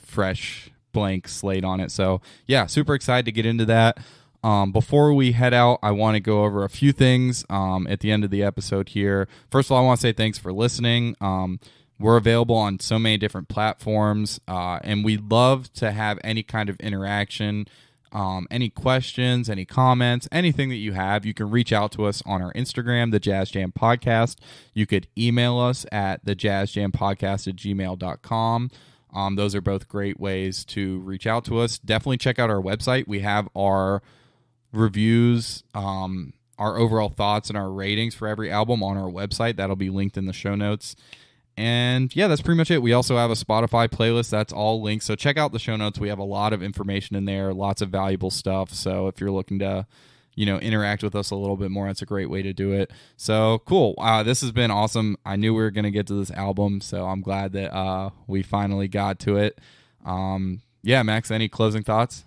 fresh blank slate on it. So yeah, super excited to get into that. Before we head out, I want to go over a few things at the end of the episode here. First of all, I want to say thanks for listening. We're available on so many different platforms, and we'd love to have any kind of interaction. Any questions, any comments, anything that you have, you can reach out to us on our Instagram, the Jazz Jam Podcast. You could email us at thejazzjampodcast@gmail.com. Those are both great ways to reach out to us. Definitely check out our website. We have our reviews, our overall thoughts, and our ratings for every album on our website. That'll be linked in the show notes. And yeah, that's pretty much it. We also have a Spotify playlist. That's all linked. So check out the show notes. We have a lot of information in there, lots of valuable stuff. So if you're looking to, interact with us a little bit more, that's a great way to do it. So cool. This has been awesome. I knew we were going to get to this album, so I'm glad that we finally got to it. Yeah, Max, any closing thoughts?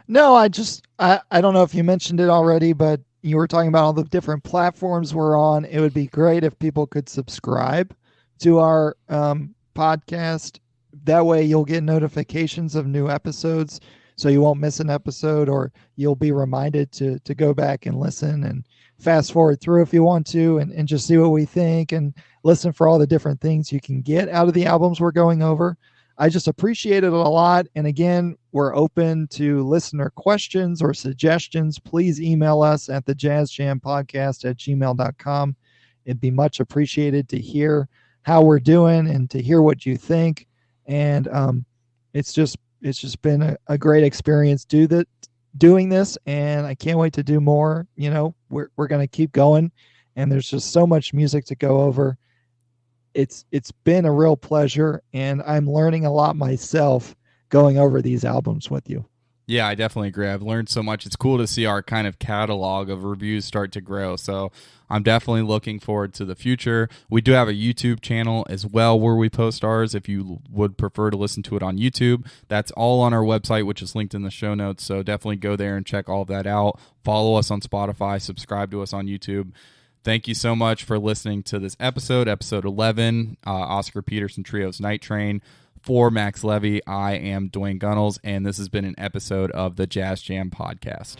No, I don't know if you mentioned it already, but you were talking about all the different platforms we're on. It would be great if people could subscribe to our podcast. That way you'll get notifications of new episodes, so you won't miss an episode, or you'll be reminded to go back and listen and fast forward through if you want to, and just see what we think and listen for all the different things you can get out of the albums we're going over. I just appreciate it a lot. And again, we're open to listener questions or suggestions. Please email us at thejazzjampodcast@gmail.com. It'd be much appreciated to hear how we're doing and to hear what you think. And it's just been a great experience doing this, and I can't wait to do more. We're going to keep going, and there's just so much music to go over. It's been a real pleasure, and I'm learning a lot myself going over these albums with you. Yeah, I definitely agree. I've learned so much. It's cool to see our kind of catalog of reviews start to grow. So I'm definitely looking forward to the future. We do have a YouTube channel as well where we post ours. If you would prefer to listen to it on YouTube, that's all on our website, which is linked in the show notes. So definitely go there and check all of that out. Follow us on Spotify, subscribe to us on YouTube. Thank you so much for listening to this episode 11, Oscar Peterson Trio's Night Train. For Max Levy, I am Dwayne Gunnels, and this has been an episode of the Jazz Jam Podcast.